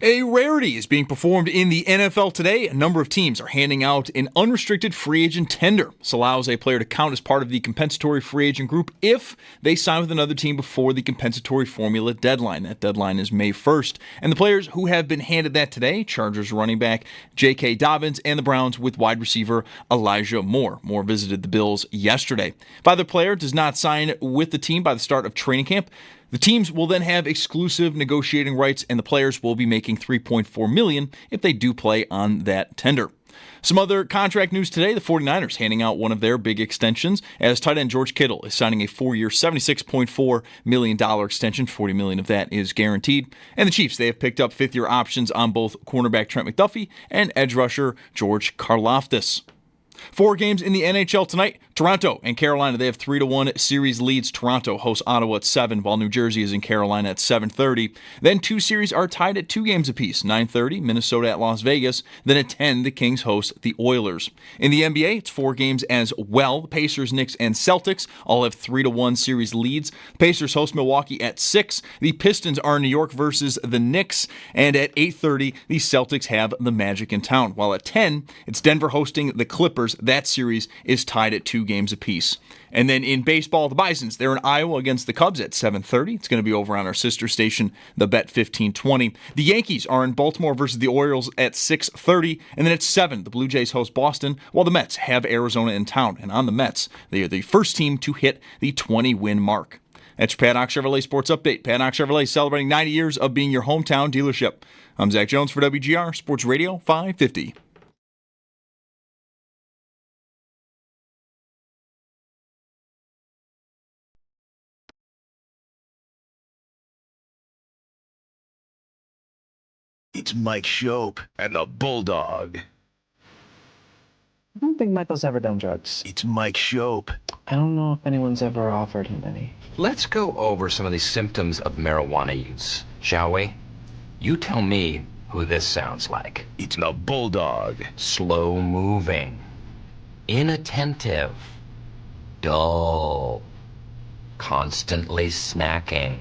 A rarity is being performed in the NFL today. A number of teams are handing out an unrestricted free agent tender. This allows a player to count as part of the compensatory free agent group if they sign with another team before the compensatory formula deadline. That deadline is May 1st. And the players who have been handed that today, Chargers running back J.K. Dobbins and the Browns with wide receiver Elijah Moore. Moore visited the Bills yesterday. If either player does not sign with the team by the start of training camp, the teams will then have exclusive negotiating rights, and the players will be making $3.4 million if they do play on that tender. Some other contract news today. The 49ers handing out one of their big extensions as tight end George Kittle is signing a 4-year, $76.4 million extension. $40 million of that is guaranteed. And the Chiefs, they have picked up fifth-year options on both cornerback Trent McDuffie and edge rusher George Karlaftis. 4 games in the NHL tonight. Toronto and Carolina, they have 3-1 series leads. Toronto hosts Ottawa at 7, while New Jersey is in Carolina at 7:30. Then 2 series are tied at 2 games apiece. 9:30, Minnesota at Las Vegas. Then at 10, the Kings host the Oilers. In the NBA, it's 4 games as well. The Pacers, Knicks, and Celtics all have 3-1 series leads. The Pacers host Milwaukee at 6. The Pistons are in New York versus the Knicks. And at 8:30, the Celtics have the Magic in town. While at 10, it's Denver hosting the Clippers. That series is tied at 2 games apiece. And then in baseball, the Bisons, they're in Iowa against the Cubs at 7:30. It's going to be over on our sister station, the Bet 1520. The Yankees are in Baltimore versus the Orioles at 6:30. And then at 7, the Blue Jays host Boston, while the Mets have Arizona in town. And on the Mets, they are the first team to hit the 20-win mark. That's your Paddock Chevrolet Sports Update. Paddock Chevrolet celebrating 90 years of being your hometown dealership. I'm Zach Jones for WGR Sports Radio 550. It's Mike Schopp and the Bulldog. I don't think Michael's ever done drugs. It's Mike Schopp. I don't know if anyone's ever offered him any. Let's go over some of the symptoms of marijuana use, shall we? You tell me who this sounds like. It's the Bulldog. Slow moving, inattentive, dull, constantly snacking,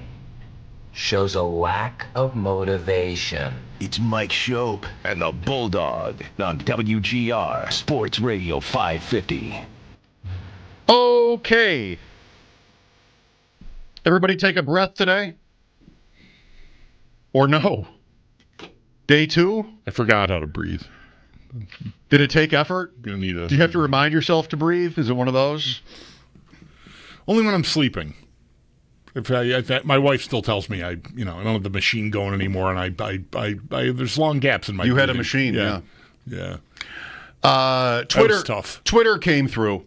shows a lack of motivation. It's Mike Schopp and the Bulldog on WGR Sports Radio 550. Okay. Everybody take a breath today? Or no? Day 2? I forgot how to breathe. Did it take effort? Gonna need Do you have to remind yourself to breathe? Is it one of those? Only when I'm sleeping. My wife still tells me I don't have the machine going anymore, and I there's long gaps in my. You breathing. had a machine, yeah. That was tough. Twitter came through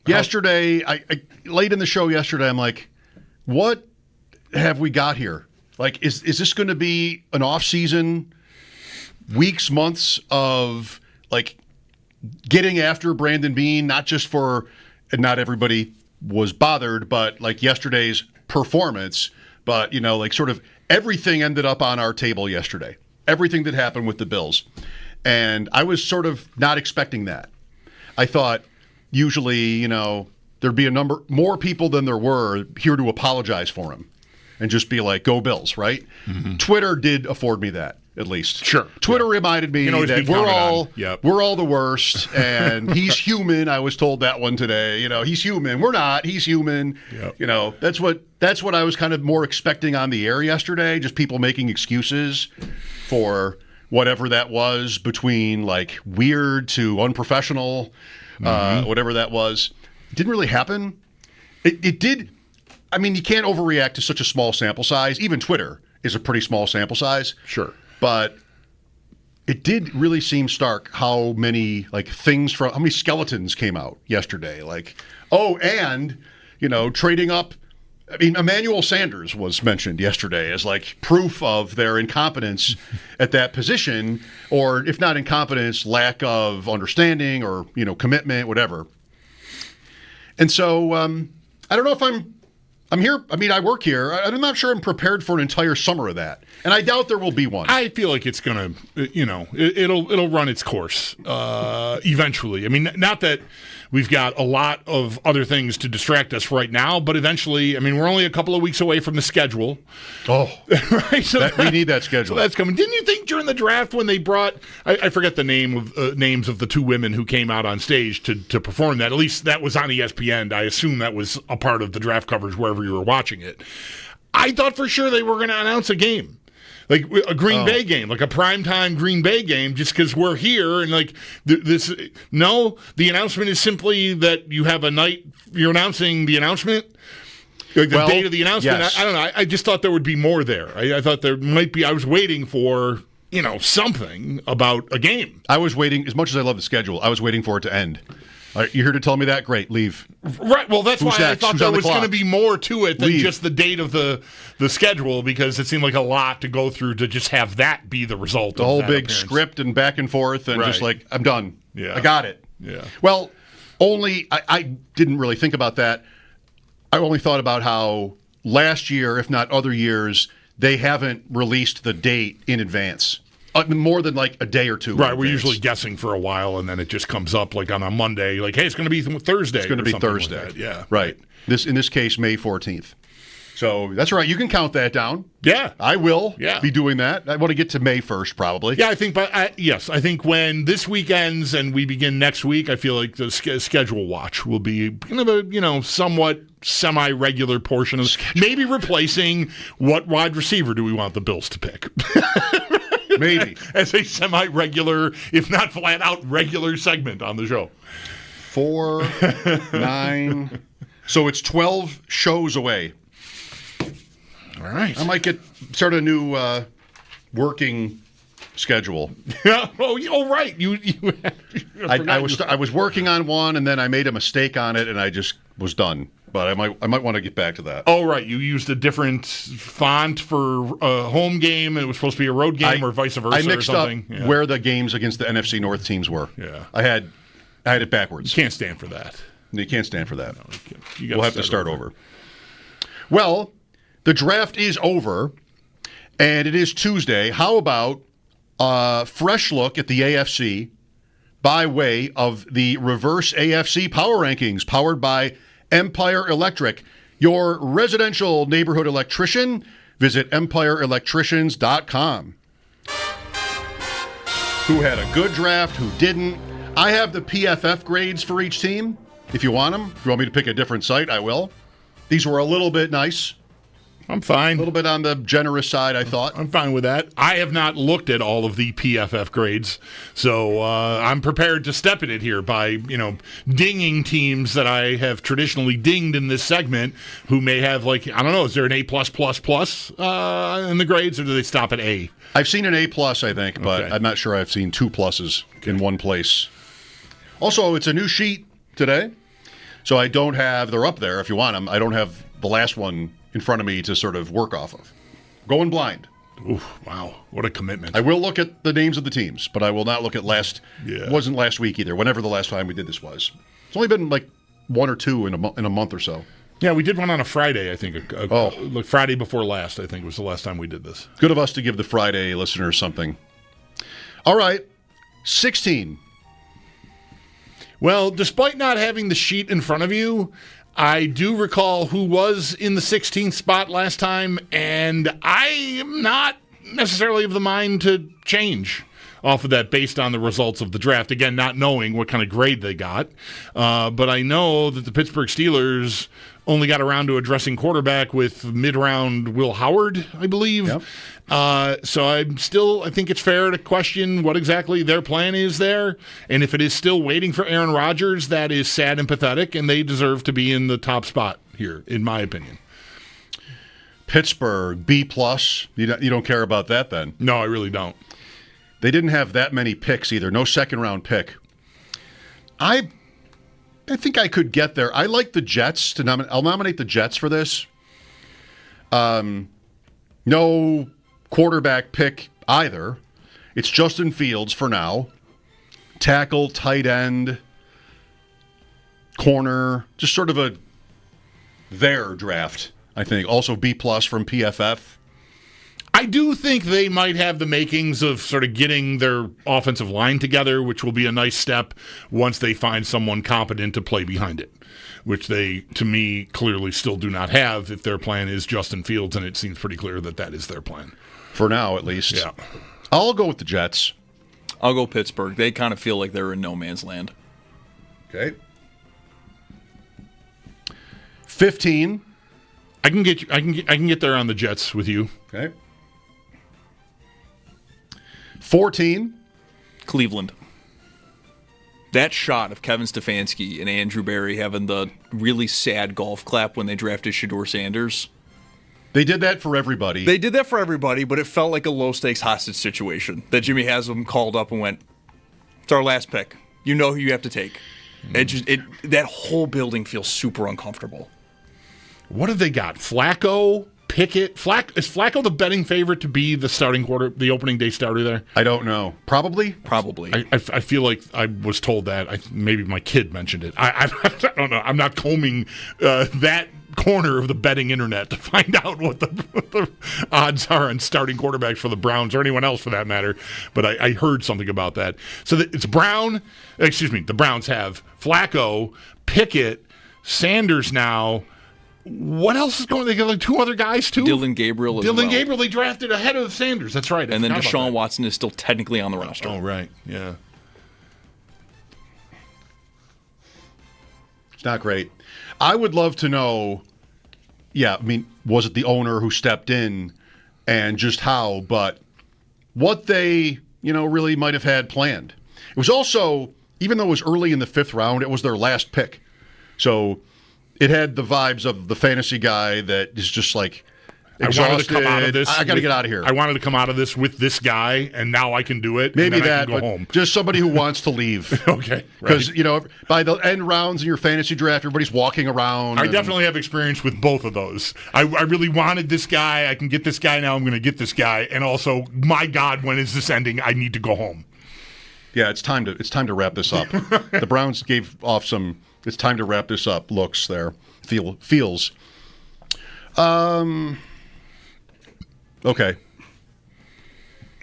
yesterday. I late in the show yesterday. I'm like, what have we got here? Like, is this going to be an off season, weeks, months of like getting after Brandon Beane? Not just for, and not everybody was bothered, but like yesterday's performance, but like sort of everything ended up on our table yesterday. Everything that happened with the Bills. And I was sort of not expecting that. I thought usually, there'd be a number more people than there were here to apologize for him and just be like, go Bills, right? Mm-hmm. Twitter did afford me that. At least. Sure. Twitter reminded me that we're all the worst, and he's human. I was told that one today. He's human. We're not. He's human. Yep. That's what I was kind of more expecting on the air yesterday, just people making excuses for whatever that was, between like weird to unprofessional, whatever that was. It didn't really happen. It did. I mean, you can't overreact to such a small sample size. Even Twitter is a pretty small sample size. Sure. But it did really seem stark how many how many skeletons came out yesterday. Trading up. I mean, Emmanuel Sanders was mentioned yesterday as like proof of their incompetence at that position, or if not incompetence, lack of understanding or commitment, whatever. And so I don't know if I'm here. I mean, I work here. I'm not sure I'm prepared for an entire summer of that, and I doubt there will be one. I feel like it's gonna, it'll run its course eventually. I mean, not that we've got a lot of other things to distract us right now, but eventually, I mean, we're only a couple of weeks away from the schedule. Oh, right. So we need that schedule. So that's coming. Didn't you think during the draft when they brought, I forget the names of the two women who came out on stage to perform that? At least that was on ESPN. I assume that was a part of the draft coverage wherever you were watching it. I thought for sure they were going to announce a game. Like a Green Bay game, like a primetime Green Bay game, just because we're here. And like the announcement is simply that you have a night, you're announcing the announcement, like the date of the announcement. Yes. I don't know. I just thought there would be more there. I thought there might be, I was waiting for, something about a game. I was waiting, as much as I love the schedule, I was waiting for it to end. All right, you're here to tell me that? Great, leave. Right. Well, that's why I thought there was going to clock? be more to it than Leave. just the date of the schedule, because it seemed like a lot to go through to just have that be the result. The of whole that big appearance. script and back and forth, and just Right. like, I'm done. Yeah. I got it. Yeah. Well, I didn't really think about that. I only thought about how last year, if not other years, they haven't released the date in advance. More than like a day or two. Right, in we're advance. usually guessing for a while, and then it just comes up like on a Monday, like, hey, it's going to be Thursday. It's going to be Thursday. Like yeah, right. In this case, May 14th. So that's all right. You can count that down. Yeah, I will. Yeah. Be doing that. I want to get to May 1st, probably. yeah. I think, I think when this week ends and we begin next week, I feel like the schedule watch will be kind of a somewhat semi-regular portion of maybe replacing what wide receiver do we want the Bills to pick. Maybe. As a semi-regular, if not flat-out regular segment on the show. 4, 9. So it's 12 shows away. All right. I might start a new working schedule. Oh, right. I was working on one, and then I made a mistake on it, and I just was done. But I might want to get back to that. Oh, right. You used a different font for a home game, and it was supposed to be a road game, or vice versa. I mixed or something. up where the games against the NFC North teams were. Yeah. I had it backwards. You can't stand for that. You can't stand for that. No, We'll have to start over. Well, the draft is over, and it is Tuesday. How about a fresh look at the AFC by way of the reverse AFC power rankings, powered by Empire Electric, your residential neighborhood electrician. Visit EmpireElectricians.com. Who had a good draft, who didn't. I have the PFF grades for each team. If you want them, if you want me to pick a different site, I will. These were a little bit nice. I'm fine. A little bit on the generous side, I thought. I'm fine with that. I have not looked at all of the PFF grades, so I'm prepared to step in it here by, dinging teams that I have traditionally dinged in this segment who may have, I don't know, is there an A+++ in the grades, or do they stop at A? I've seen an A+, I think, but Okay. I'm not sure I've seen 2 pluses in one place. Also, it's a new sheet today, so I don't have, they're up there if you want them, I don't have the last one in front of me to sort of work off of. Going blind. Ooh, wow, what a commitment. I will look at the names of the teams, but I will not look at Yeah. It wasn't last week either, whenever the last time we did this was. It's only been like 1 or 2 in a month or so. Yeah, we did one on a Friday, I think. Oh. Like Friday before last, I think, was the last time we did this. Good of us to give the Friday listeners something. All right, 16. Well, despite not having the sheet in front of you, I do recall who was in the 16th spot last time, and I am not necessarily of the mind to change off of that based on the results of the draft. Again, not knowing what kind of grade they got. But I know that the Pittsburgh Steelers only got around to addressing quarterback with mid-round Will Howard, I believe. Yep. So I think it's fair to question what exactly their plan is there. And if it is still waiting for Aaron Rodgers, that is sad and pathetic, and they deserve to be in the top spot here, in my opinion. Pittsburgh, B+. You don't care about that then? No, I really don't. They didn't have that many picks either. No second-round pick. I think I could get there. I like the Jets. I'll nominate the Jets for this. No quarterback pick either. It's Justin Fields for now. Tackle, tight end, corner, just sort of their draft, I think. Also B+ from PFF. I do think they might have the makings of sort of getting their offensive line together, which will be a nice step once they find someone competent to play behind it, which they, to me, clearly still do not have if their plan is Justin Fields, and it seems pretty clear that that is their plan. For now, at least. Yeah. I'll go with the Jets. I'll go Pittsburgh. They kind of feel like they're in no man's land. Okay. 15. I can get there on the Jets with you. Okay. 14. Cleveland. That shot of Kevin Stefanski and Andrew Barry having the really sad golf clap when they drafted Shedeur Sanders. They did that for everybody. They did that for everybody, but it felt like a low-stakes hostage situation that Jimmy Haslam called up and went, it's our last pick. You know who you have to take. That whole building feels super uncomfortable. What have they got? Flacco, Pickett. Is Flacco the betting favorite to be the starting the opening day starter there? I don't know. Probably. Probably. I feel like I was told that. Maybe my kid mentioned it. I don't know. I'm not combing that corner of the betting internet to find out what the odds are on starting quarterbacks for the Browns or anyone else for that matter. But I heard something about that. So it's the Browns have Flacco, Pickett, Sanders now. What else is going on? They got like two other guys, too? Dylan Gabriel as well. Dylan Gabriel, they drafted ahead of Sanders. That's right. And then Deshaun Watson is still technically on the roster. Oh, right. Yeah. It's not great. I would love to know, was it the owner who stepped in and just how, but what they, really might have had planned. It was also, even though it was early in the 5th round, it was their last pick. So it had the vibes of the fantasy guy that is just like exhausted. I wanted to come out of this. I got to get out of here. I wanted to come out of this with this guy, and now I can do it. Maybe and then that, I can go home. Just somebody who wants to leave. Okay. Because, by the end rounds in your fantasy draft, everybody's walking around. I definitely have experience with both of those. I really wanted this guy. I can get this guy now. I'm going to get this guy. And also, my God, when is this ending? I need to go home. Yeah, it's time to wrap this up. The Browns gave off some it's time to wrap this up looks there. Feels. Okay.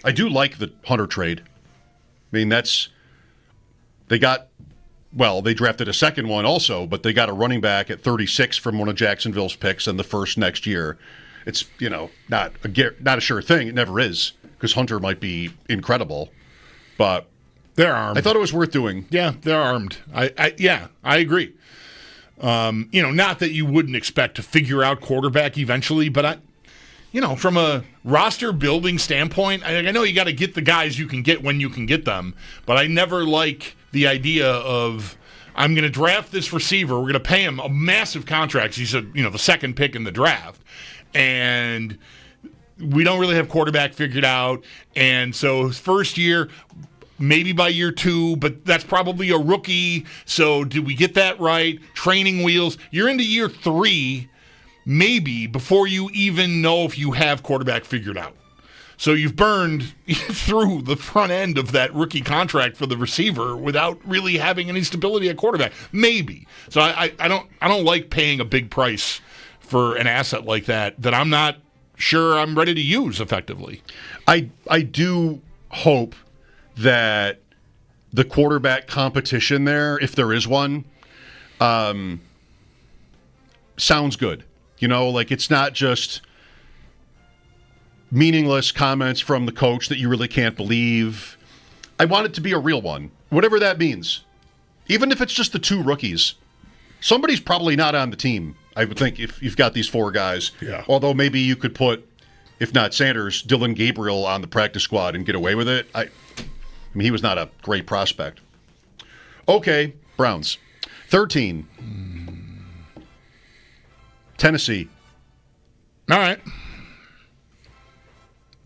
I do like the Hunter trade. I mean, they drafted a second one also, but they got a running back at 36 from one of Jacksonville's picks and the first next year. It's, not a sure thing. It never is, because Hunter might be incredible, but they're armed. I thought it was worth doing. Yeah, they're armed. I agree. Not that you wouldn't expect to figure out quarterback eventually, but from a roster building standpoint, I know you got to get the guys you can get when you can get them, but I never like the idea of I'm going to draft this receiver. We're going to pay him a massive contract. He's the second pick in the draft, and we don't really have quarterback figured out. And so his first year, maybe by year 2, but that's probably a rookie. So did we get that right? Training wheels. You're into year 3. Maybe before you even know if you have quarterback figured out. So you've burned through the front end of that rookie contract for the receiver without really having any stability at quarterback. Maybe. So I don't like paying a big price for an asset like that I'm not sure I'm ready to use effectively. I do hope that the quarterback competition there, if there is one, sounds good. It's not just meaningless comments from the coach that you really can't believe. I want it to be a real one, whatever that means. Even if it's just the 2 rookies. Somebody's probably not on the team, I would think, if you've got these 4 guys. Yeah. Although maybe you could put, if not Sanders, Dylan Gabriel on the practice squad and get away with it. I mean, he was not a great prospect. Okay, Browns. 13. Tennessee. All right.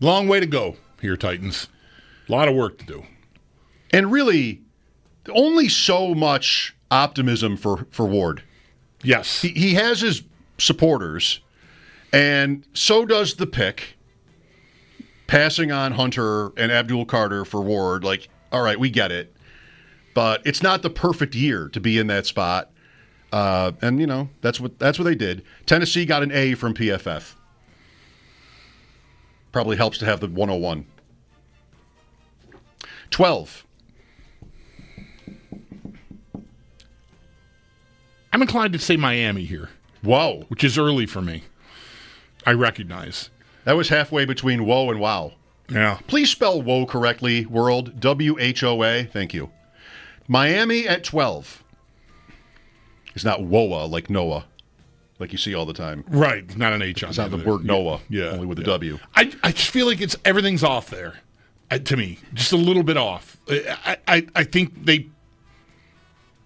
Long way to go here, Titans. A lot of work to do. And really, only so much optimism for Ward. Yes. He has his supporters, and so does the pick. Passing on Hunter and Abdul Carter for Ward, all right, we get it. But it's not the perfect year to be in that spot. And that's what they did. Tennessee got an A from PFF. Probably helps to have the 101. 12. I'm inclined to say Miami here. Whoa. Which is early for me. I recognize. That was halfway between whoa and wow. Yeah. Please spell whoa correctly, world. WHOA. Thank you. Miami at 12. It's not WOA like Noah, like you see all the time. Right. Not an H on it. It's not the word Noah, only with a W. I just feel like everything's off there, to me. Just a little bit off. I think they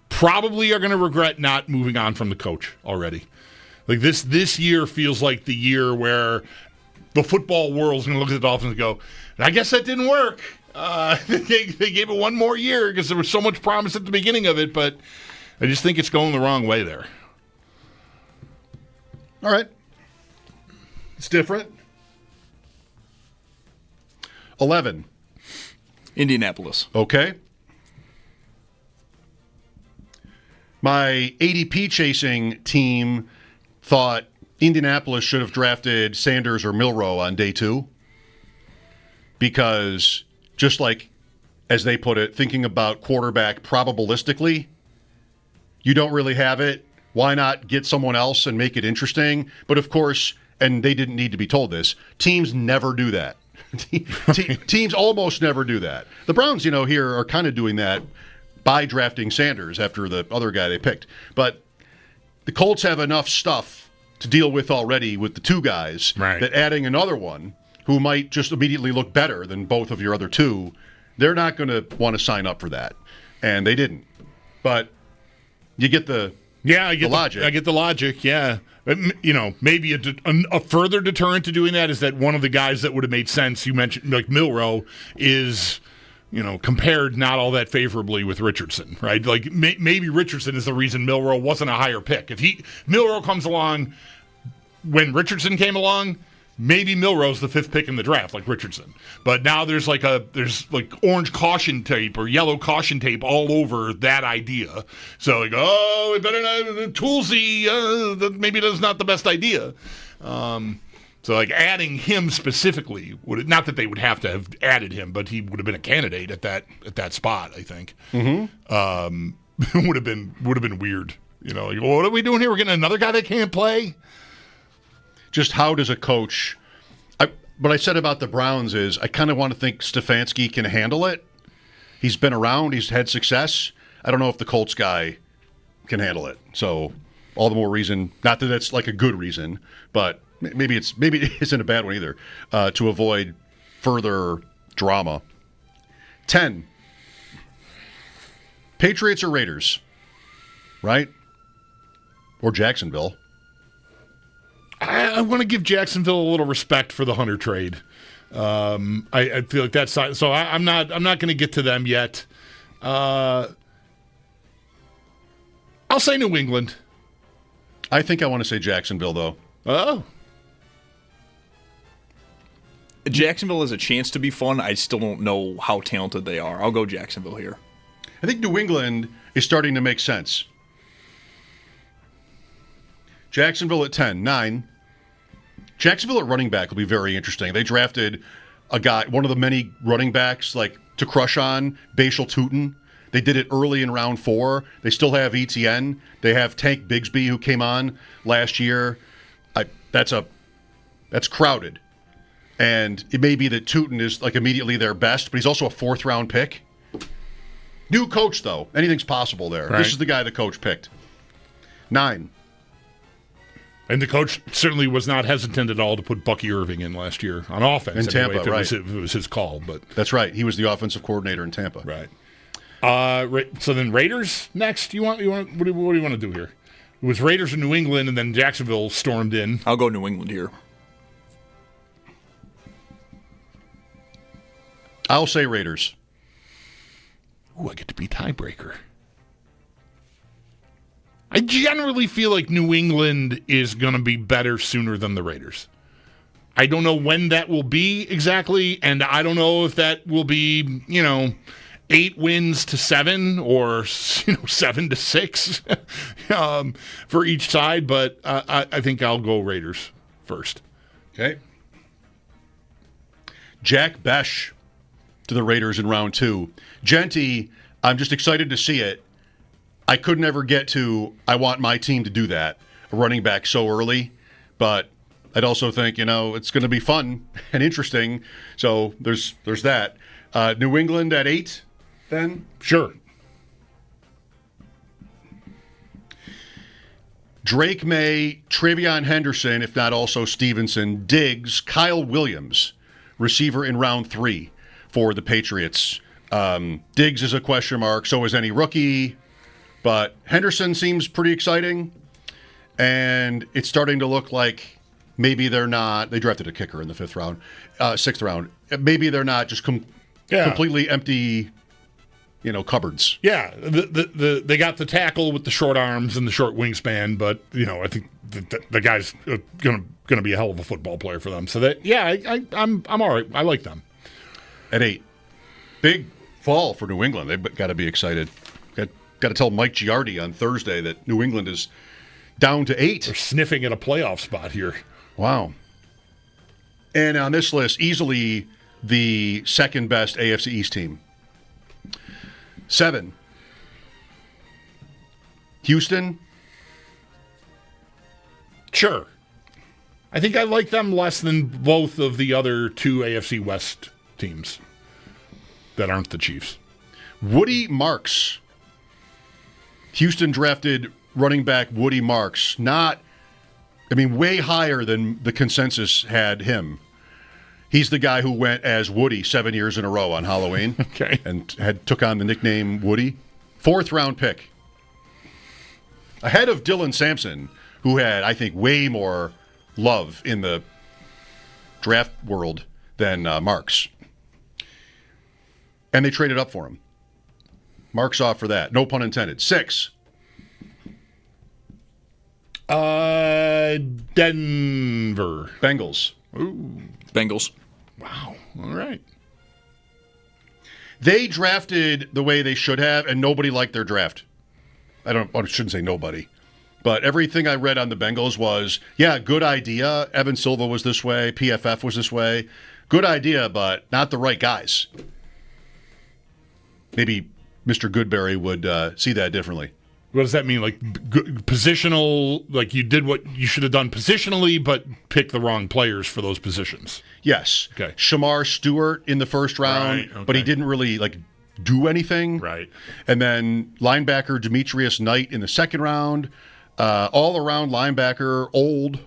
probably are going to regret not moving on from the coach already. Like this year feels like the year where the football world's going to look at the Dolphins and go, I guess that didn't work. They gave it one more year because there was so much promise at the beginning of it, but I just think it's going the wrong way there. All right. It's different. 11. Indianapolis. Okay. My ADP chasing team thought Indianapolis should have drafted Sanders or Milroe on day 2 because just like, as they put it, thinking about quarterback probabilistically, you don't really have it. Why not get someone else and make it interesting? But of course, and they didn't need to be told this, teams never do that. Teams almost never do that. The Browns, here are kind of doing that by drafting Sanders after the other guy they picked. But the Colts have enough stuff to deal with already with the 2 guys that adding another one who might just immediately look better than both of your other 2, they're not going to want to sign up for that. And they didn't. But you get the logic. I get the logic, yeah. Maybe a further deterrent to doing that is that one of the guys that would have made sense, you mentioned, like Milroe, is compared not all that favorably with Richardson, right? Like maybe Richardson is the reason Milroe wasn't a higher pick. If Milroe comes along when Richardson came along, maybe Milroe's the 5th pick in the draft, like Richardson. But now there's like orange caution tape or yellow caution tape all over that idea. So we better not Toolsy. That maybe that's not the best idea. So like adding him specifically not that they would have to have added him, but he would have been a candidate at that spot. I think. Mm-hmm. would have been weird. What are we doing here? We're getting another guy that can't play. Just how does a coach what I said about the Browns is I kind of want to think Stefanski can handle it. He's been around. He's had success. I don't know if the Colts guy can handle it. So all the more reason, not that that's like a good reason, but maybe it isn't a bad one either, to avoid further drama. 10. Patriots or Raiders, right? Or Jacksonville. I want to give Jacksonville a little respect for the Hunter trade. I feel like that's so. I'm not going to get to them yet. I'll say New England. I think I want to say Jacksonville though. Oh. Jacksonville has a chance to be fun. I still don't know how talented they are. I'll go Jacksonville here. I think New England is starting to make sense. Jacksonville at 10. 9. Jacksonville at running back will be very interesting. They drafted a guy, one of the many running backs to crush on, Bashal Tutin. They did it early in round 4. They still have ETN. They have Tank Bigsby, who came on last year. That's crowded. And it may be that Tutin is immediately their best, but he's also a 4th-round pick. New coach, though. Anything's possible there. Right. This is the guy the coach picked. 9. And the coach certainly was not hesitant at all to put Bucky Irving in last year on offense. In Tampa, anyway, right. It was his call. But that's right. He was the offensive coordinator in Tampa. Right. So then Raiders next. What do you want to do here? It was Raiders in New England, and then Jacksonville stormed in. I'll go New England here. I'll say Raiders. Ooh, I get to be tiebreaker. I generally feel like New England is going to be better sooner than the Raiders. I don't know when that will be exactly, and I don't know if that will be, 8-7 or 7-6 for each side, but I think I'll go Raiders first. Okay. Jack Besh to the Raiders in round 2. Genty, I'm just excited to see it. I could never get to, I want my team to do that, a running back so early, but I'd also think, it's going to be fun and interesting. So there's that. New England at 8, then? Sure. Drake May, Travion Henderson, if not also Stevenson, Diggs, Kyle Williams, receiver in round 3 for the Patriots. Diggs is a question mark, so is any rookie, but Henderson seems pretty exciting, and it's starting to look like maybe they're not. They drafted a kicker in the 6th round. Maybe they're not just completely empty, cupboards. Yeah, they got the tackle with the short arms and the short wingspan, but I think the guy's going to be a hell of a football player for them. So I'm all right. I like them. At 8, big fall for New England. They've got to be excited. Got to tell Mike Giardi on Thursday that New England is down to 8. They're sniffing at a playoff spot here. Wow. And on this list, easily the second best AFC East team. 7. Houston. Sure. I think I like them less than both of the other 2 AFC West teams that aren't the Chiefs. Woody Marks. Houston drafted running back Woody Marks. Way higher than the consensus had him. He's the guy who went as Woody 7 years in a row on Halloween. Okay. And took on the nickname Woody. 4th round pick. Ahead of Dylan Sampson, who had, I think, way more love in the draft world than Marks. And they traded up for him. Marks off for that. No pun intended. 6. Denver. Bengals. Ooh. Bengals. Wow. All right. They drafted the way they should have, and nobody liked their draft. I shouldn't say nobody. But everything I read on the Bengals was, good idea. Evan Silva was this way. PFF was this way. Good idea, but not the right guys. Maybe Mr. Goodberry would see that differently. What does that mean? Like positional, like you did what you should have done positionally, but picked the wrong players for those positions. Yes. Okay. Shamar Stewart in the first round, Right, okay. but he didn't really do anything. Right. And then linebacker Demetrius Knight in the second round. All-around linebacker,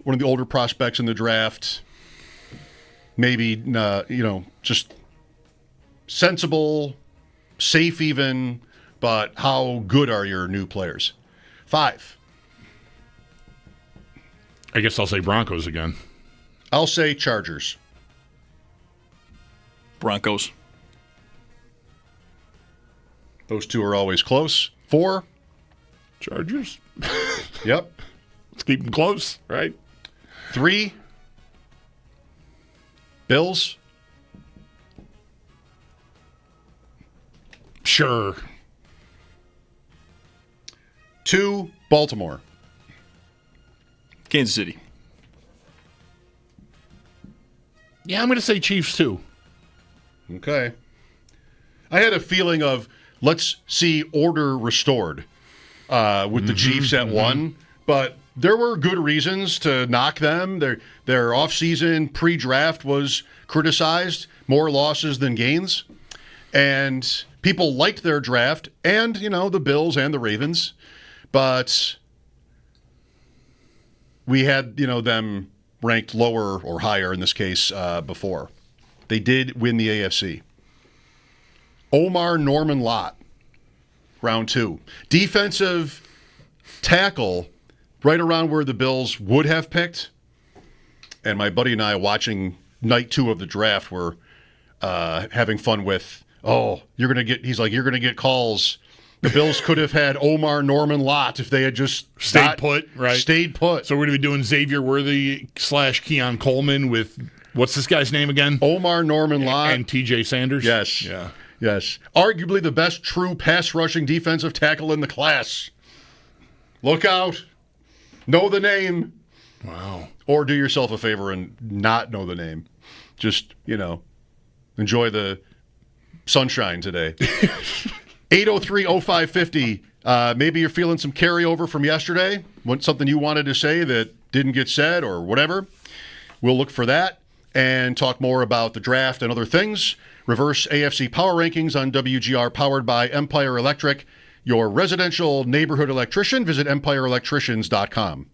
one of the older prospects in the draft. Maybe, just sensible, safe even, but how good are your new players? 5. I guess I'll say Broncos again. I'll say Chargers. Broncos. Those 2 are always close. 4. Chargers. Yep. Let's keep them close, right? 3. Bills. Sure. 2. Baltimore. Kansas City. Yeah, I'm going to say Chiefs too. Okay. I had a feeling of let's see order restored with the Chiefs at 1, but there were good reasons to knock them. Their offseason pre-draft was criticized, more losses than gains, and people liked their draft and, the Bills and the Ravens, but we had, them ranked lower or higher in this case before. They did win the AFC. Omar Norman Lott, round 2. Defensive tackle, right around where the Bills would have picked. And my buddy and I, watching night 2 of the draft, were having fun with, you're going to get calls. The Bills could have had Omar Norman Lott if they had just Stayed put, right? Stayed put. So we're going to be doing Xavier Worthy / Keon Coleman with, what's this guy's name again? Omar Norman Lott. And TJ Sanders? Yes. Yeah. Yes. Arguably the best true pass rushing defensive tackle in the class. Look out. Know the name. Wow. Or do yourself a favor and not know the name. Just, enjoy the sunshine today. 803-0550. Maybe you're feeling some carryover from yesterday. Something you wanted to say that didn't get said or whatever. We'll look for that and talk more about the draft and other things. Reverse AFC Power Rankings on WGR, powered by Empire Electric, your residential neighborhood electrician. Visit empireelectricians.com.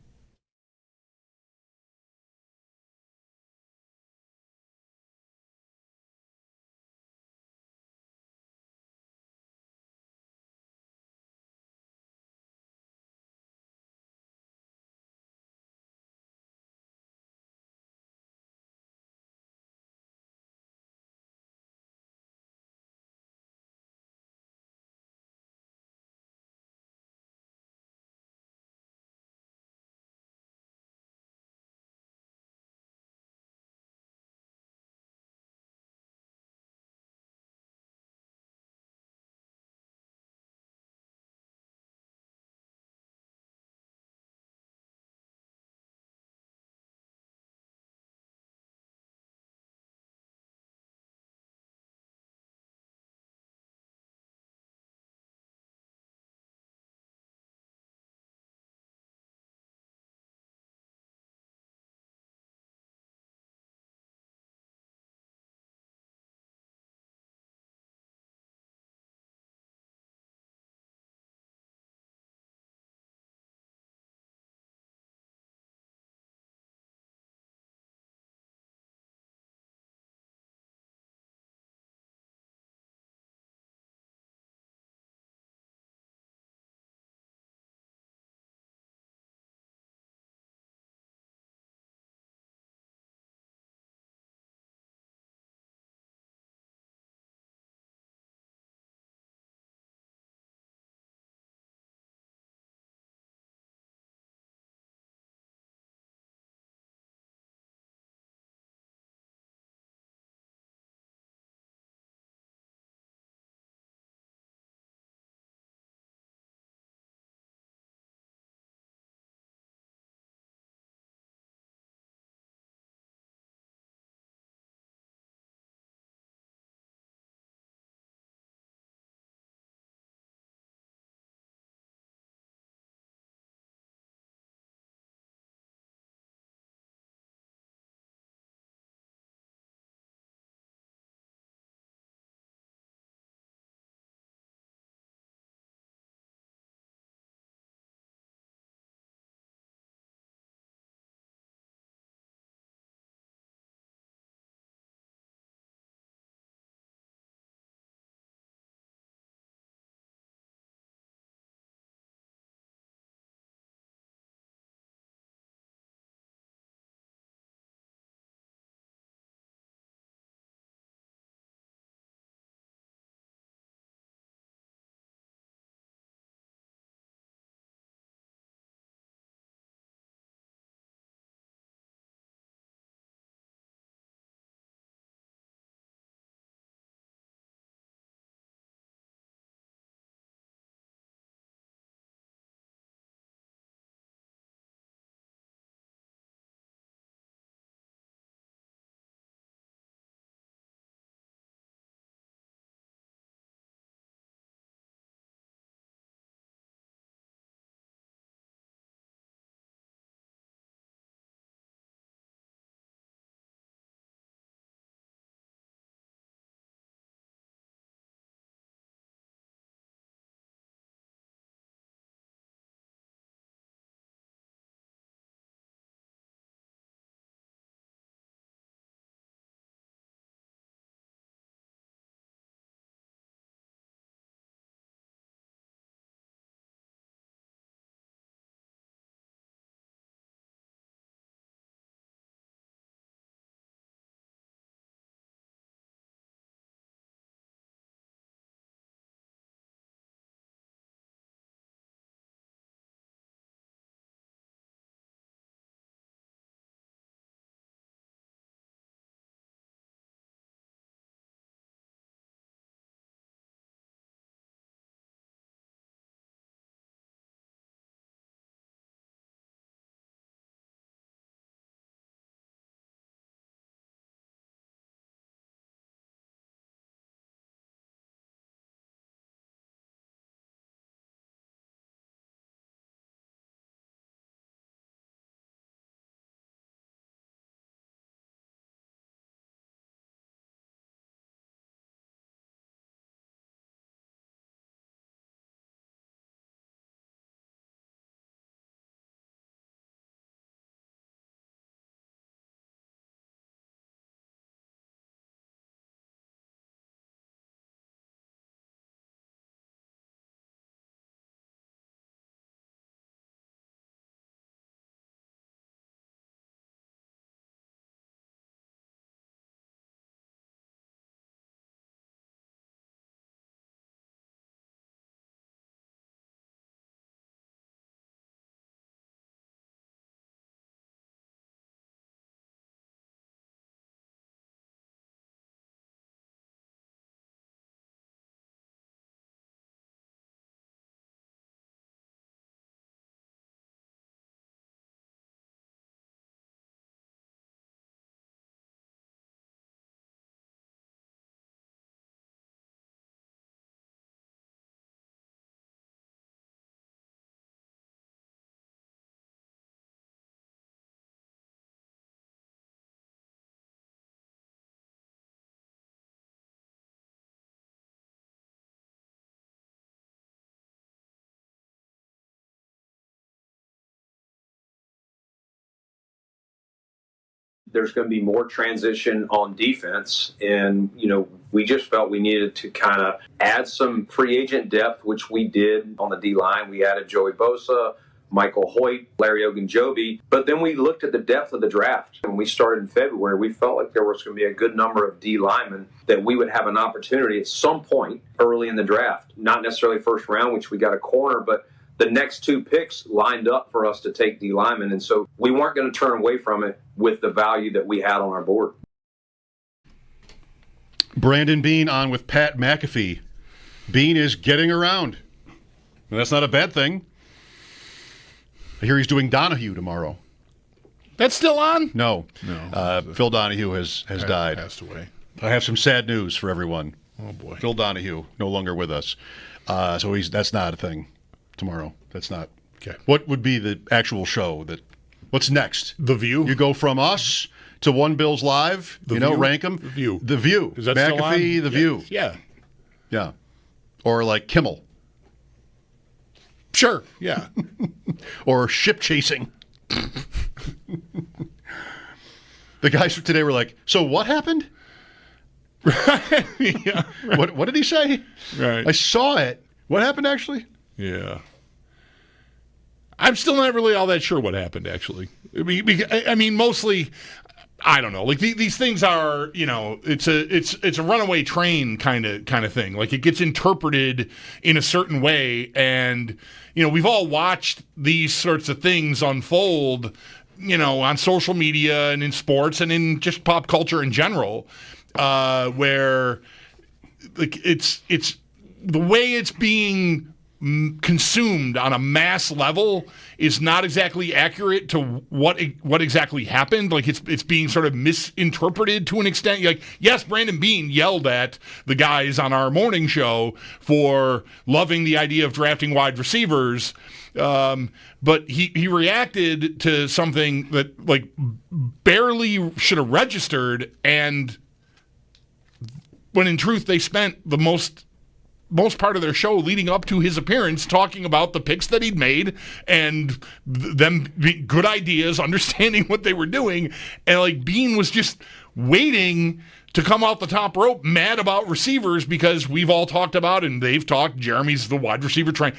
There's going to be more transition on defense. And, we just felt we needed to kind of add some free agent depth, which we did on the D-line. We added Joey Bosa, Michael Hoyt, Larry Ogunjobi. But then we looked at the depth of the draft. When we started in February, we felt like there was going to be a good number of D linemen that we would have an opportunity at some point early in the draft. Not necessarily first round, which we got a corner, but the next 2 picks lined up for us to take D linemen. And so we weren't going to turn away from it with the value that we had on our board. Brandon Beane on with Pat McAfee. Beane is getting around. And that's not a bad thing. I hear he's doing Donahue tomorrow. That's still on? No. Phil Donahue has died. Passed away. I have some sad news for everyone. Oh, boy. Phil Donahue, no longer with us. So that's not a thing tomorrow. That's not. Okay. What would be the actual show? What's next? The View? You go from us to One Bills Live, View? rank them. The View. The View. Is that McAfee, still on? The View. Yeah. Yeah. Or like Kimmel. Sure, yeah. Or Ship Chasing. The guys from today were like, so what happened? Right. Yeah. Right. What did he say? Right. I saw it. What happened actually? Yeah. I'm still not really all that sure what happened, actually. I mean, mostly, I don't know. Like these things are, it's a runaway train kind of thing. Like it gets interpreted in a certain way, and we've all watched these sorts of things unfold, on social media and in sports and in just pop culture in general, where like it's the way it's being consumed on a mass level is not exactly accurate to what exactly happened. Like it's being sort of misinterpreted to an extent. Like, yes, Brandon Beane yelled at the guys on our morning show for loving the idea of drafting wide receivers, but he reacted to something that like barely should have registered, and when in truth they spent the most part of their show leading up to his appearance talking about the picks that he'd made and them being good ideas, understanding what they were doing. And like Beane was just waiting to come out the top rope mad about receivers because we've all talked about, and they've talked, Jeremy's the wide receiver train.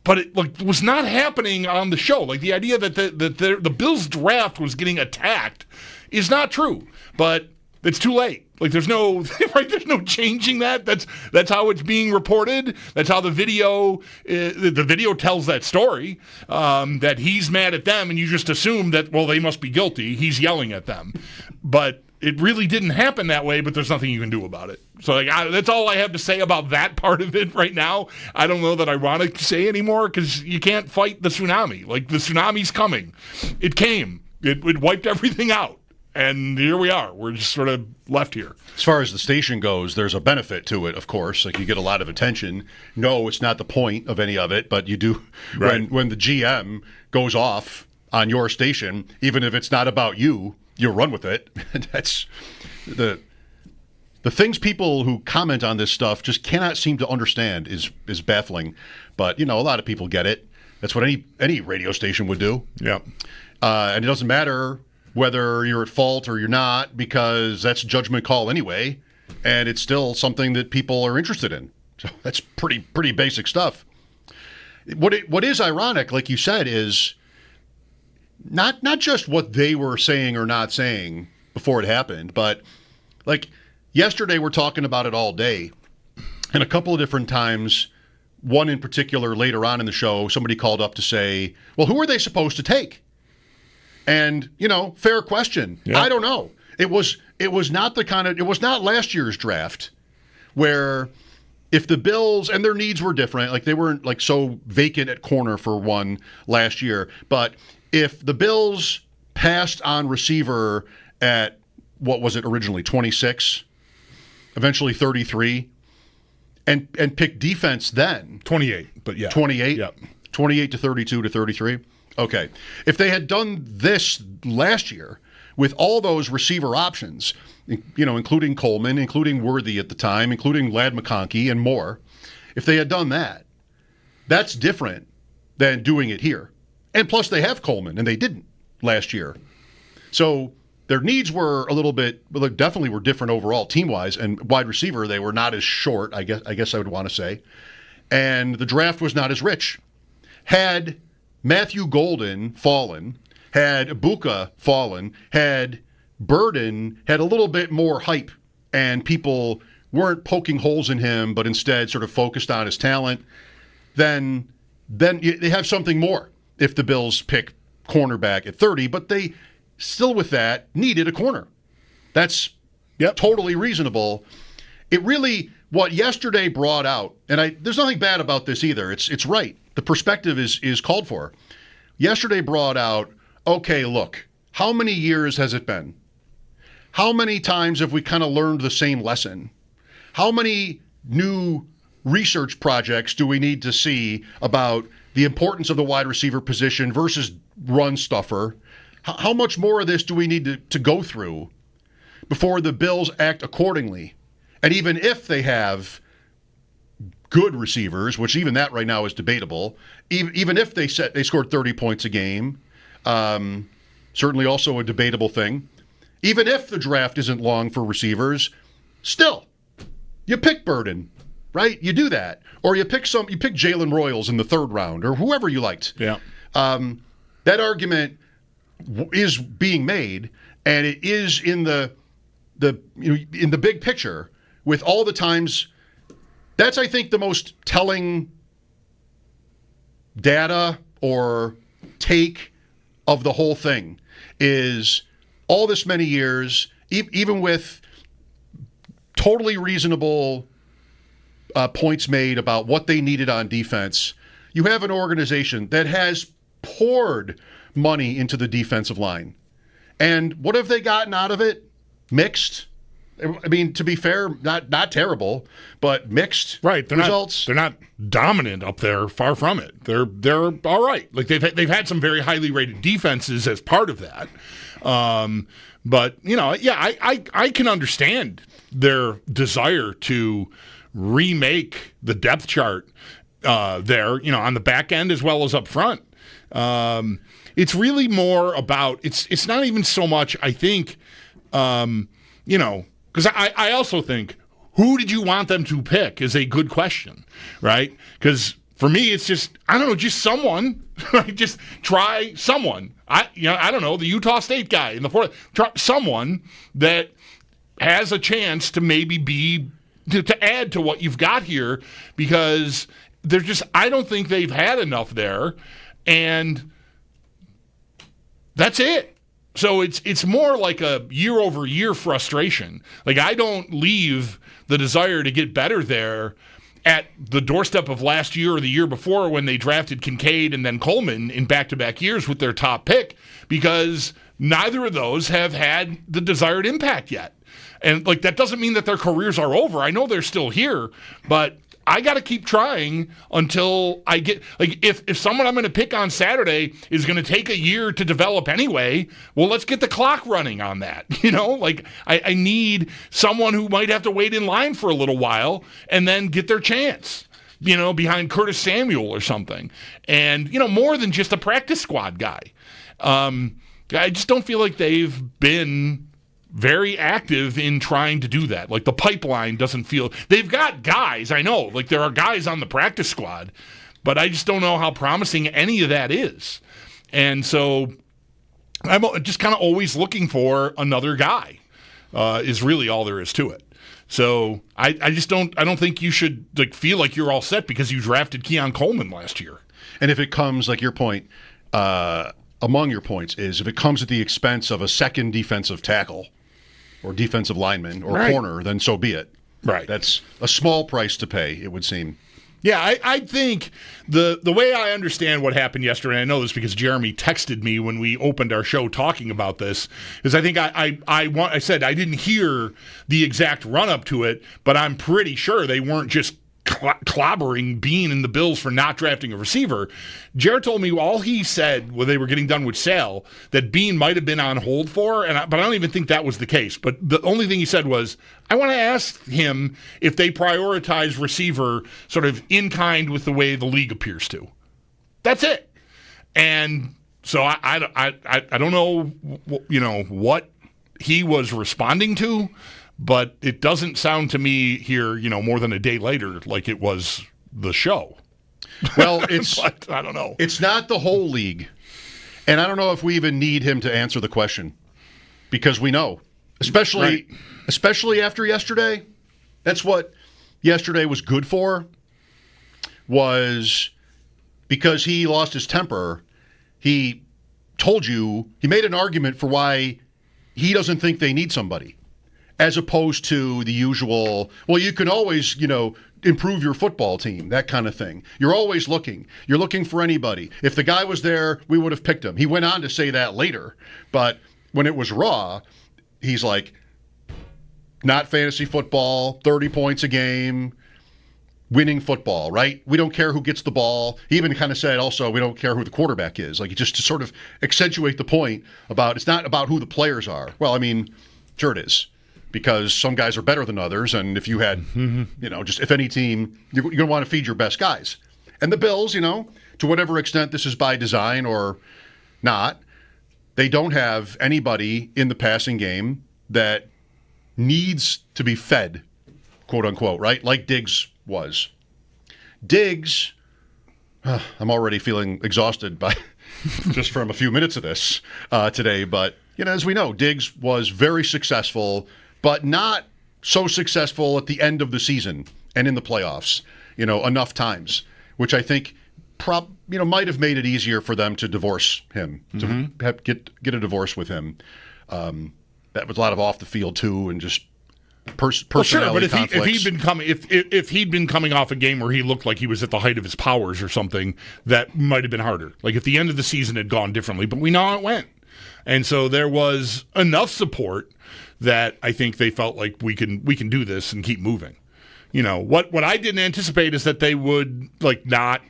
But it was not happening on the show. Like the idea that the Bills draft was getting attacked is not true, but it's too late. Like there's no changing that. That's how it's being reported. That's how the video tells that story. That he's mad at them, and you just assume that they must be guilty. He's yelling at them, but it really didn't happen that way. But there's nothing you can do about it. So that's all I have to say about that part of it right now. I don't know that I want to say anymore because you can't fight the tsunami. Like the tsunami's coming. It came. It wiped everything out. And here we are. We're just sort of left here. As far as the station goes, there's a benefit to it, of course. Like you get a lot of attention. No, it's not the point of any of it, but you do. Right. When the GM goes off on your station, even if it's not about you, you run with it. That's the things people who comment on this stuff just cannot seem to understand is baffling. But a lot of people get it. That's what any radio station would do. Yeah. And it doesn't matter whether you're at fault or you're not, because that's a judgment call anyway, and it's still something that people are interested in. So that's pretty basic stuff. What is ironic, like you said, is not just what they were saying or not saying before it happened, but like yesterday we're talking about it all day, and a couple of different times, one in particular later on in the show, somebody called up to say, well, who are they supposed to take? And, fair question. Yeah. I don't know. It was not it was not last year's draft where if the Bills, and their needs were different, like they weren't like so vacant at corner for one last year, but if the Bills passed on receiver at, what was it originally, 26, eventually 33, and picked defense then. 28, but yeah. 28? Yep. 28 to 32 to 33? Okay. If they had done this last year with all those receiver options, including Coleman, including Worthy at the time, including Ladd McConkey and more, if they had done that, that's different than doing it here. And plus they have Coleman, and they didn't last year. So Their needs were a little bit, well, they definitely were different overall team-wise, and wide receiver, they were not as short, I guess I would want to say. And the draft was not as rich. Had Matthew Golden fallen, had Ibuka fallen, had Burden had a little bit more hype, and people weren't poking holes in him, but instead sort of focused on his talent, then they have something more if the Bills pick cornerback at 30, but they still with that needed a corner. That's totally reasonable. It really, what yesterday brought out, and there's nothing bad about this either. It's right. The perspective is called for. Yesterday brought out, okay, look, how many years has it been? How many times have we kind of learned the same lesson? How many new research projects do we need to see about the importance of the wide receiver position versus run stuffer? How much more of this do we need to go through before the Bills act accordingly? And even if they have good receivers, which even that right now is debatable, even if they scored 30 points a game, certainly also a debatable thing. Even if the draft isn't long for receivers, still, you pick Burden, right? You do that. Or you pick Jalen Royals in the third round or whoever you liked. Yeah. That argument is being made, and it is in the big picture with all the times. That's, I think, the most telling data or take of the whole thing is all this many years, even with totally reasonable points made about what they needed on defense, you have an organization that has poured money into the defensive line. And what have they gotten out of it? Mixed. I mean, to be fair, not terrible, but mixed results. They're not dominant up there. Far from it. They're all right. Like they've had some very highly rated defenses as part of that. But I can understand their desire to remake the depth chart there. On the back end as well as up front. It's really more about it's not even so much. I think because I also think, who did you want them to pick is a good question, right? Because for me, it's just, I don't know, just someone, right? Just try someone. I don't know, the Utah State guy in the fourth. Try someone that has a chance to maybe to add to what you've got here, because there's just, I don't think they've had enough there, and that's it. So it's more like a year-over-year frustration. Like, I don't leave the desire to get better there at the doorstep of last year or the year before when they drafted Kincaid and then Coleman in back-to-back years with their top pick, because neither of those have had the desired impact yet. And, that doesn't mean that their careers are over. I know they're still here, but I got to keep trying until I get, if someone I'm going to pick on Saturday is going to take a year to develop anyway, well, let's get the clock running on that. I need someone who might have to wait in line for a little while and then get their chance, behind Curtis Samuel or something. And, more than just a practice squad guy. I just don't feel like they've been very active in trying to do that. The pipeline doesn't feel... They've got guys, I know. There are guys on the practice squad, but I just don't know how promising any of that is. And so I'm just kind of always looking for another guy, is really all there is to it. So I don't think you should feel like you're all set because you drafted Keon Coleman last year. And if it comes, your point, among your points is if it comes at the expense of a second defensive tackle or defensive lineman or corner, then so be it. Right. That's a small price to pay, it would seem. Yeah, I think the way I understand what happened yesterday, I know this because Jeremy texted me when we opened our show talking about this, is I think I said I didn't hear the exact run-up to it, but I'm pretty sure they weren't just clobbering Beane and the Bills for not drafting a receiver. Jared told me all he said when they were getting done with Sale that Beane might have been on hold for, but I don't even think that was the case. But the only thing he said was, I want to ask him if they prioritize receiver sort of in kind with the way the league appears to. That's it. And so I don't know, what he was responding to, but it doesn't sound to me here, more than a day later, like it was the show. Well, it's but I don't know. It's not the whole league. And I don't know if we even need him to answer the question, because we know, especially after yesterday. That's what yesterday was good for, was because he lost his temper. He told you, he made an argument for why he doesn't think they need somebody, as opposed to the usual, well, you can always, improve your football team, that kind of thing. You're always looking. You're looking for anybody. If the guy was there, we would have picked him. He went on to say that later. But when it was Raw, he's like, not fantasy football, 30 points a game, winning football, right? We don't care who gets the ball. He even kind of said also, we don't care who the quarterback is. Like, just to sort of accentuate the point about, it's not about who the players are. Well, I mean, sure it is. Because some guys are better than others, and if you had, just if any team, you're going to want to feed your best guys. And the Bills, to whatever extent this is by design or not, they don't have anybody in the passing game that needs to be fed, quote unquote, right? Like Diggs was. Diggs, I'm already feeling exhausted by just from a few minutes of this today, but as we know, Diggs was very successful, but not so successful at the end of the season and in the playoffs, enough times, which I think might have made it easier for them to divorce him, to get a divorce with him. That was a lot of off the field too, and just personality conflicts. If he'd been coming off a game where he looked like he was at the height of his powers or something, that might have been harder. Like if the end of the season had gone differently, but we know how it went, and so there was enough support that I think they felt like we can do this and keep moving. What I didn't anticipate is that they would not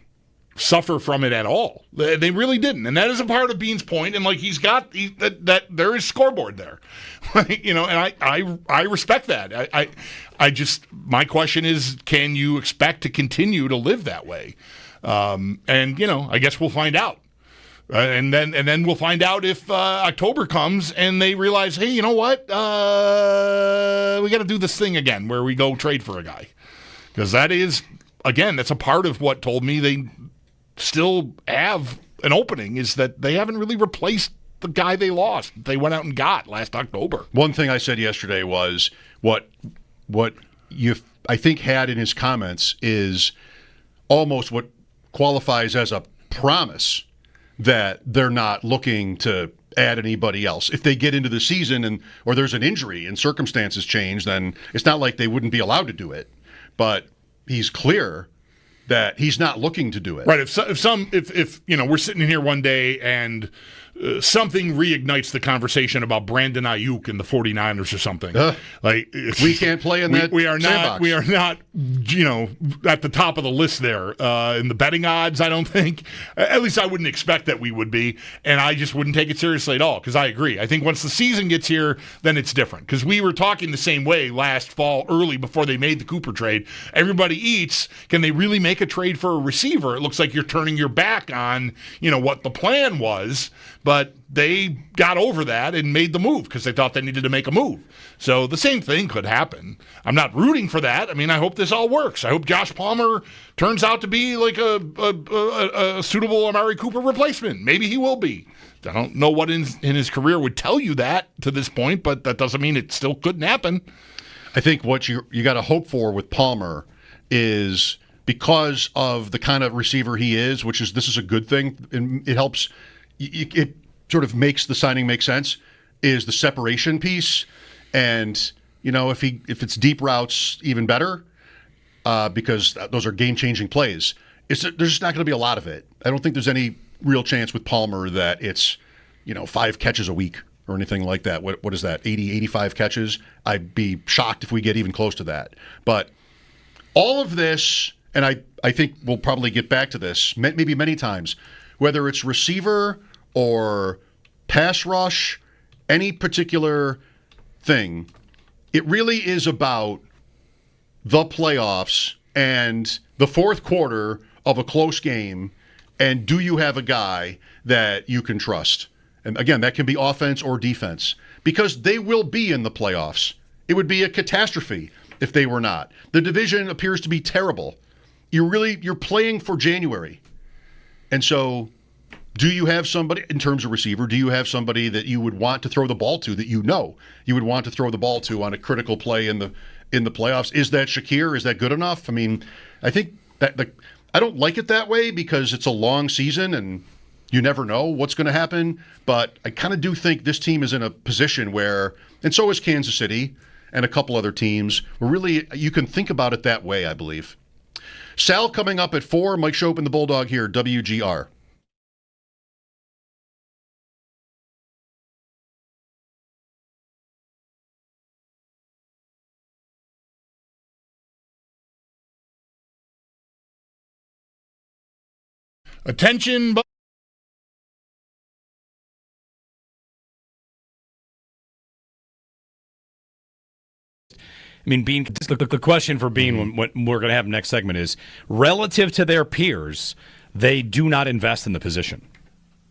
suffer from it at all. They really didn't, and that is a part of Beane's point. And he's got that there is scoreboard there, and I respect that. I just, my question is, can you expect to continue to live that way? And I guess we'll find out. And then we'll find out if October comes and they realize, hey, you know what? We got to do this thing again where we go trade for a guy. Because that is, again, that's a part of what told me they still have an opening, is that they haven't really replaced the guy they lost. They went out and got last October. One thing I said yesterday was what you, I think, had in his comments is almost what qualifies as a promise that they're not looking to add anybody else. If they get into the season or there's an injury and circumstances change, then it's not like they wouldn't be allowed to do it. But he's clear that he's not looking to do it. Right. If we're sitting in here one day and something reignites the conversation about Brandon Ayuk and the 49ers or something. We can't play in that we are sandbox. We are not, at the top of the list there in the betting odds, I don't think. At least I wouldn't expect that we would be, and I just wouldn't take it seriously at all, because I agree. I think once the season gets here, then it's different, because we were talking the same way last fall, early, before they made the Cooper trade. Everybody eats. Can they really make a trade for a receiver? It looks like you're turning your back on, what the plan was. But they got over that and made the move because they thought they needed to make a move. So the same thing could happen. I'm not rooting for that. I mean, I hope this all works. I hope Josh Palmer turns out to be like a suitable Amari Cooper replacement. Maybe he will be. I don't know what in his career would tell you that to this point, but that doesn't mean it still couldn't happen. I think what you got to hope for with Palmer is, because of the kind of receiver he is, this is a good thing, and it helps. It sort of makes the signing make sense, is the separation piece. And, if it's deep routes, even better, because those are game-changing plays. There's just not going to be a lot of it. I don't think there's any real chance with Palmer that it's, 5 catches a week or anything like that. What is that, 80, 85 catches? I'd be shocked if we get even close to that. But all of this, and I think we'll probably get back to this maybe many times, whether it's receiver or pass rush, any particular thing, it really is about the playoffs and the fourth quarter of a close game, and do you have a guy that you can trust? And again, that can be offense or defense, because they will be in the playoffs. It would be a catastrophe if they were not. The division appears to be terrible. You're playing for January. And so, do you have somebody, in terms of receiver, do you have somebody that you would want to throw the ball to, that you would want to throw the ball to on a critical play in the playoffs? Is that Shakir? Is that good enough? I mean, I think that I don't like it that way because it's a long season and you never know what's going to happen. But I kind of do think this team is in a position where, and so is Kansas City and a couple other teams, where really you can think about it that way, I believe. Sal coming up at 4. Mike Schopp and the Bulldog here, WGR. Attention. I mean, Beane, the question for Beane, what we're going to have next segment is, relative to their peers, they do not invest in the position,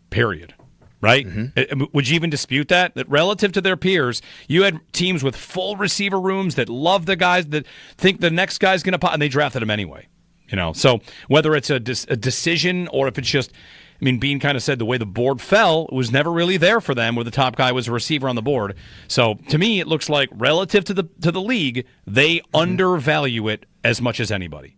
period. Right? Mm-hmm. Would you even dispute that? That relative to their peers, you had teams with full receiver rooms that love the guys, that think the next guy's going to pop, and they drafted him anyway. So whether it's a decision or if it's just, I mean, Beane kind of said the way the board fell, it was never really there for them where the top guy was a receiver on the board. So to me, it looks like relative to the league, they undervalue it as much as anybody.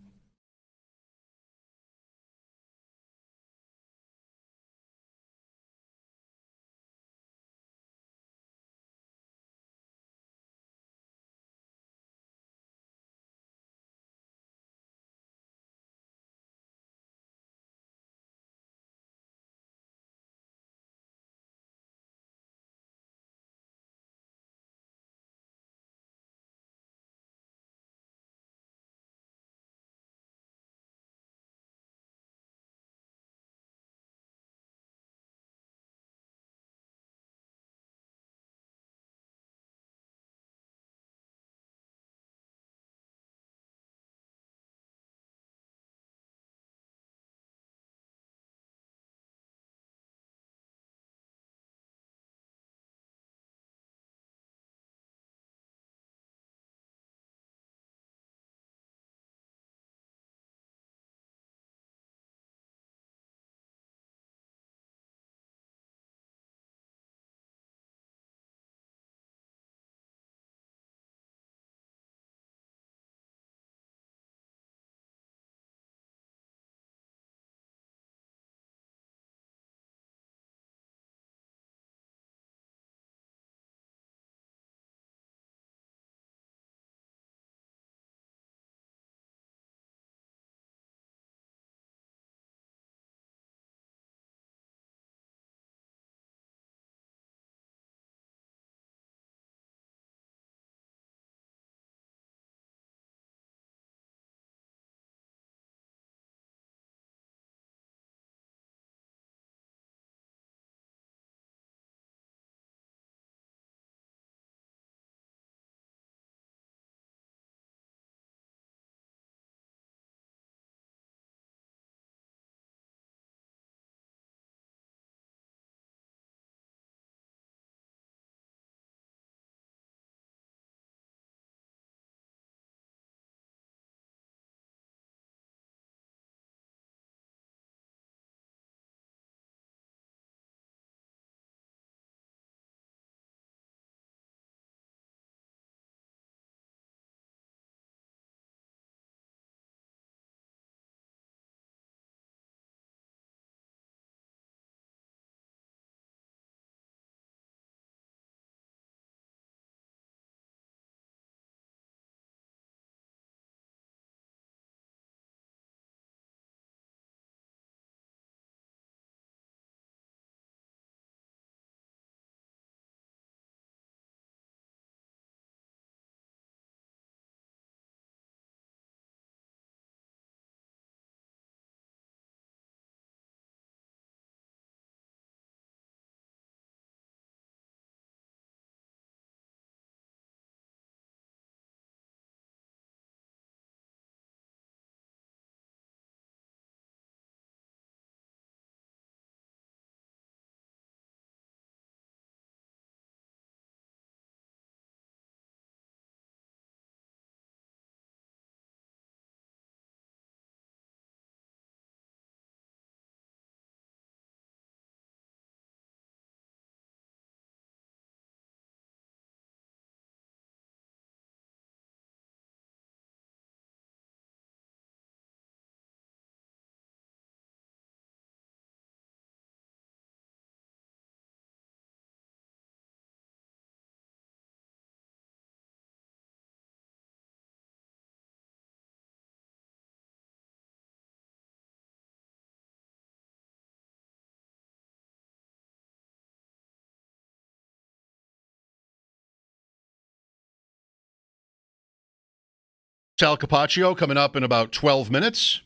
Sal Capaccio coming up in about 12 minutes.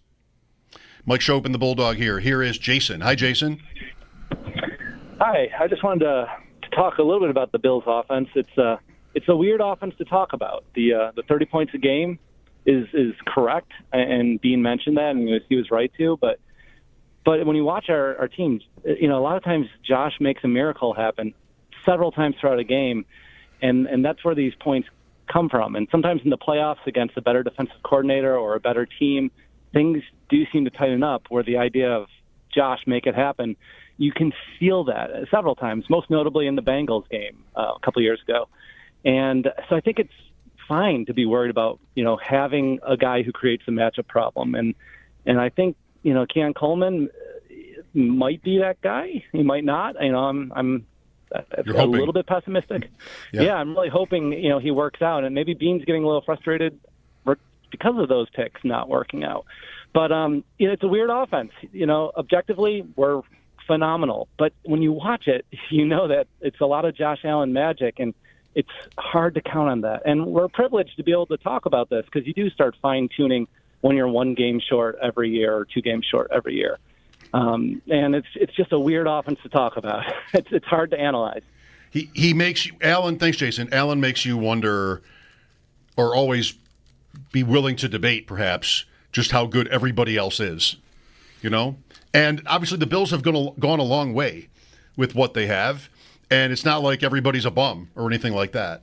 Mike Schopp and the Bulldog here. Here is Jason. Hi, Jason. Hi. I just wanted to talk a little bit about the Bills' offense. It's a weird offense to talk about. The 30 points a game is correct, and Beane mentioned that, and he was right to. But when you watch our teams, a lot of times Josh makes a miracle happen several times throughout a game, and that's where these points come from. And sometimes in the playoffs against a better defensive coordinator or a better team, things do seem to tighten up where the idea of Josh make it happen, you can feel that several times, most notably in the Bengals game a couple of years ago. And so I think it's fine to be worried about, having a guy who creates a matchup problem. And I think, Keon Coleman might be that guy. He might not. I'm a little bit pessimistic. Yeah, I'm really hoping, he works out. And maybe Beane's getting a little frustrated because of those picks not working out. But, it's a weird offense. Objectively, we're phenomenal. But when you watch it, you know that it's a lot of Josh Allen magic, and it's hard to count on that. And we're privileged to be able to talk about this because you do start fine-tuning when you're 1 game short every year or 2 games short every year. And it's just a weird offense to talk about. It's hard to analyze. He makes you, Alan, thanks, Jason. Alan makes you wonder, or always be willing to debate, perhaps, just how good everybody else is, And obviously the Bills have gone a long way with what they have, and it's not like everybody's a bum or anything like that.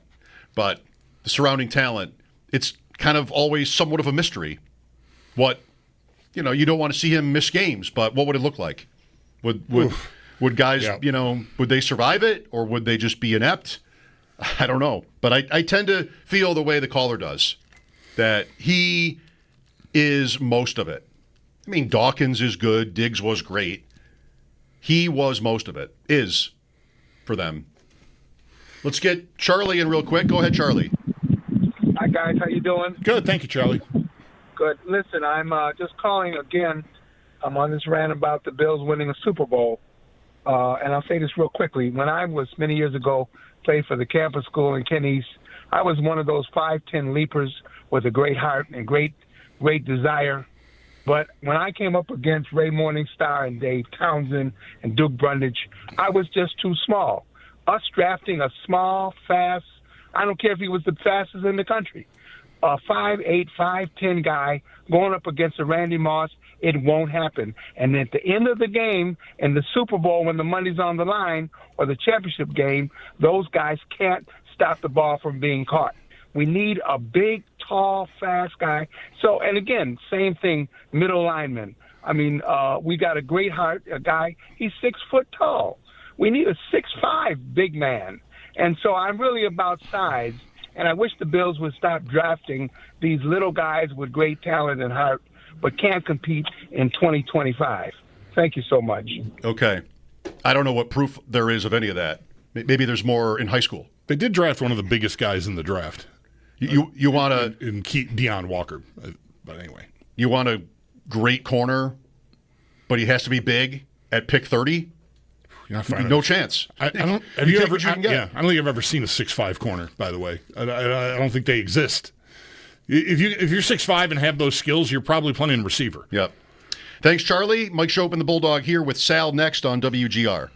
But the surrounding talent, it's kind of always somewhat of a mystery. You don't want to see him miss games, but what would it look like? Would guys, would they survive it, or would they just be inept? I don't know. But I tend to feel the way the caller does, that he is most of it. I mean, Dawkins is good. Diggs was great. He was most of it, is for them. Let's get Charlie in real quick. Go ahead, Charlie. Hi, guys. How you doing? Good. Thank you, Charlie. Good. Listen, I'm just calling again. I'm on this rant about the Bills winning a Super Bowl. And I'll say this real quickly. When I was, many years ago, played for the campus school in Kent East, I was one of those 5'10" leapers with a great heart and great desire. But when I came up against Ray Morningstar and Dave Townsend and Duke Brundage, I was just too small. Us drafting a small, fast, I don't care if he was the fastest in the country, a 5'8", 5'10" guy going up against a Randy Moss, it won't happen. And at the end of the game, in the Super Bowl, when the money's on the line, or the championship game, those guys can't stop the ball from being caught. We need a big, tall, fast guy. So, and again, same thing, middle lineman. I mean, we got a great heart, a guy, he's 6 foot tall. We need a 6'5" big man. And so I'm really about size. And I wish the Bills would stop drafting these little guys with great talent and heart, but can't compete in 2025. Thank you so much. Okay. I don't know what proof there is of any of that. Maybe there's more in high school. They did draft one of the biggest guys in the draft. You want to... In Deion Walker. But anyway. You want a great corner, but he has to be big at pick 30? No chance. I don't. Have you ever? I don't think I've ever seen a 6'5" corner. By the way, I don't think they exist. If you're 6'5" and have those skills, you're probably playing receiver. Yep. Thanks, Charlie. Mike Schopp and the Bulldog here with Sal next on WGR.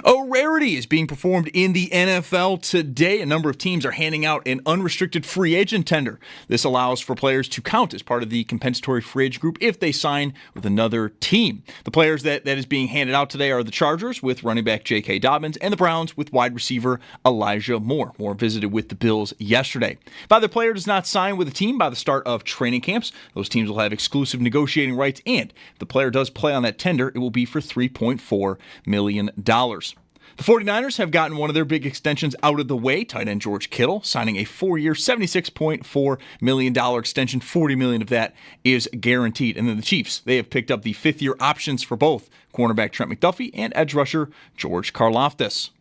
A rarity is being performed in the NFL today. A number of teams are handing out an unrestricted free agent tender. This allows for players to count as part of the compensatory free agent group if they sign with another team. The players that is being handed out today are the Chargers with running back J.K. Dobbins and the Browns with wide receiver Elijah Moore. Moore visited with the Bills yesterday. If either player does not sign with a team by the start of training camps, those teams will have exclusive negotiating rights, and if the player does play on that tender, it will be for $3.4 million. The 49ers have gotten one of their big extensions out of the way. Tight end George Kittle signing a 4-year, $76.4 million extension. $40 million of that is guaranteed. And then the Chiefs, they have picked up the 5th-year options for both cornerback Trent McDuffie and edge rusher George Karlaftis.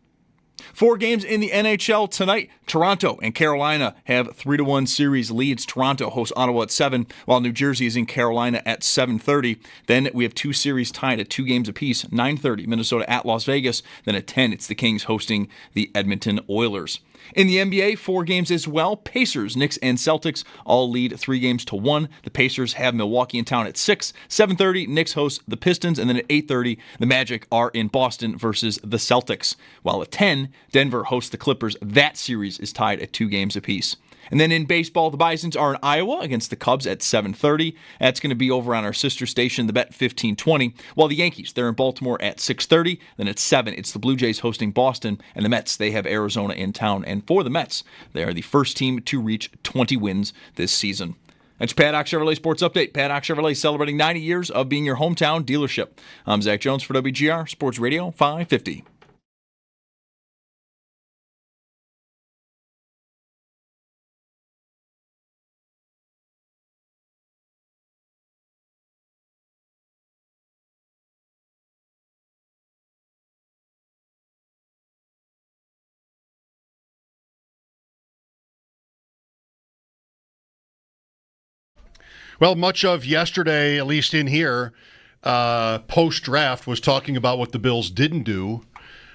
4 games in the NHL tonight. Toronto and Carolina have 3-1 series leads. Toronto hosts Ottawa at 7, while New Jersey is in Carolina at 7:30. Then we have 2 series tied at 2 games apiece. 9:30, Minnesota at Las Vegas. Then at 10, it's the Kings hosting the Edmonton Oilers. In the NBA, 4 games as well. Pacers, Knicks, and Celtics all lead 3-1. The Pacers have Milwaukee in town at 6. 7:30, Knicks host the Pistons, and then at 8:30, the Magic are in Boston versus the Celtics. While at 10, Denver hosts the Clippers. That series is tied at 2 games apiece. And then in baseball, the Bisons are in Iowa against the Cubs at 7:30. That's going to be over on our sister station, the Bet 1520. While the Yankees, they're in Baltimore at 6:30. Then at 7, it's the Blue Jays hosting Boston. And the Mets, they have Arizona in town. And for the Mets, they are the first team to reach 20 wins this season. That's Paddock Chevrolet Sports Update. Paddock Chevrolet celebrating 90 years of being your hometown dealership. I'm Zach Jones for WGR Sports Radio 550. Well, much of yesterday, at least in here, post-draft was talking about what the Bills didn't do.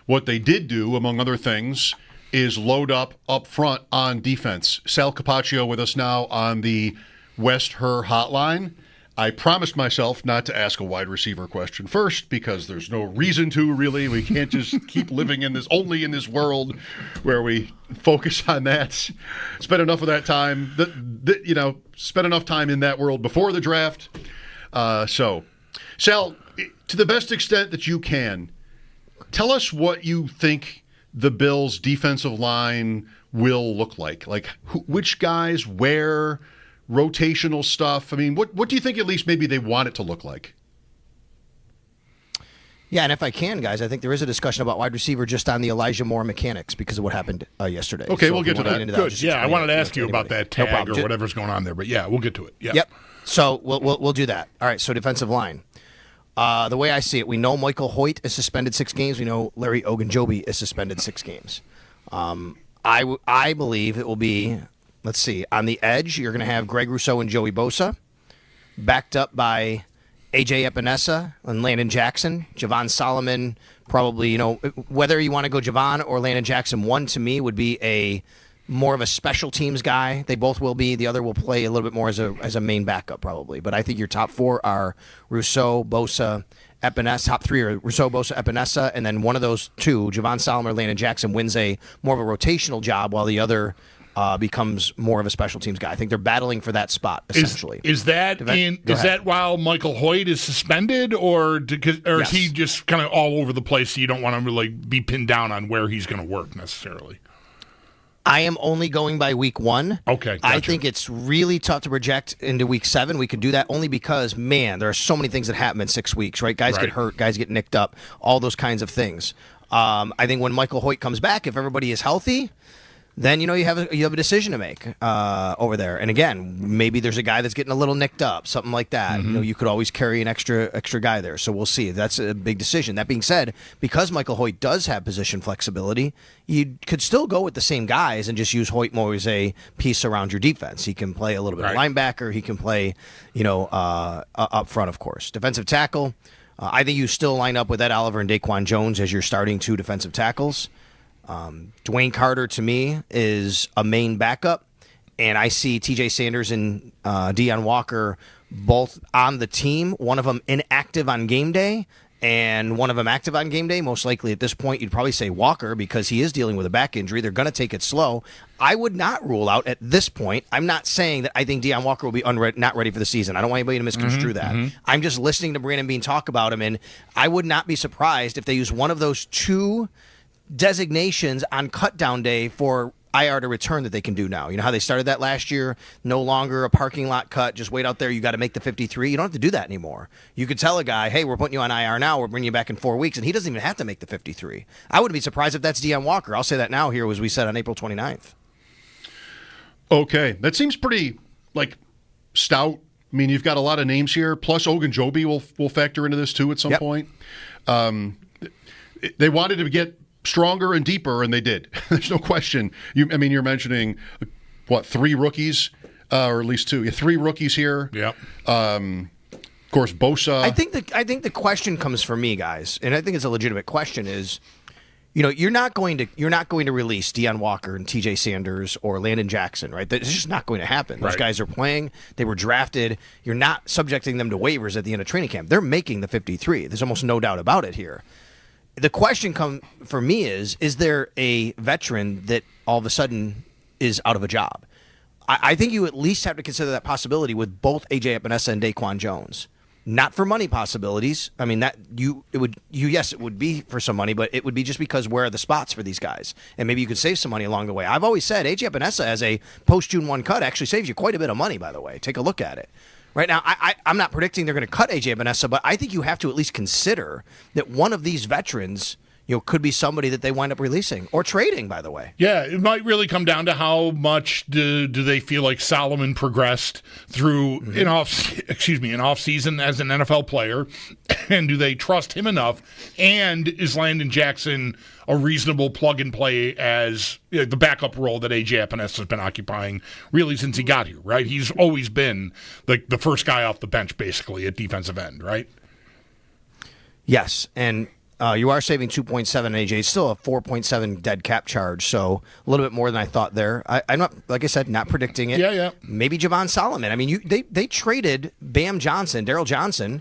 What they did do, among other things, is load up front on defense. Sal Capaccio with us now on the West Her hotline. I promised myself not to ask a wide receiver question first because there's no reason to, really. We can't just keep living in this world where we focus on that. Spend enough of that time, spend enough time in that world before the draft. So, Sal, to the best extent that you can, tell us what you think the Bills' defensive line will look like. Like, which guys, where, rotational stuff. I mean, what do you think at least maybe they want it to look like? Yeah, and if I can, guys, I think there is a discussion about wide receiver just on the Elijah Moore mechanics because of what happened yesterday. Okay, we'll get to that. Good. Yeah, I wanted to ask you about that tag or whatever's going on there, but yeah, we'll get to it. Yeah. Yep. So we'll do that. All right, so defensive line. The way I see it, we know Michael Hoyt is suspended 6 games. We know Larry Ogunjobi is suspended 6 games. I believe it will be, let's see, on the edge, you're going to have Greg Rousseau and Joey Bosa, backed up by A.J. Epinesa and Landon Jackson. Javon Solomon, probably, whether you want to go Javon or Landon Jackson, one to me would be more of a special teams guy. They both will be. The other will play a little bit more as a main backup, probably. But I think your top 4 are Rousseau, Bosa, Epinesa. Top 3 are Rousseau, Bosa, Epinesa, and then one of those 2, Javon Solomon or Landon Jackson, wins more of a rotational job, while the other becomes more of a special teams guy. I think they're battling for that spot, essentially. Is that while Michael Hoyt is suspended, or is he just kind of all over the place, so you don't want to really be pinned down on where he's going to work necessarily? I am only going by week 1. Okay, gotcha. I think it's really tough to project into week 7. We could do that only because, man, there are so many things that happen in 6 weeks, right? Guys get hurt, guys get nicked up, all those kinds of things. I think when Michael Hoyt comes back, if everybody is healthy, then you have a decision to make over there. And again, maybe there's a guy that's getting a little nicked up, something like that. Mm-hmm. You could always carry an extra guy there. So we'll see. That's a big decision. That being said, because Michael Hoyt does have position flexibility, you could still go with the same guys and just use Hoyt more as a piece around your defense. He can play a little bit of linebacker. He can play, up front, of course. Defensive tackle. I think you still line up with Ed Oliver and Daquan Jones as your starting 2 defensive tackles. Dwayne Carter, to me, is a main backup, and I see TJ Sanders and Deion Walker both on the team, one of them inactive on game day, and one of them active on game day, most likely at this point, you'd probably say Walker because he is dealing with a back injury. They're going to take it slow. I would not rule out at this point. I'm not saying that I think Deion Walker will be not ready for the season. I don't want anybody to misconstrue that. I'm just listening to Brandon Beane talk about him, and I would not be surprised if they use one of those two designations on cut-down day for IR to return that they can do now. You know how they started that last year? No longer a parking lot cut. Just wait out there. You got to make the 53. You don't have to do that anymore. You could tell a guy, hey, we're putting you on IR now. We're bringing you back in 4 weeks. And he doesn't even have to make the 53. I wouldn't be surprised if that's Deion Walker. I'll say that now here, as we said on April 29th. Okay. That seems pretty, stout. I mean, you've got a lot of names here. Plus, Ogunjobi will factor into this, too, at some point. They wanted to get stronger and deeper, and they did. There's no question. You're mentioning, 3 rookies, or at least 2. 3 rookies here. Yep. Of course, Bosa. I think the question comes for me, guys, and I think it's a legitimate question. Is you're not going to release Deion Walker and T.J. Sanders or Landon Jackson, right? It's just not going to happen. Those guys are playing. They were drafted. You're not subjecting them to waivers at the end of training camp. They're making the 53. There's almost no doubt about it here. The question for me is there a veteran that all of a sudden is out of a job? I think you at least have to consider that possibility with both A.J. Epinesa and Daquan Jones. Not for money possibilities. I mean, yes, it would be for some money, but it would be just because where are the spots for these guys? And maybe you could save some money along the way. I've always said A.J. Epinesa as a post-June 1 cut actually saves you quite a bit of money, by the way. Take a look at it. Right now, I'm not predicting they're going to cut A.J. Epinesa, but I think you have to at least consider that one of these veterans could be somebody that they wind up releasing or trading, by the way. Yeah, it might really come down to how much do they feel like Solomon progressed through an off season as an NFL player, and do they trust him enough? And is Landon Jackson a reasonable plug and play as the backup role that A.J. Epinesa has been occupying really since he got here, right? He's always been the first guy off the bench, basically, at defensive end, right? Yes, and you are saving 2.7 AJ. It's still a 4.7 dead cap charge, so a little bit more than I thought there. I'm not, like I said, not predicting it. Yeah. Maybe Javon Solomon. I mean, they traded Bam Johnson, Daryl Johnson,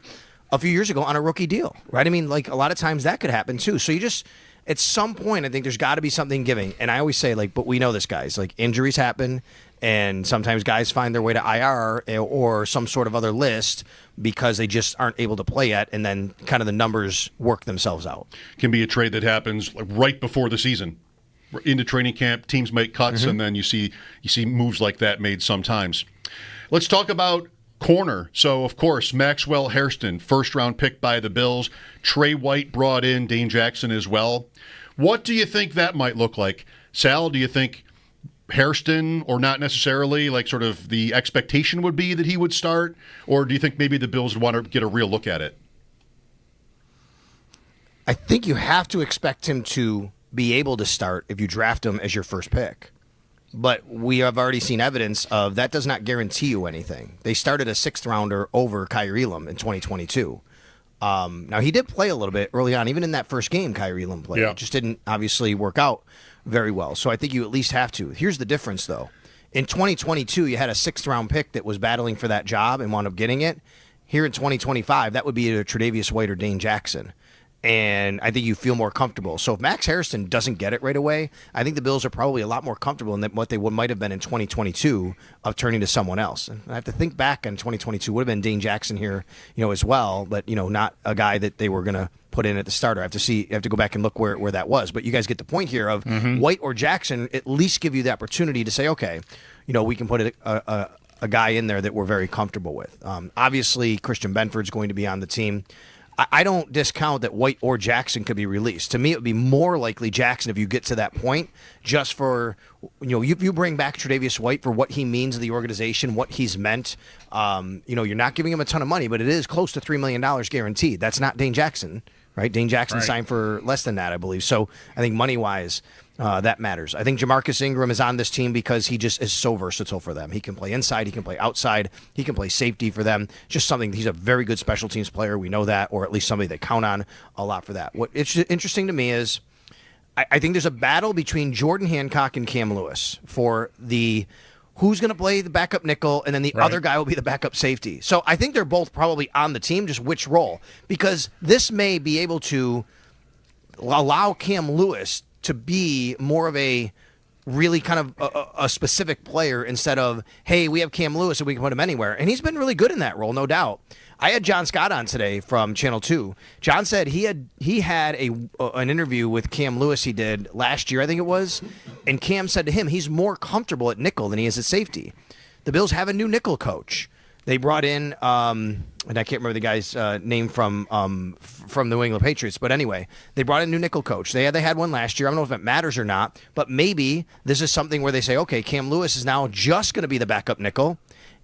a few years ago on a rookie deal, right? I mean, a lot of times that could happen too. So you just, at some point, I think there's got to be something giving. And I always say, but we know this, guys. Injuries happen, and sometimes guys find their way to IR or some sort of other list because they just aren't able to play yet, and then kind of the numbers work themselves out. Can be a trade that happens right before the season. Into training camp, teams make cuts, and then you see moves like that made sometimes. Let's talk about corner. So, of course, Maxwell Hairston, first-round pick by the Bills. Trey White brought in, Dane Jackson as well. What do you think that might look like? Sal, do you think Hairston, or not necessarily, sort of the expectation would be that he would start? Or do you think maybe the Bills would want to get a real look at it? I think you have to expect him to be able to start if you draft him as your first pick. But we have already seen evidence of that does not guarantee you anything. They started a 6th-rounder over Kyrie Elam in 2022. Now, he did play a little bit early on. Even in that first game, Kyrie Elam played. It just didn't obviously work out very well. So I think you at least have to. Here's the difference, though. In 2022, you had a 6th-round pick that was battling for that job and wound up getting it. Here in 2025, that would be either Tre'Davious White or Dane Jackson. And I think you feel more comfortable. So if Max Hairston doesn't get it right away, I think the Bills are probably a lot more comfortable than what they might have been in 2022 of turning to someone else. And I have to think back on 2022. Would have been Dane Jackson here, as well, but not a guy that they were going to put in at the starter. I have to go back and look where that was. But you guys get the point here of White or Jackson at least give you the opportunity to say, okay, we can put a guy in there that we're very comfortable with. Obviously, Christian Benford's going to be on the team. I don't discount that White or Jackson could be released. To me, it would be more likely Jackson if you get to that point, just for, you bring back Tre'Davious White for what he means to the organization, what he's meant. You're not giving him a ton of money, but it is close to $3 million guaranteed. That's not Dane Jackson, right? Dane Jackson signed for less than that, I believe. So I think money-wise, that matters. I think Jamarcus Ingram is on this team because he just is so versatile for them. He can play inside, he can play outside, he can play safety for them. Just something, he's a very good special teams player. We know that, or at least somebody they count on a lot for that. What it's interesting to me is I think there's a battle between Jordan Hancock and Cam Lewis for the who's going to play the backup nickel, and then the other guy will be the backup safety. So I think they're both probably on the team, just which role. Because this may be able to allow Cam Lewis to be more of a really kind of a specific player instead of, hey, we have Cam Lewis and we can put him anywhere. And he's been really good in that role, no doubt. I had John Scott on today from Channel 2. John said he had an interview with Cam Lewis he did last year, I think it was, and Cam said to him he's more comfortable at nickel than he is at safety. The Bills have a new nickel coach. They brought in, and I can't remember the guy's name from the New England Patriots, but anyway, they brought in a new nickel coach. They had one last year. I don't know if it matters or not, but maybe this is something where they say, okay, Cam Lewis is now just going to be the backup nickel,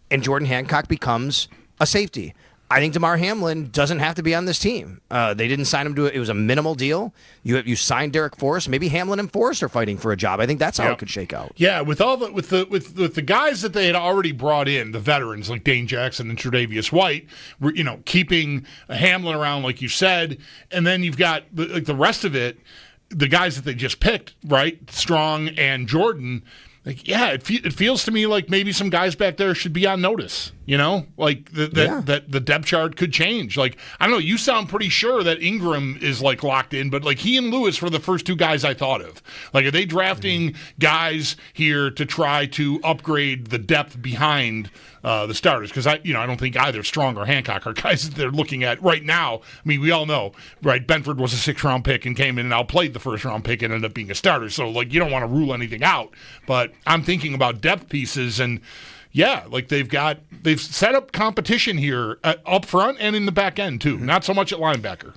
and Jordan Hancock becomes a safety. I think Damar Hamlin doesn't have to be on this team. They didn't sign him to it. It was a minimal deal. You signed Derek Forrest. Maybe Hamlin and Forrest are fighting for a job. I think that's how it could shake out. Yeah, with the guys that they had already brought in, the veterans like Dane Jackson and Tre'Davious White, keeping Hamlin around like you said, and then you've got the rest of it, the guys that they just picked, right? Strong and Jordan. It feels to me like maybe some guys back there should be on notice, that the depth chart could change. I don't know, you sound pretty sure that Ingram is locked in, but he and Lewis were the first two guys I thought of. Are they drafting guys here to try to upgrade the depth behind the starters? Because I don't think either Strong or Hancock are guys that they're looking at right now. I mean, we all know, right? Benford was a 6th round pick and came in and outplayed the 1st round pick and ended up being a starter. So you don't want to rule anything out, but I'm thinking about depth pieces and they've set up competition here up front and in the back end too. Not so much at linebacker.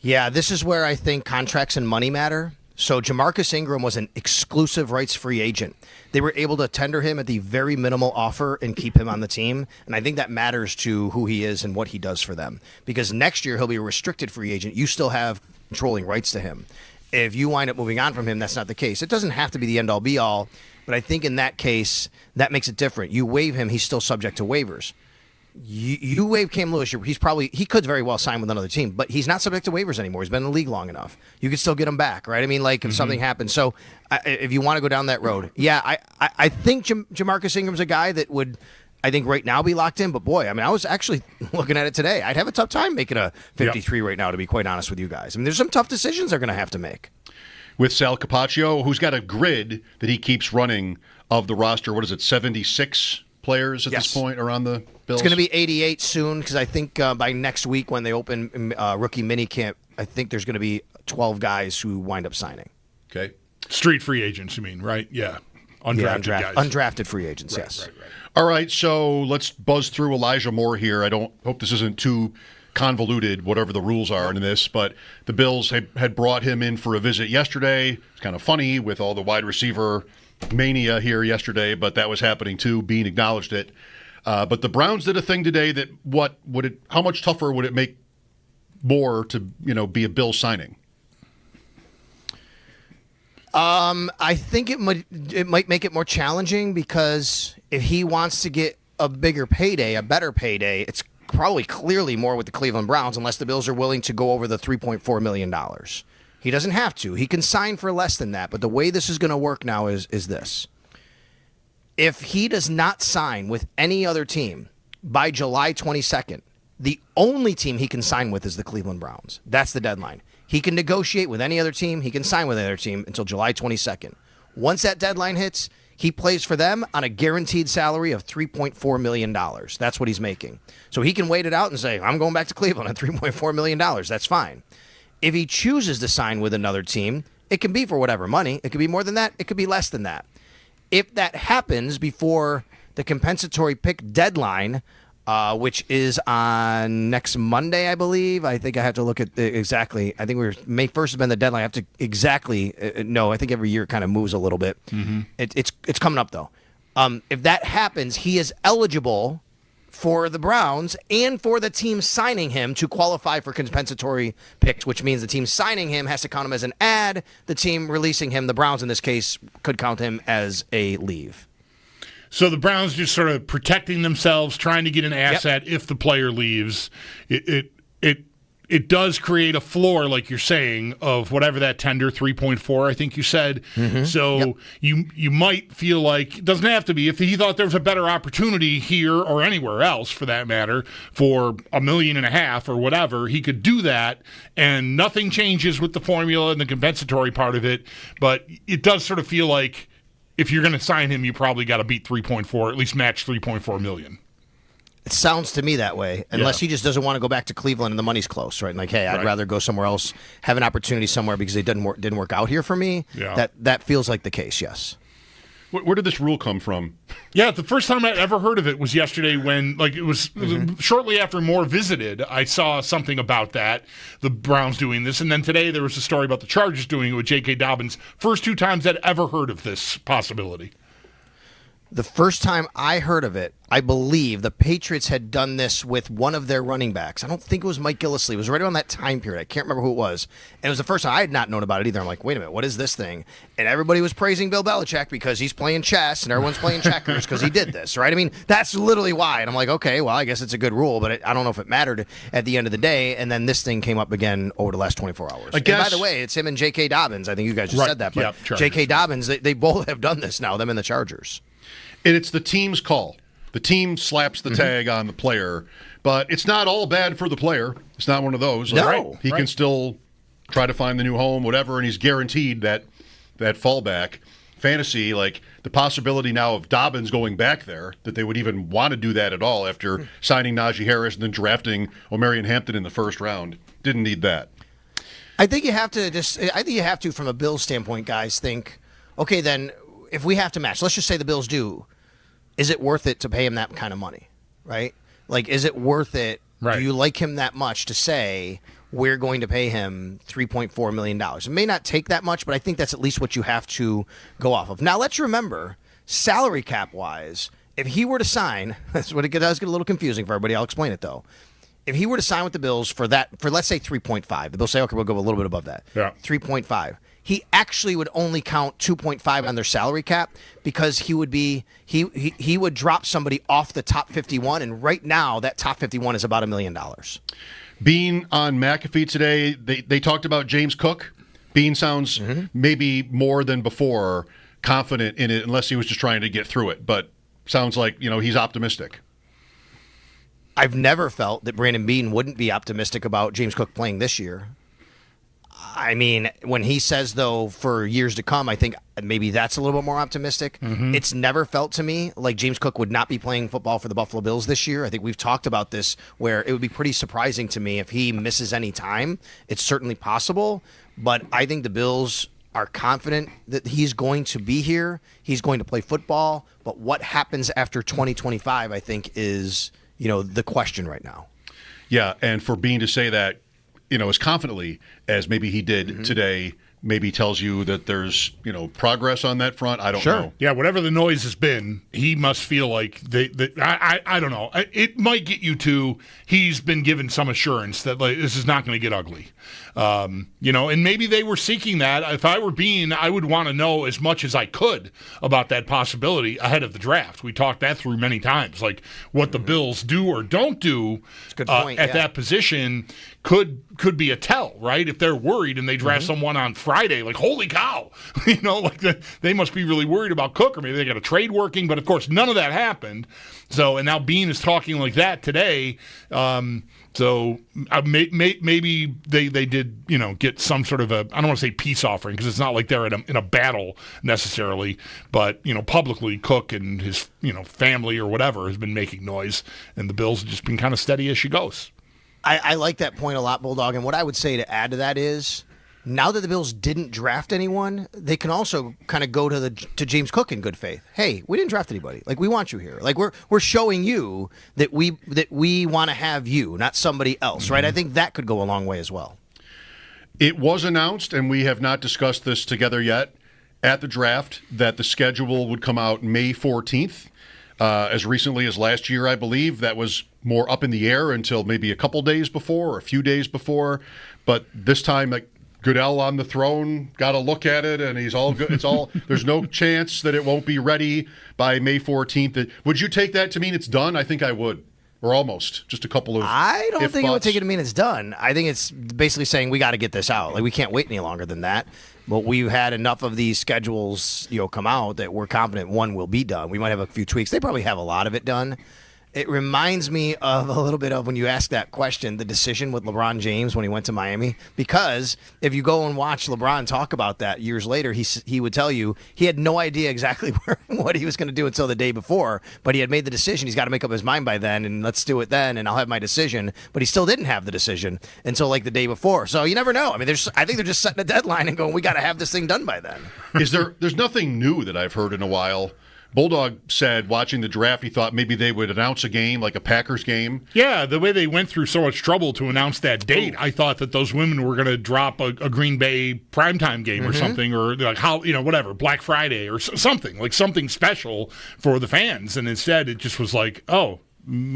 Yeah, this is where I think contracts and money matter. So Jamarcus Ingram was an exclusive rights free agent. They were able to tender him at the very minimal offer and keep him on the team. And I think that matters to who he is and what he does for them. Because next year he'll be a restricted free agent. You still have controlling rights to him. If you wind up moving on from him, that's not the case. It doesn't have to be the end-all be-all, but I think in that case, that makes it different. You waive him, he's still subject to waivers. You waive Cam Lewis, he could very well sign with another team, but he's not subject to waivers anymore. He's been in the league long enough. You could still get him back, right? I mean, if something happens. So if you want to go down that road, I think Jamarcus Ingram's a guy that would, I think right now be locked in, but boy, I mean, I was actually looking at it today. I'd have a tough time making a 53 right now, to be quite honest with you guys. I mean, there's some tough decisions they're going to have to make. With Sal Capaccio, who's got a grid that he keeps running of the roster, 76 players at this point around the Bills? It's going to be 88 soon because I think by next week when they open rookie minicamp, I think there's going to be 12 guys who wind up signing. Okay. Street free agents, you mean, right? Yeah. Undrafted guys. Undrafted free agents, yes. Right. All right, so let's buzz through Elijah Moore here. I hope this isn't too convoluted, whatever the rules are in this, but the Bills had brought him in for a visit yesterday. It's kind of funny with all the wide receiver mania here yesterday, but that was happening too. Beane acknowledged it. But the Browns did a thing today that how much tougher would it make Moore to be a Bill signing? I think it might make it more challenging because if he wants to get a bigger payday, a better payday, it's probably clearly more with the Cleveland Browns unless the Bills are willing to go over the $3.4 million. He doesn't have to. He can sign for less than that. But the way this is going to work now is this. If he does not sign with any other team by July 22nd, the only team he can sign with is the Cleveland Browns. That's the deadline. He can negotiate with any other team. He can sign with any other team until July 22nd. Once that deadline hits, he plays for them on a guaranteed salary of $3.4 million. That's what he's making. So he can wait it out and say, I'm going back to Cleveland at $3.4 million. That's fine. If he chooses to sign with another team, it can be for whatever money. It could be more than that. It could be less than that. If that happens before the compensatory pick deadline, which is on next Monday, I believe. I think I have to look at exactly. I think May 1st has been the deadline. I have to exactly know. I think every year it kind of moves a little bit. Mm-hmm. It's coming up, though. If that happens, he is eligible for the Browns and for the team signing him to qualify for compensatory picks, which means the team signing him has to count him as an add. The team releasing him, the Browns in this case, could count him as a leave. So the Browns just sort of protecting themselves, trying to get an asset if the player leaves. It it does create a floor, like you're saying, of whatever that tender, 3.4, I think you said. So you might feel like, it doesn't have to be, if he thought there was a better opportunity here or anywhere else, for that matter, for $1.5 million or whatever, he could do that, and nothing changes with the formula and the compensatory part of it. But it does sort of feel like if you're going to sign him, you probably got to beat 3.4, at least match 3.4 million. It sounds to me that way, unless he just doesn't want to go back to Cleveland and the money's close, right? And like, hey, I'd rather go somewhere else, have an opportunity somewhere because it didn't work out here for me. Yeah. That feels like the case, yes. Where did this rule come from? Yeah, the first time I ever heard of it was yesterday when, like, it was shortly after Moore visited. I saw something about that, the Browns doing this, and then today there was a story about the Chargers doing it with J.K. Dobbins. First two times I'd ever heard of this possibility. The first time I heard of it, I believe the Patriots had done this with one of their running backs. I don't think it was Mike Gillislee. It was right around that time period. I can't remember who it was. And it was the first time I had not known about it either. I'm like, wait a minute, what is this thing? And everybody was praising Bill Belichick because he's playing chess and everyone's playing checkers because he did this, right? I mean, that's literally why. And I'm like, okay, well, I guess it's a good rule, but I don't know if it mattered at the end of the day. And then this thing came up again over the last 24 hours. And by the way, it's him and J.K. Dobbins. I think you guys just said that. But J.K. Dobbins, they both have done this now, them and the Chargers. And it's the team's call. The team slaps the tag on the player, but it's not all bad for the player. It's not one of those. No. He can still try to find the new home, whatever, and he's guaranteed that fallback. Fantasy, like the possibility now of Dobbins going back there, that they would even want to do that at all after signing Najee Harris and then drafting Omarion Hampton in the first round. Didn't need that. I think you have to, from a Bills standpoint, guys, think, okay, then if we have to match, let's just say the Bills do, is it worth it to pay him that kind of money, right? Like, is it worth it? Right. Do you like him that much to say we're going to pay him $3.4 million? It may not take that much, but I think that's at least what you have to go off of. Now, let's remember, salary cap-wise, if he were to sign, that's what it does get a little confusing for everybody. I'll explain it, though. If he were to sign with the Bills for let's say 3.5, the Bills say, okay, we'll go a little bit above that. Yeah. 3.5. He actually would only count 2.5 on their salary cap because he would drop somebody off the top 51, and right now that top 51 is about $1 million. Beane on McAfee today, they talked about James Cook. Beane sounds maybe more than before confident in it, unless he was just trying to get through it. But sounds like he's optimistic. I've never felt that Brandon Beane wouldn't be optimistic about James Cook playing this year. I mean, when he says, though, for years to come, I think maybe that's a little bit more optimistic. It's never felt to me like James Cook would not be playing football for the Buffalo Bills this year. I think we've talked about this, where it would be pretty surprising to me if he misses any time. It's certainly possible, but I think the Bills are confident that he's going to be here. He's going to play football, but what happens after 2025, I think, is the question right now. Yeah, and for Beane to say that, as confidently as maybe he did today, maybe tells you that there's, progress on that front. I don't know. Yeah, whatever the noise has been, he must feel like I don't know. It might get you to he's been given some assurance that this is not going to get ugly. And maybe they were seeking that. If I were Beane, I would want to know as much as I could about that possibility ahead of the draft. We talked that through many times, like what the Bills do or don't do at that position could be a tell, right? If they're worried and they draft someone on Friday, like, holy cow, they must be really worried about Cook, or maybe they got a trade working, but of course none of that happened. So, and now Beane is talking like that today. So maybe they did, get some sort of I don't want to say peace offering, because it's not like they're in a battle necessarily, but, publicly Cook and his, family or whatever has been making noise, and the Bills have just been kind of steady as she goes. I like that point a lot, Bulldog, and what I would say to add to that is, now that the Bills didn't draft anyone, they can also kind of go to James Cook in good faith. Hey, we didn't draft anybody. Like, we want you here. Like, we're showing you that we want to have you, not somebody else, right? I think that could go a long way as well. It was announced, and we have not discussed this together yet, at the draft, that the schedule would come out May 14th. As recently as last year, I believe, that was more up in the air until maybe a couple days before or a few days before. But this time, like, Goodell on the throne got a look at it, and he's all good. There's no chance that it won't be ready by May 14th. Would you take that to mean it's done? I think I would. or almost. Just a couple of. I don't think it would buts. take it to mean it's done. I think it's basically saying we got to get this out. Like we can't wait any longer than that. But we've had enough of these schedules, come out that we're confident one will be done. We might have a few tweaks. They probably have a lot of it done. It reminds me of a little bit of when you ask that question, the decision with LeBron James when he went to Miami. Because if you go and watch LeBron talk about that years later, he would tell you he had no idea exactly what he was going to do until the day before. But he had made the decision. He's got to make up his mind by then, and let's do it then, and I'll have my decision. But he still didn't have the decision until like the day before. So you never know. I mean, I think they're just setting a deadline and going, we got to have this thing done by then. There's nothing new that I've heard in a while. Bulldog said watching the draft, he thought maybe they would announce a game, like a Packers game. Yeah, the way they went through so much trouble to announce that date, I thought that those women were going to drop a Green Bay primetime game or something, or like whatever, Black Friday or something, like something special for the fans. And instead, it just was like, oh,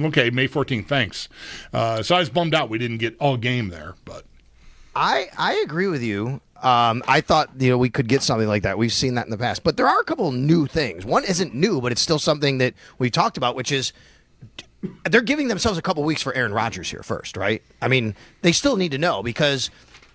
okay, May 14th, thanks. So I was bummed out we didn't get all game there, but I agree with you. I thought we could get something like that. We've seen that in the past. But there are a couple new things. One isn't new, but it's still something that we've talked about, which is they're giving themselves a couple weeks for Aaron Rodgers here first, right? I mean, they still need to know because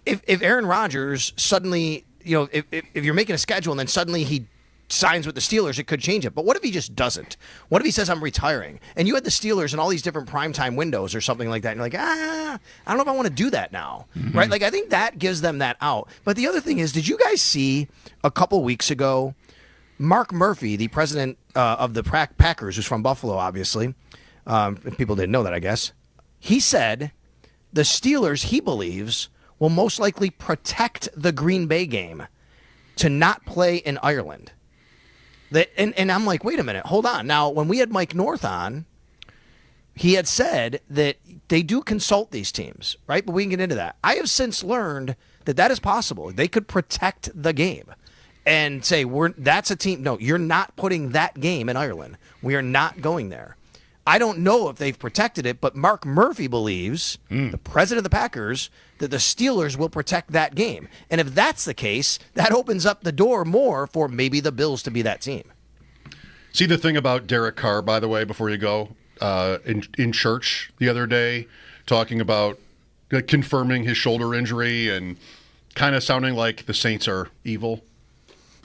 if Aaron Rodgers suddenly, if you're making a schedule and then suddenly he signs with the Steelers, it could change it. But what if he just doesn't? What if he says, I'm retiring? And you had the Steelers in all these different primetime windows or something like that. And you're like, I don't know if I want to do that now. Right? Like, I think that gives them that out. But the other thing is, did you guys see a couple weeks ago, Mark Murphy, the president of the Packers, who's from Buffalo, obviously. People didn't know that, I guess. He said the Steelers, he believes, will most likely protect the Green Bay game to not play in Ireland. And I'm like, wait a minute, hold on. Now, when we had Mike North on, he had said that they do consult these teams, right? But we can get into that. I have since learned that is possible. They could protect the game and say, that's a team. No, you're not putting that game in Ireland. We are not going there. I don't know if they've protected it, but Mark Murphy believes, the president of the Packers, that the Steelers will protect that game. And if that's the case, that opens up the door more for maybe the Bills to be that team. See the thing about Derek Carr, by the way, before you go, in church the other day, talking about confirming his shoulder injury and kind of sounding like the Saints are evil.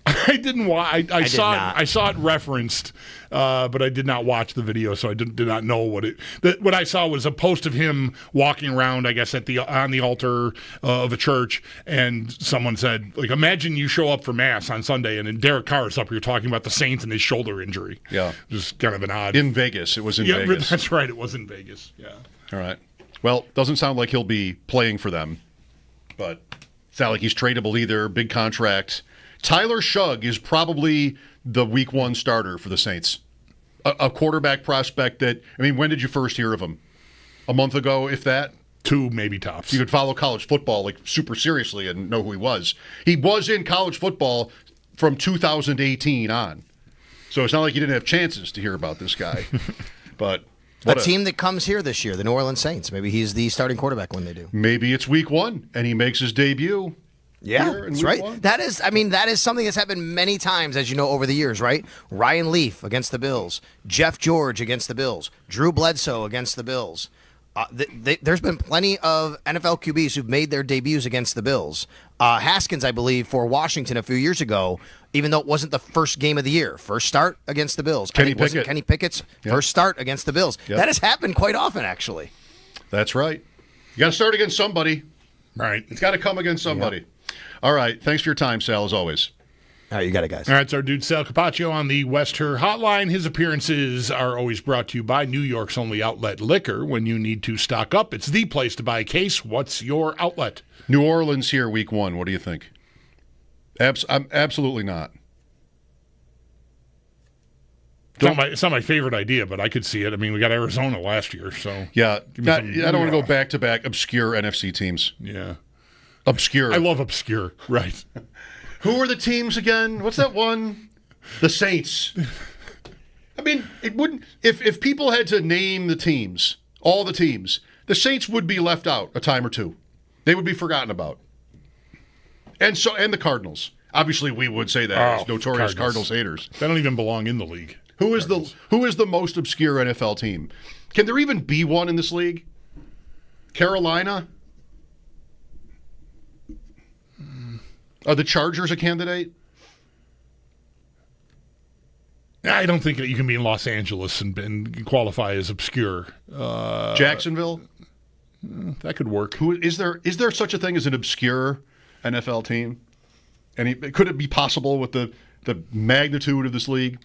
I didn't watch. I saw it referenced, but I did not watch the video, so I did not know what it. What I saw was a post of him walking around, I guess, on the altar of a church, and someone said, like, imagine you show up for mass on Sunday, and then Derek Carr is up here talking about the Saints and his shoulder injury. Yeah, just kind of an odd. In Vegas, it was in Vegas. That's right, it was in Vegas. Yeah. All right. Well, doesn't sound like he'll be playing for them, but it's not like he's tradable either. Big contract. Tyler Shugg is probably the week one starter for the Saints. A quarterback prospect that, when did you first hear of him? A month ago, if that? 2, maybe tops. You could follow college football like super seriously and know who he was. He was in college football from 2018 on. So it's not like you didn't have chances to hear about this guy. But a team that comes here this year, the New Orleans Saints. Maybe he's the starting quarterback when they do. Maybe it's week one and he makes his debut. Yeah, that's right. One. That is something that's happened many times, as you know, over the years, right? Ryan Leaf against the Bills, Jeff George against the Bills, Drew Bledsoe against the Bills. There's been plenty of NFL QBs who've made their debuts against the Bills. Haskins, I believe, for Washington a few years ago, even though it wasn't the first game of the year. First start against the Bills. Kenny Pickett's first start against the Bills. Yep. That has happened quite often, actually. That's right. You got to start against somebody. Right. It's got to come against somebody. Yep. All right. Thanks for your time, Sal, as always. All right, you got it, guys. All right, it's our dude Sal Capaccio on the West Her Hotline. His appearances are always brought to you by New York's only outlet liquor. When you need to stock up, it's the place to buy a case. What's your outlet? New Orleans here, week one. What do you think? Absolutely not. It's not my favorite idea, but I could see it. We got Arizona last year, so yeah. I don't want to go back-to-back obscure NFC teams. Yeah. Obscure. I love obscure. Right. Who are the teams again? What's that one? The Saints. It wouldn't. If people had to name the teams, all the teams, the Saints would be left out a time or two. They would be forgotten about. And the Cardinals. Obviously, we would say that as notorious Cardinals haters. They don't even belong in the league. Who is the most obscure NFL team? Can there even be one in this league? Carolina? Are the Chargers a candidate? I don't think that you can be in Los Angeles and qualify as obscure. Jacksonville? That could work. Is there such a thing as an obscure NFL team? Could it be possible with the magnitude of this league?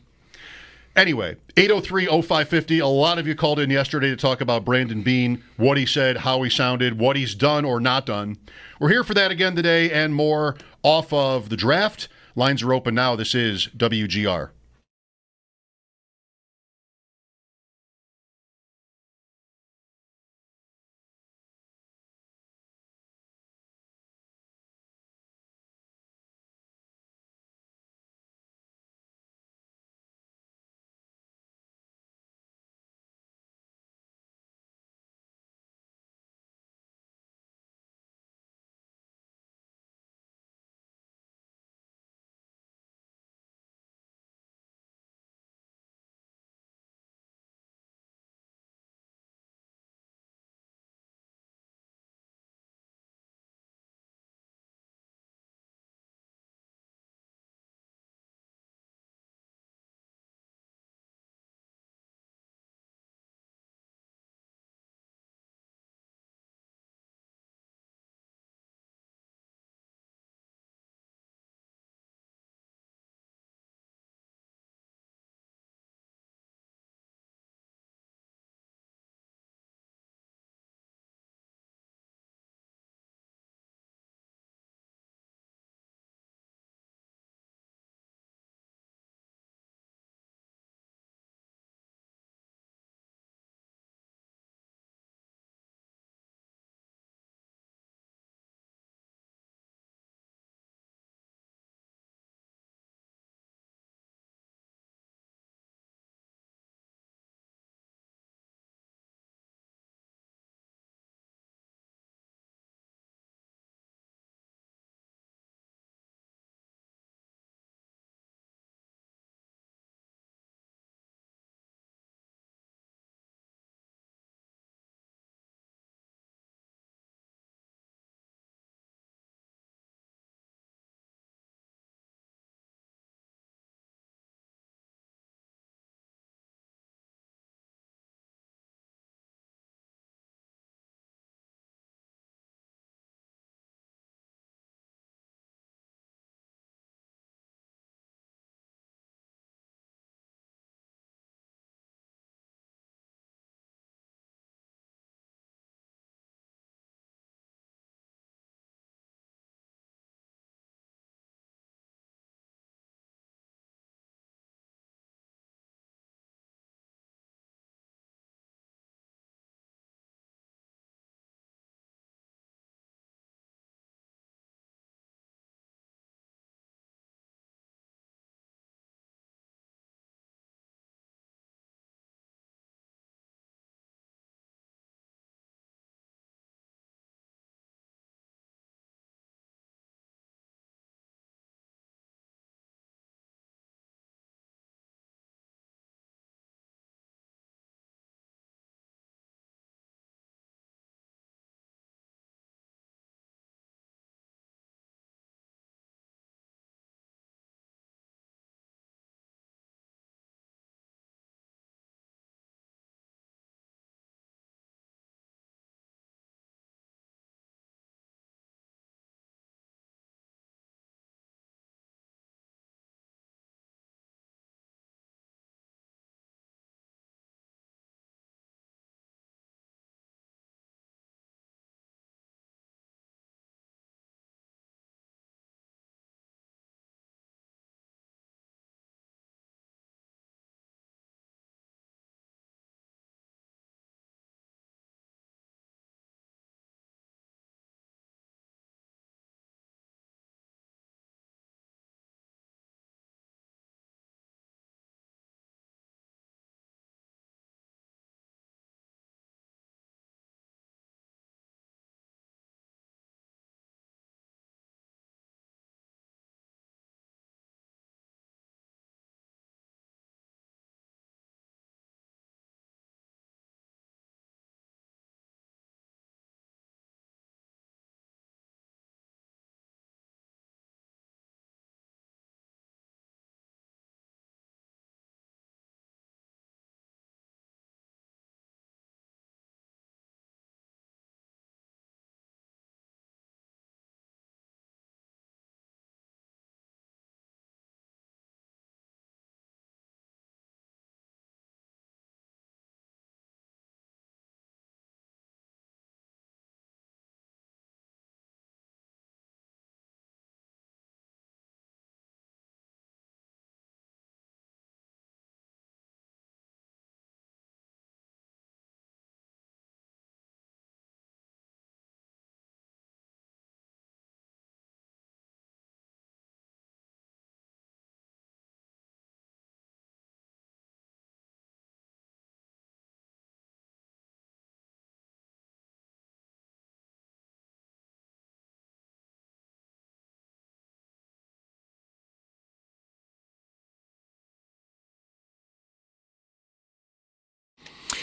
Anyway, 803-0550. A lot of you called in yesterday to talk about Brandon Beane, what he said, how he sounded, what he's done or not done. We're here for that again today and more off of the draft. Lines are open now. This is WGR.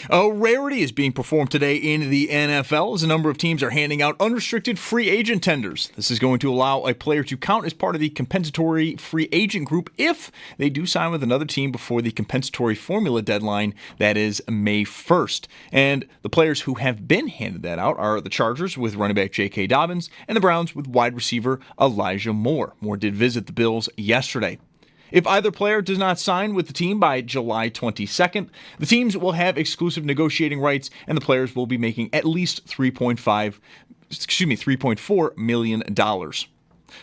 A rarity is being performed today in the NFL as a number of teams are handing out unrestricted free agent tenders. This is going to allow a player to count as part of the compensatory free agent group if they do sign with another team before the compensatory formula deadline, that is May 1st. And the players who have been handed that out are the Chargers with running back J.K. Dobbins and the Browns with wide receiver Elijah Moore. Moore did visit the Bills yesterday. If either player does not sign with the team by July 22nd, the teams will have exclusive negotiating rights and the players will be making at least $3.4 million.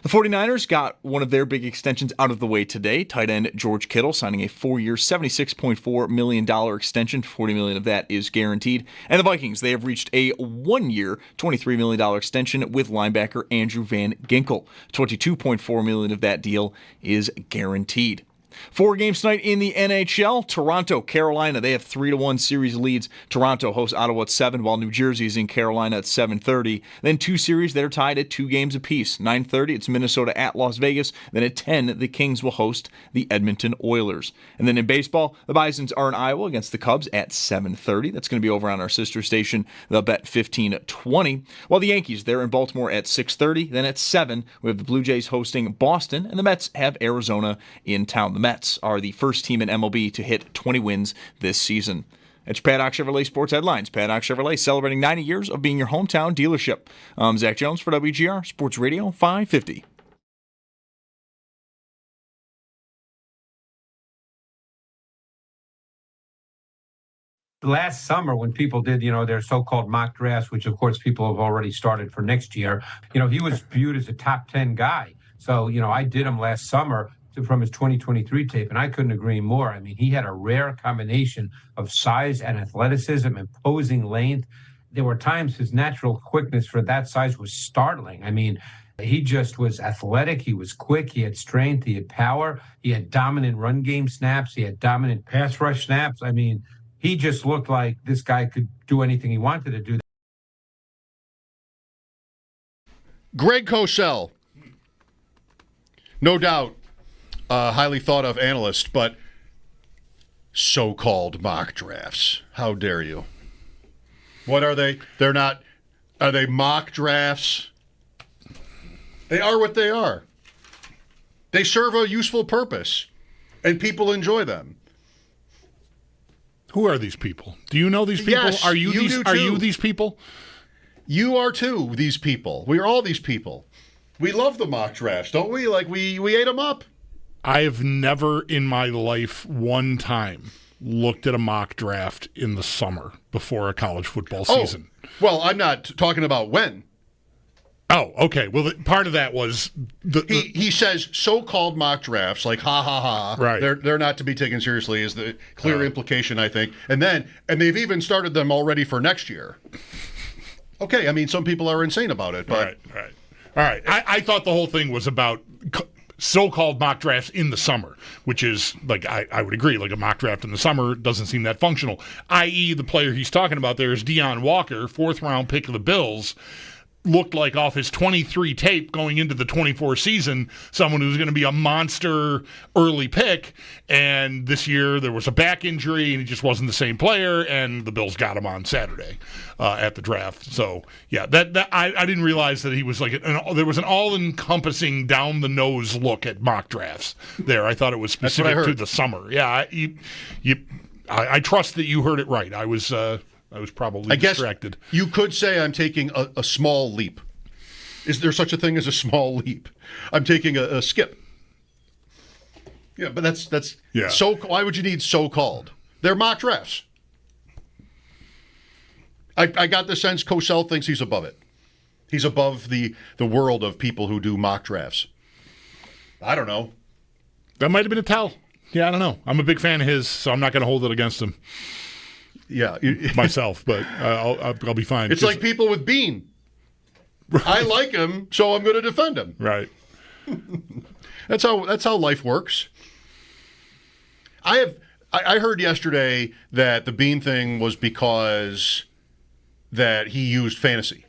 The 49ers got one of their big extensions out of the way today. Tight end George Kittle signing a 4-year, $76.4 million extension. $40 million of that is guaranteed. And the Vikings, they have reached a 1-year, $23 million extension with linebacker Andrew Van Ginkel. $22.4 million of that deal is guaranteed. 4 games tonight in the NHL. Toronto, Carolina, they have 3-1 series leads. Toronto hosts Ottawa at 7, while New Jersey is in Carolina at 7:30. Then 2 series that are tied at 2 games apiece. 9:30, it's Minnesota at Las Vegas. Then at 10, the Kings will host the Edmonton Oilers. And then in baseball, the Bisons are in Iowa against the Cubs at 7:30. That's going to be over on our sister station, the Bet 1520. While the Yankees, they're in Baltimore at 6:30. Then at 7, we have the Blue Jays hosting Boston, and the Mets have Arizona in town. The Mets are the first team in MLB to hit 20 wins this season. It's Paddock Chevrolet Sports Headlines. Paddock Chevrolet celebrating 90 years of being your hometown dealership. I'm Zach Jones for WGR Sports Radio 550. Last summer, when people did, their so-called mock drafts, which of course people have already started for next year, he was viewed as a top 10 guy. So, I did him last summer from his 2023 tape, and I couldn't agree more. I mean, he had a rare combination of size and athleticism, imposing length. There were times his natural quickness for that size was startling. I mean, he just was athletic. He was quick. He had strength. He had power. He had dominant run game snaps. He had dominant pass rush snaps. I mean, he just looked like this guy could do anything he wanted to do. Greg Cosell, no doubt, highly thought of analyst, but so-called mock drafts. How dare you? What are they? They're not. Are they mock drafts? They are what they are. They serve a useful purpose, and people enjoy them. Who are these people? Do you know these people? Yes, are you these people? You are too, these people. We are all these people. We love the mock drafts, don't we? Like, we ate them up. I have never in my life one time looked at a mock draft in the summer before a college football season. Well, I'm not talking about when. Oh, okay. Well, part of that was he says so-called mock drafts, like ha ha ha. Right. They're not to be taken seriously is the clear implication, I think. And they've even started them already for next year. Okay, I mean, some people are insane about it, but All right. I thought the whole thing was about so-called mock drafts in the summer, which is, like, I would agree, like a mock draft in the summer doesn't seem that functional, i.e. the player he's talking about there is Deion Walker, 4th-round pick of the Bills, looked like off his 23 tape going into the 24 season, someone who's going to be a monster early pick, and this year there was a back injury and he just wasn't the same player, and the Bills got him on Saturday at the draft. So yeah, that I didn't realize that he was like there was an all-encompassing down-the-nose look at mock drafts there. I thought it was specific to the summer. Yeah, I trust that you heard it right. I was probably distracted. You could say I'm taking a small leap. Is there such a thing as a small leap? I'm taking a skip. Yeah, but that's yeah. So why would you need so-called? They're mock drafts. I got the sense Cosell thinks he's above it. He's above the world of people who do mock drafts. I don't know. That might have been a tell. Yeah, I don't know. I'm a big fan of his, so I'm not going to hold it against him. Yeah, myself, but I'll be fine. It's like people with Beane. Right. I like him, so I'm going to defend him. Right. That's how life works. I heard yesterday that the Beane thing was because that he used fantasy.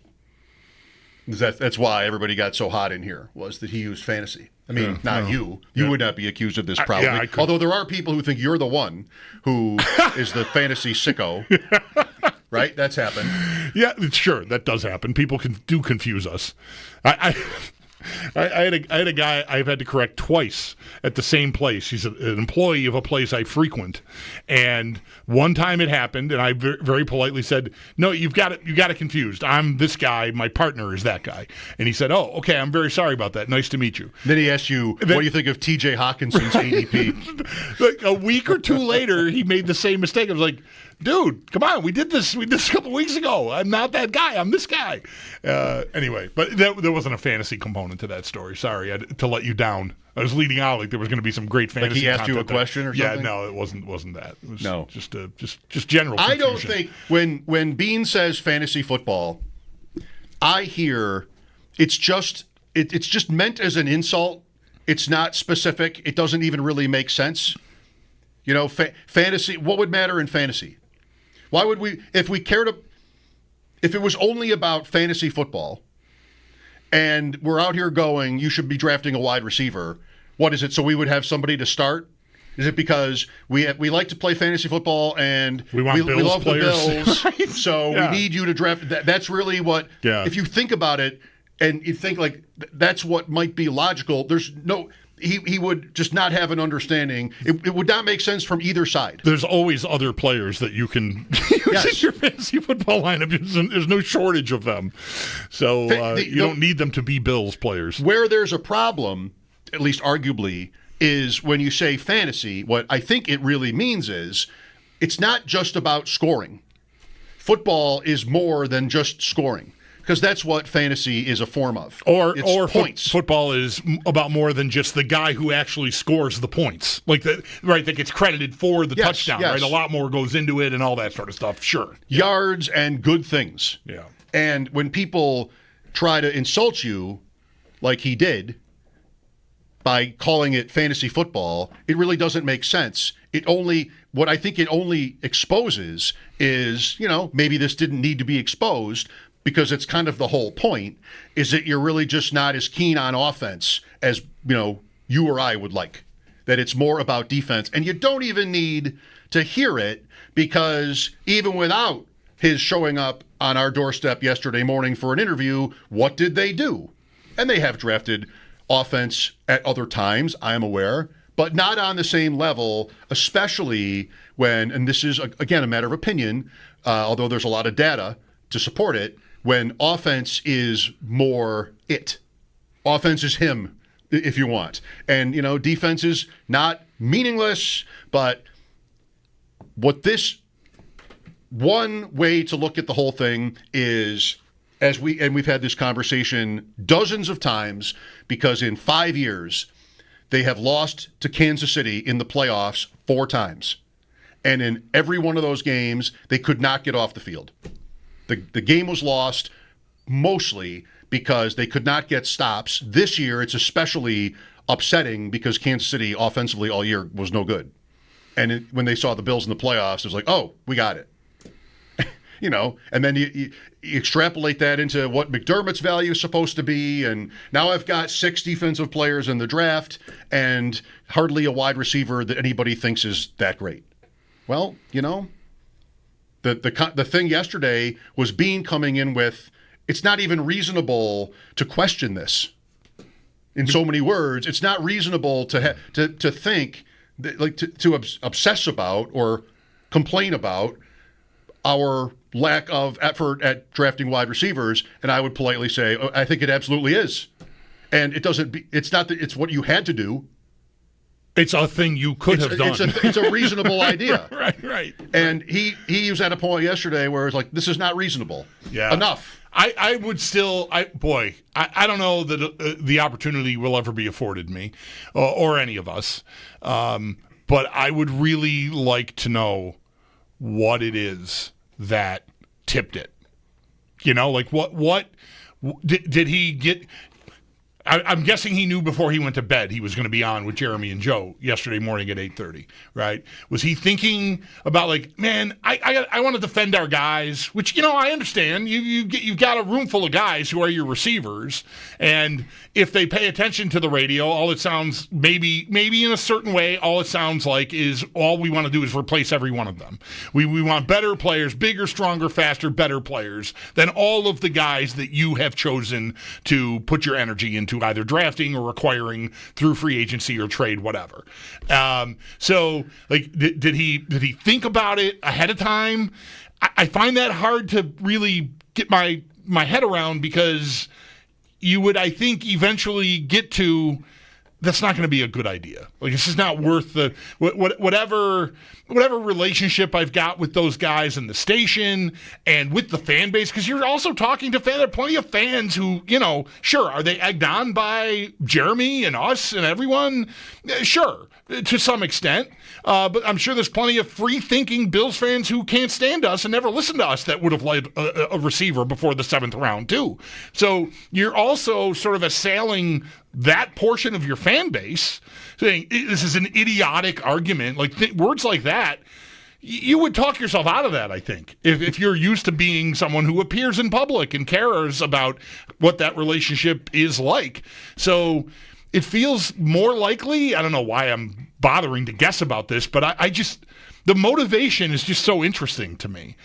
That's why everybody got so hot in here, was that he used fantasy. I mean, not you. You would not be accused of this probably. I could. Although there are people who think you're the one who is the fantasy sicko. Right? That's happened. Yeah, sure, that does happen. People do confuse us. I had a guy I've had to correct twice at the same place. He's an employee of a place I frequent, and one time it happened, and I very politely said, "No, you got it confused. I'm this guy. My partner is that guy." And he said, "Oh, okay. I'm very sorry about that. Nice to meet you." Then he asked you, "What do you think of T.J. Hawkinson's ADP?" Like a week or two later, he made the same mistake. I was like, "Dude, come on. We did this a couple weeks ago. I'm not that guy. I'm this guy." Anyway, but there wasn't a fantasy component to that story. Sorry to let you down. I was leading out like there was going to be some great fantasy. Like he asked you a content question or there. something? Yeah, no, it wasn't that. It was no, just general confusion. I don't think when Beane says fantasy football, I hear it's just meant as an insult. It's not specific. It doesn't even really make sense. You know, fantasy. What would matter in fantasy? Why would we, if it was only about fantasy football, and we're out here going, you should be drafting a wide receiver. What is it? So we would have somebody to start? Is it because we like to play fantasy football and we love players. the Bills, Right? so we need you to draft? That's really what. Yeah. If you think about it, and you think like that's what might be logical. There's no. He would just not have an understanding. It would not make sense from either side. There's always other players that you can use in your fantasy football lineup. There's no shortage of them. So you don't need them to be Bills players. Where there's a problem, at least arguably, is when you say fantasy, what I think it really means is it's not just about scoring. Football is more than just scoring. Because that's what fantasy is a form of. Or points. Football is about more than just the guy who actually scores the points. Like that gets credited for the touchdown, right? A lot more goes into it and all that sort of stuff. Sure. Yards and good things. Yeah. And when people try to insult you like he did by calling it fantasy football, it really doesn't make sense. What I think it only exposes is, maybe this didn't need to be exposed, because it's kind of the whole point, is that you're really just not as keen on offense as, you or I would like. That it's more about defense. And you don't even need to hear it, because even without his showing up on our doorstep yesterday morning for an interview, what did they do? And they have drafted offense at other times, I am aware, but not on the same level, especially when, and this is, again, a matter of opinion, although there's a lot of data to support it, when offense is more it. Offense is him, if you want. And, defense is not meaningless, but one way to look at the whole thing is, we've had this conversation dozens of times, because in 5 years, they have lost to Kansas City in the playoffs 4 times. And in every one of those games, they could not get off the field. The game was lost mostly because they could not get stops. This year, it's especially upsetting because Kansas City offensively all year was no good. And when they saw the Bills in the playoffs, it was like, oh, we got it. And then you extrapolate that into what McDermott's value is supposed to be. And now I've got 6 defensive players in the draft and hardly a wide receiver that anybody thinks is that great. Well, The thing yesterday was Beane coming in with, it's not even reasonable to question this. In so many words, it's not reasonable to think, to obsess about or complain about our lack of effort at drafting wide receivers. And I would politely say, I think it absolutely is. And it's not that it's what you had to do. It's a thing you could have done. It's a reasonable idea. Right. And he was at a point yesterday where it's like, this is not reasonable. Yeah. Enough. I would still, I don't know that the opportunity will ever be afforded me or any of us. But I would really like to know what it is that tipped it. Like what did he get? I'm guessing he knew before he went to bed he was going to be on with Jeremy and Joe yesterday morning at 8:30, right? Was he thinking about like, man, I want to defend our guys, which, I understand. You've got a room full of guys who are your receivers, and if they pay attention to the radio, all it sounds, maybe in a certain way, all it sounds like is all we want to do is replace every one of them. We want better players, bigger, stronger, faster, better players than all of the guys that you have chosen to put your energy into either drafting or acquiring through free agency or trade, whatever. So, like, did he think about it ahead of time? I find that hard to really get my head around, because you would, I think, eventually get to, that's not going to be a good idea. Like, this is not worth the whatever relationship I've got with those guys in the station and with the fan base, because you're also talking to fans. There are plenty of fans who, sure, are they egged on by Jeremy and us and everyone? Sure, to some extent. But I'm sure there's plenty of free-thinking Bills fans who can't stand us and never listen to us that would have liked a receiver before the 7th round, too. So you're also sort of assailing that portion of your fan base, saying this is an idiotic argument. Like, words like that, you would talk yourself out of that, I think, if you're used to being someone who appears in public and cares about what that relationship is like. So it feels more likely. I don't know why I'm bothering to guess about this, but I just, the motivation is just so interesting to me.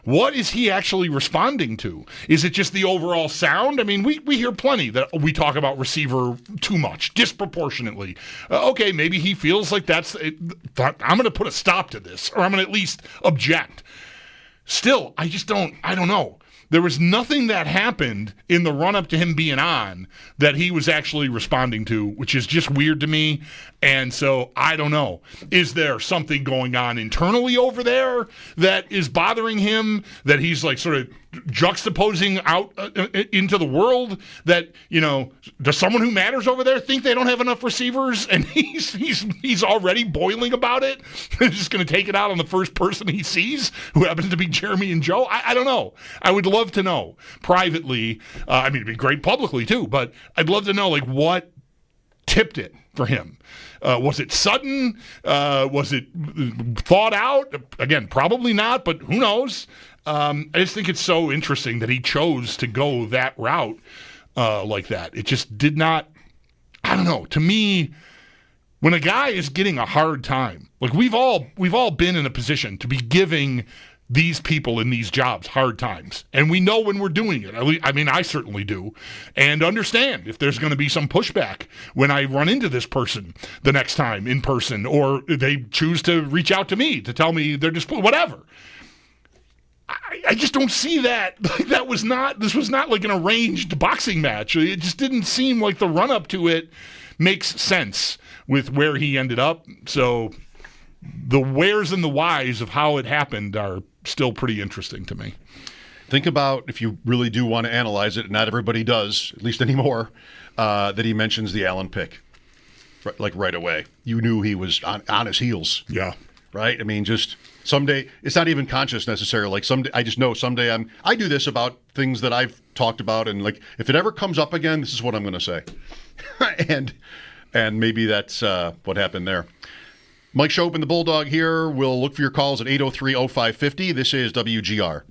What is he actually responding to? Is it just the overall sound? I mean, we hear plenty that we talk about receiver too much, disproportionately. Okay, maybe he feels like that's it. I'm going to put a stop to this, or I'm going to at least object. Still, I don't know. There was nothing that happened in the run-up to him being on that he was actually responding to, which is just weird to me. And so I don't know. Is there something going on internally over there that is bothering him, that he's like sort of juxtaposing out into the world, that, does someone who matters over there think they don't have enough receivers, and he's already boiling about it? He's just going to take it out on the first person he sees, who happens to be Jeremy and Joe? I don't know. I would love to know privately. It'd be great publicly too, but I'd love to know, like, what tipped it for him. Was it sudden? Was it thought out? Again, probably not, but who knows? I just think it's so interesting that he chose to go that route like that. It just did not, I don't know. To me, when a guy is getting a hard time, like we've all been in a position to be giving these people in these jobs hard times, and we know when we're doing it. I mean, I certainly do, and understand if there's going to be some pushback when I run into this person the next time in person, or they choose to reach out to me to tell me they're just whatever. I just don't see that. Like, this was not like an arranged boxing match. It just didn't seem like the run up to it makes sense with where he ended up. So the wheres and the whys of how it happened are still pretty interesting to me. Think about, if you really do want to analyze it, and not everybody does, at least anymore, that he mentions the Allen pick, right away. You knew he was on his heels. Yeah. Right? I mean, just someday, it's not even conscious necessarily. Like, someday, I just know someday I do this about things that I've talked about, and like, if it ever comes up again, this is what I'm going to say. and maybe that's what happened there. Mike Schopp and the Bulldog here. We'll look for your calls at 803-0550. This is WGR.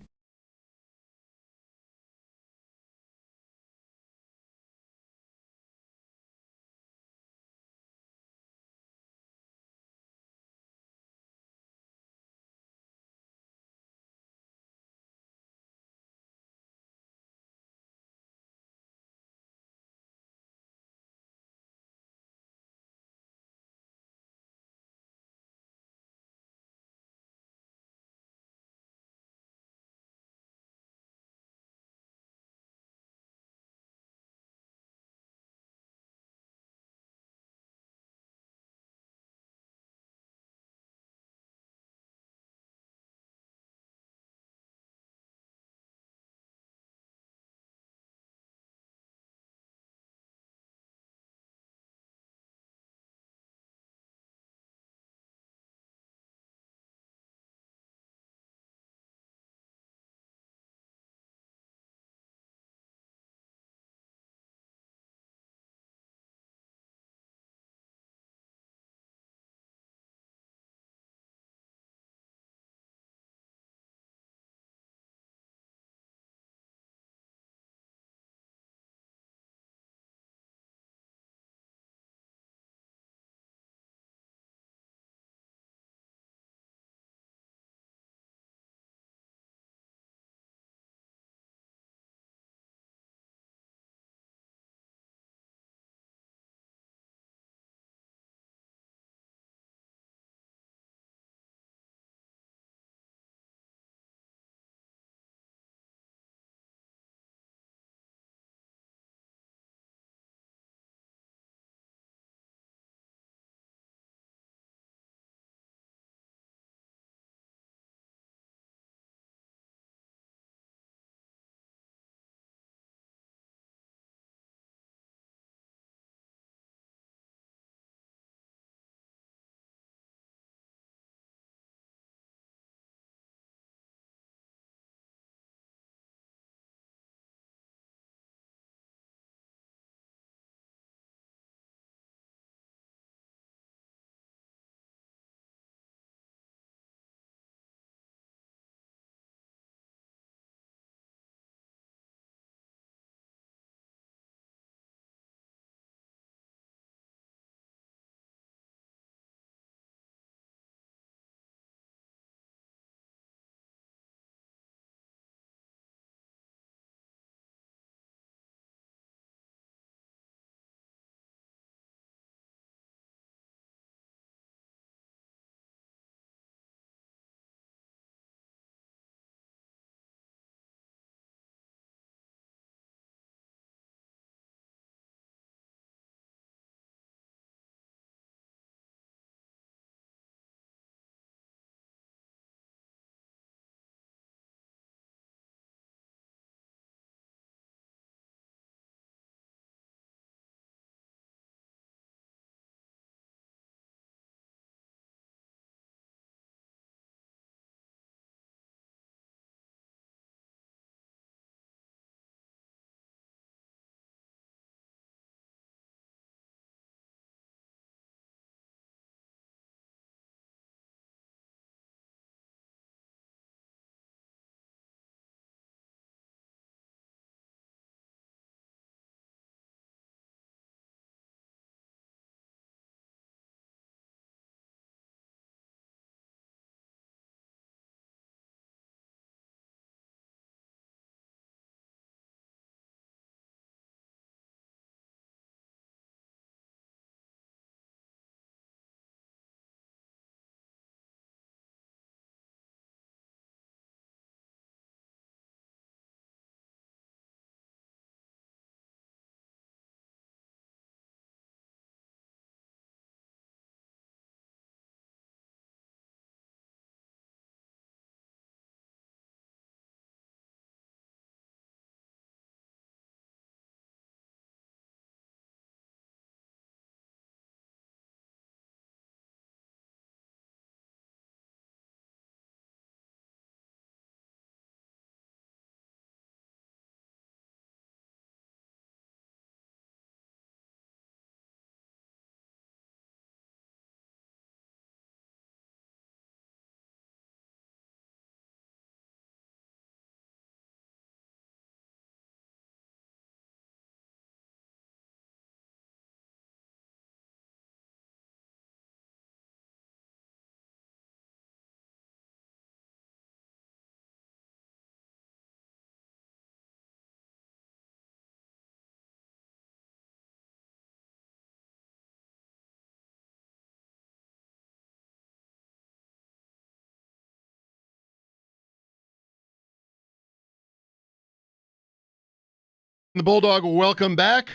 The Bulldog will welcome back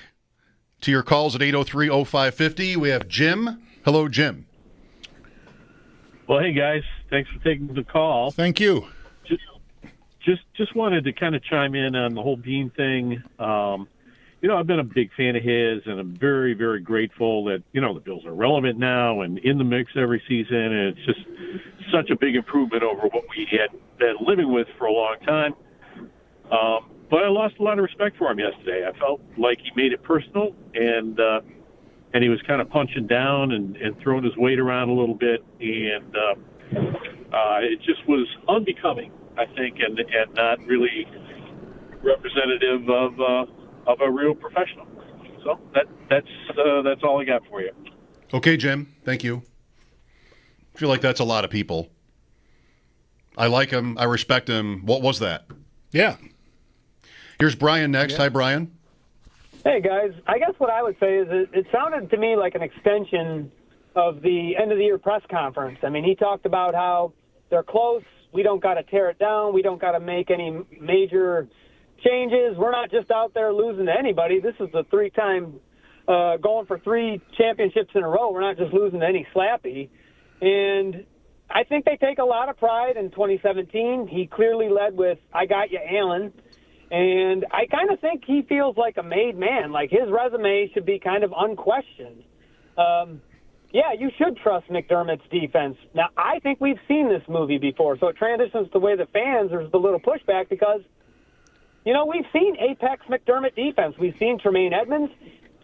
to your calls at 803-0550. We have Jim. Hello, Jim. Well, hey, guys. Thanks for taking the call. Thank you. Just wanted to kind of chime in on the whole Beane thing. I've been a big fan of his, and I'm very, very grateful that, the Bills are relevant now and in the mix every season, and it's just such a big improvement over what we had been living with for a long time. But I lost a lot of respect for him yesterday. I felt like he made it personal, and he was kind of punching down and throwing his weight around a little bit, and it just was unbecoming, I think, and not really representative of a real professional. So that's all I got for you. Okay, Jim. Thank you. I feel like that's a lot of people. I like him. I respect him. What was that? Yeah. Here's Brian next. Hi, Brian. Hey, guys. I guess what I would say is it sounded to me like an extension of the end-of-the-year press conference. I mean, he talked about how they're close. We don't got to tear it down. We don't got to make any major changes. We're not just out there losing to anybody. This is the three-time going for 3 championships in a row. We're not just losing to any slappy. And I think they take a lot of pride in 2017. He clearly led with, I got you, Allen. And I kind of think he feels like a made man. Like his resume should be kind of unquestioned. Yeah, you should trust McDermott's defense. Now, I think we've seen this movie before, so it transitions to the way the fans, there's the little pushback because, we've seen Apex McDermott defense. We've seen Tremaine Edmonds,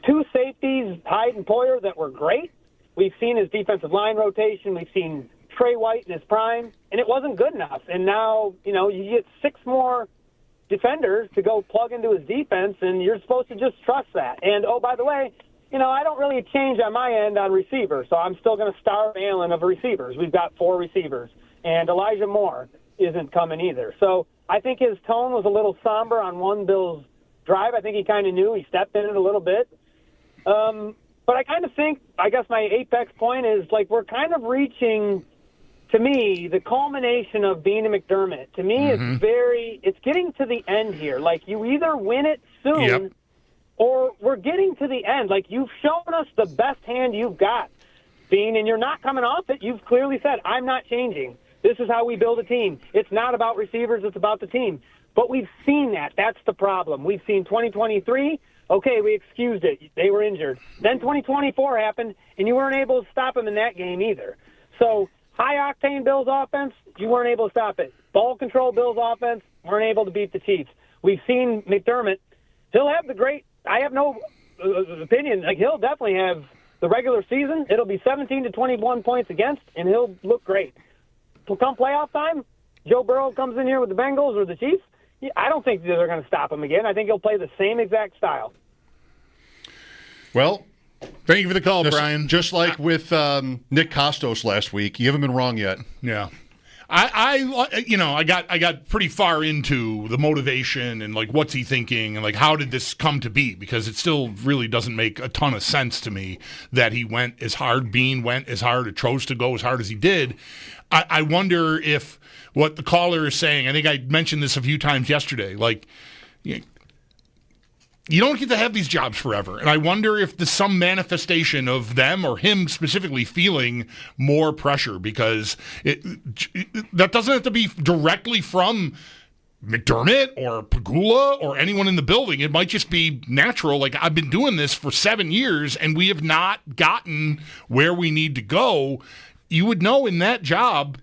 2 safeties, Hyde and Poyer, that were great. We've seen his defensive line rotation. We've seen Trey White in his prime, and it wasn't good enough. And now, you get 6 more defenders to go plug into his defense, and you're supposed to just trust that. And, oh, by the way, I don't really change on my end on receivers, so I'm still going to starve Allen of receivers. We've got 4 receivers, and Elijah Moore isn't coming either. So I think his tone was a little somber on one Bills drive. I think he kind of knew. He stepped in it a little bit. But I kind of think, I guess my apex point is, like, we're kind of reaching, to me, the culmination of Beane and McDermott. To me, it's getting to the end here. Like, you either win it soon or we're getting to the end. Like, you've shown us the best hand you've got, Beane, and you're not coming off it. You've clearly said, I'm not changing. This is how we build a team. It's not about receivers. It's about the team. But we've seen that. That's the problem. We've seen 2023. Okay, we excused it. They were injured. Then 2024 happened, and you weren't able to stop them in that game either. So high-octane Bills offense, you weren't able to stop it. Ball control Bills offense, weren't able to beat the Chiefs. We've seen McDermott. He'll have the great – I have no opinion. Like, he'll definitely have the regular season. It'll be 17 to 21 points against, and he'll look great. Come playoff time, Joe Burrow comes in here with the Bengals or the Chiefs, I don't think they're going to stop him again. I think he'll play the same exact style. Well, thank you for the call, Brian. Just like with Nick Kostos last week, you haven't been wrong yet. Yeah. I got pretty far into the motivation and, like, what's he thinking and, like, how did this come to be? Because it still really doesn't make a ton of sense to me that he went as hard, Beane went as hard, or chose to go as hard as he did. I wonder if what the caller is saying, I think I mentioned this a few times yesterday, like, you don't get to have these jobs forever. And I wonder if there's some manifestation of them or him specifically feeling more pressure, because that doesn't have to be directly from McDermott or Pagula or anyone in the building. It might just be natural. Like, I've been doing this for 7 years and we have not gotten where we need to go. You would know in that job,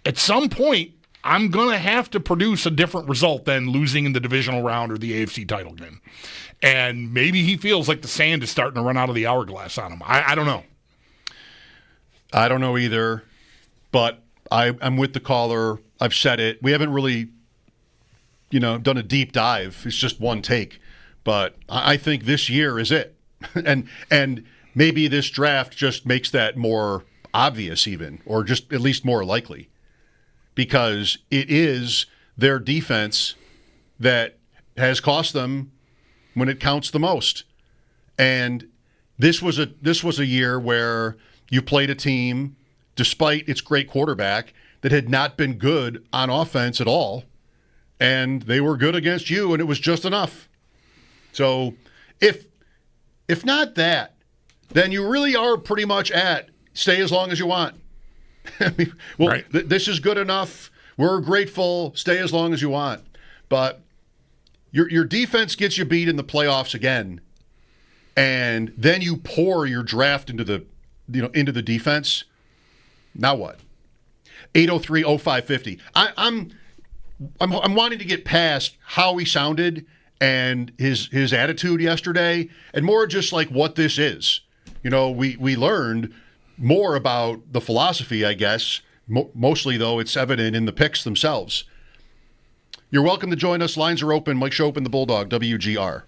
at some point, I'm going to have to produce a different result than losing in the divisional round or the AFC title game. And maybe he feels like the sand is starting to run out of the hourglass on him. I don't know. I don't know either, but I'm with the caller. I've said it. We haven't really, done a deep dive. It's just one take. But I think this year is it. and maybe this draft just makes that more obvious even, or just at least more likely. Because it is their defense that has cost them when it counts the most. And this was a year where you played a team, despite its great quarterback, that had not been good on offense at all. And they were good against you, and it was just enough. So if not that, then you really are pretty much at stay as long as you want. I mean, well, this is good enough. We're grateful. Stay as long as you want. But your defense gets you beat in the playoffs again, and then you pour your draft into the defense. Now what? 803-0550. I'm wanting to get past how he sounded and his attitude yesterday, and more just like what this is. We learned more about the philosophy, I guess. Mostly, though, it's evident in the picks themselves. You're welcome to join us. Lines are open. Mike Schopp and the Bulldog, WGR.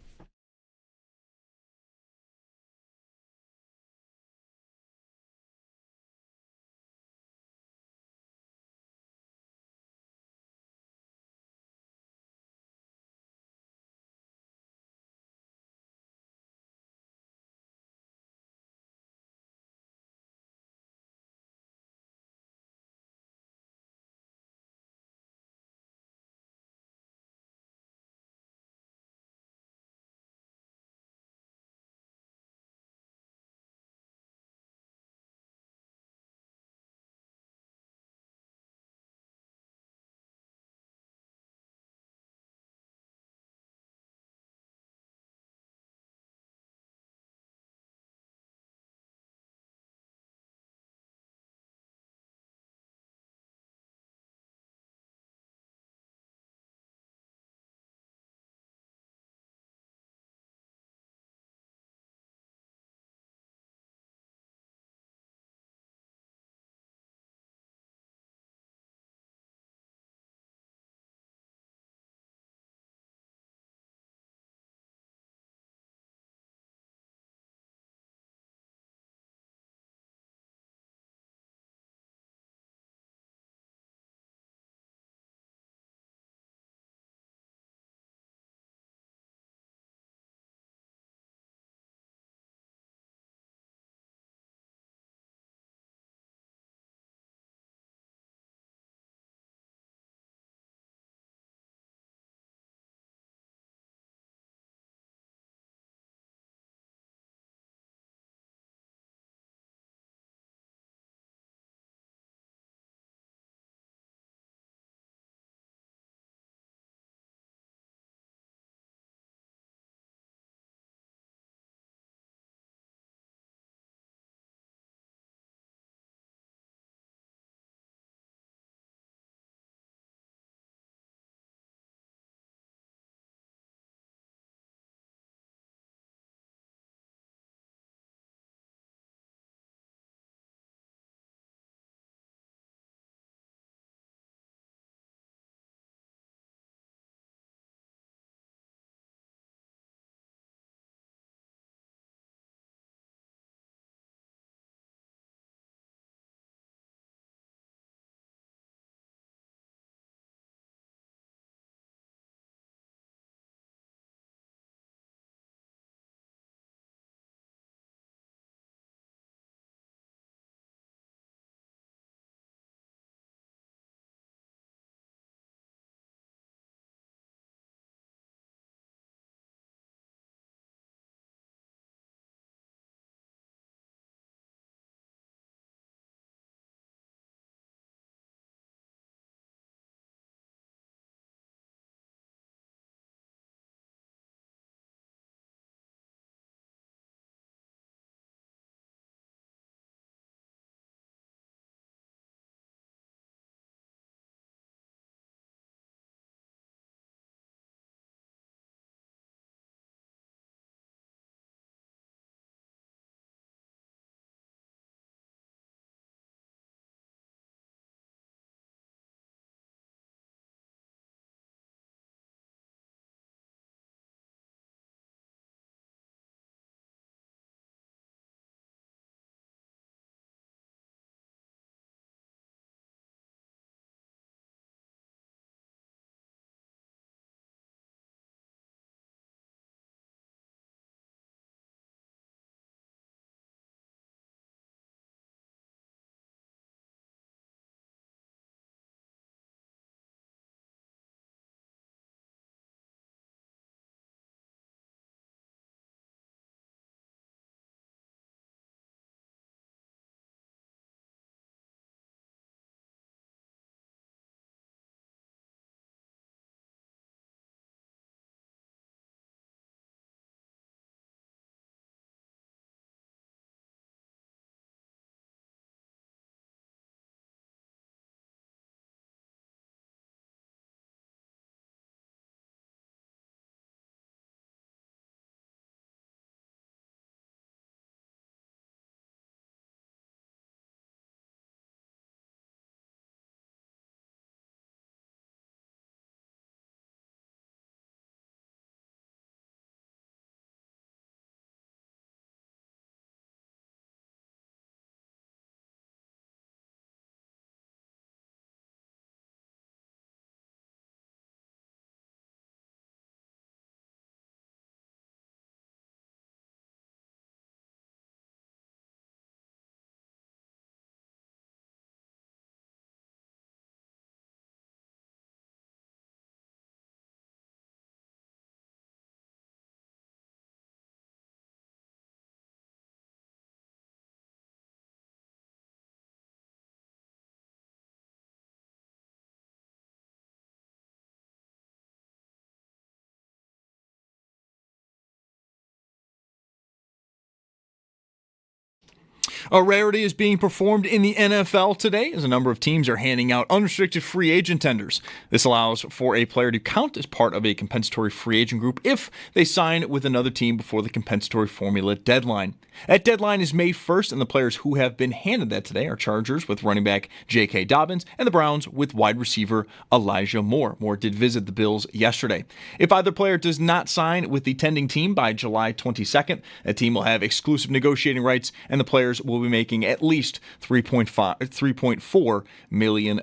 A rarity is being performed in the NFL today as a number of teams are handing out unrestricted free agent tenders. This allows for a player to count as part of a compensatory free agent group if they sign with another team before the compensatory formula deadline. That deadline is May 1st, and the players who have been handed that today are Chargers with running back J.K. Dobbins and the Browns with wide receiver Elijah Moore. Moore did visit the Bills yesterday. If either player does not sign with the tending team by July 22nd, that team will have exclusive negotiating rights, and the players will be making at least $3.4 million.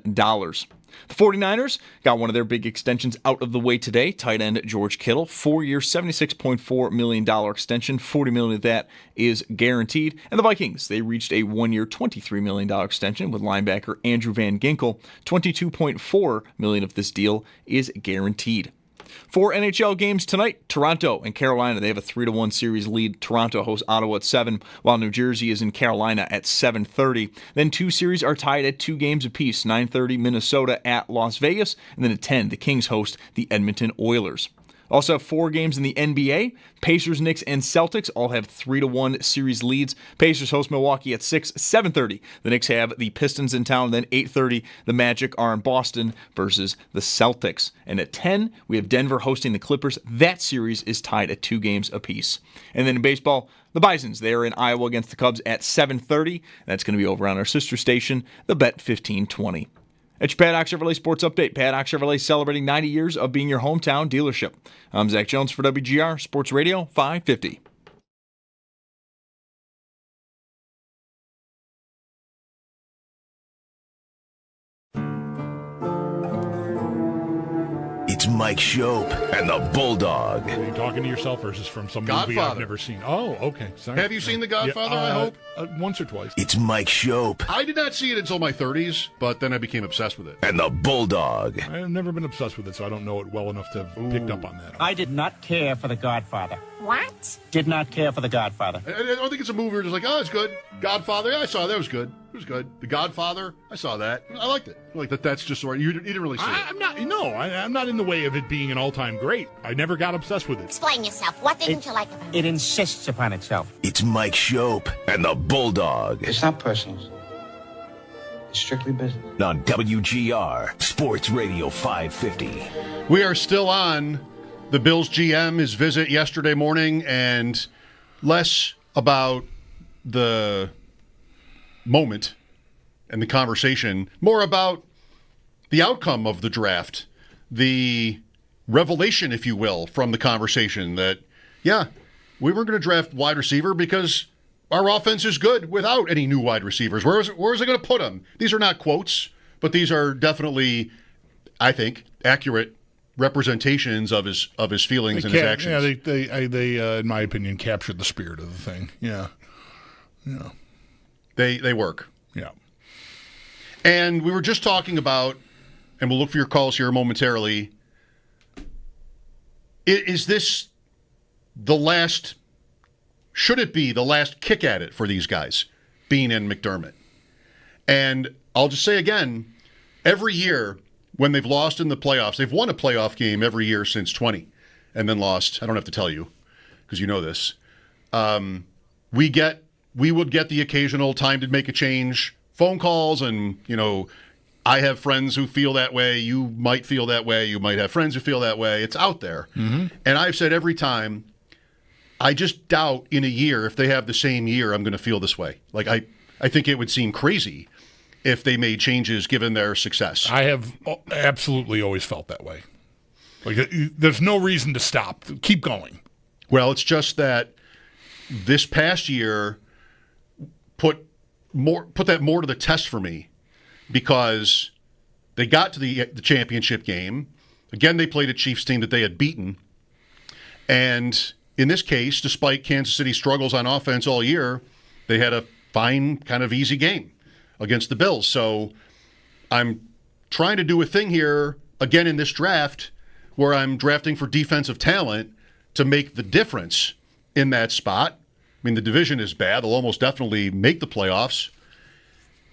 The 49ers got one of their big extensions out of the way today. Tight end George Kittle, 4-year, $76.4 million extension. $40 million of that is guaranteed. And the Vikings, they reached a 1-year, $23 million extension with linebacker Andrew Van Ginkel. $22.4 million of this deal is guaranteed. 4 NHL games tonight. Toronto and Carolina, they have a 3-1 series lead. Toronto hosts Ottawa at 7, while New Jersey is in Carolina at 7:30. Then 2 series are tied at 2 games apiece. 9:30 Minnesota at Las Vegas, and then at 10 the Kings host the Edmonton Oilers. Also have 4 games in the NBA. Pacers, Knicks, and Celtics all have 3-1 series leads. Pacers host Milwaukee at 6, 7:30. The Knicks have the Pistons in town. Then 8:30, the Magic are in Boston versus the Celtics. And at 10, we have Denver hosting the Clippers. That series is tied at 2 games apiece. And then in baseball, the Bisons, they are in Iowa against the Cubs at 7:30. That's going to be over on our sister station, the Bet 1520. It's your Paddock Chevrolet Sports Update. Paddock Chevrolet celebrating 90 years of being your hometown dealership. I'm Zach Jones for WGR Sports Radio 550. It's Mike Schopp and the Bulldog. Are you talking to yourself or is this from some movie I've never seen? Oh, okay. Sorry. Have you seen The Godfather, Yeah, I hope? Once or twice. It's Mike Schopp I did not see it until my 30s, but then I became obsessed with it. and the Bulldog. I've never been obsessed with it, so I don't know it well enough to have picked up on that. I did not care for The Godfather. What? Did not care for The Godfather. I don't think it's a movie where it's like, oh, it's good. Godfather, yeah, I saw that. It was good. It was good. The Godfather, I saw that. I liked it. I like that. That's just sort of, you didn't really see it. I'm not in the way of it being an all-time great. I never got obsessed with it. Explain yourself. What didn't you like about it? It insists upon itself. It's Mike Schopp and the Bulldog It's not personal. It's strictly business. on WGR Sports Radio 550. We are still on the Bills GM, his visit yesterday morning, and less about the moment and the conversation, more about the outcome of the draft, the revelation, if you will, from the conversation that, yeah, we weren't going to draft wide receiver because our offense is good without any new wide receivers. Where is it going to put them? These are not quotes, but these are definitely, I think, accurate representations of his feelings and his actions. Yeah, they in my opinion, captured the spirit of the thing. Yeah. They work. Yeah. And we were just talking about, and we'll look for your calls here momentarily. Is this the last? Should it be the last kick at it for these guys, Beane and McDermott? And I'll just say again, every year when they've lost in the playoffs, they've won a playoff game every year since 20 and then lost. I don't have to tell you because you know this. We would get the occasional time to make a change phone calls, and, I have friends who feel that way. You might feel that way. You might have friends who feel that way. It's out there. Mm-hmm. And I've said every time, I just doubt in a year, if they have the same year, I'm going to feel this way. Like, I think it would seem crazy if they made changes given their success. I have absolutely always felt that way. Like, there's no reason to stop. Keep going. Well, it's just that this past year put that more to the test for me, because they got to the championship game. Again, they played a Chiefs team that they had beaten. And in this case, despite Kansas City's struggles on offense all year, they had a fine, kind of easy game against the Bills. So I'm trying to do a thing here, again in this draft, where I'm drafting for defensive talent to make the difference in that spot. I mean, the division is bad. They'll almost definitely make the playoffs.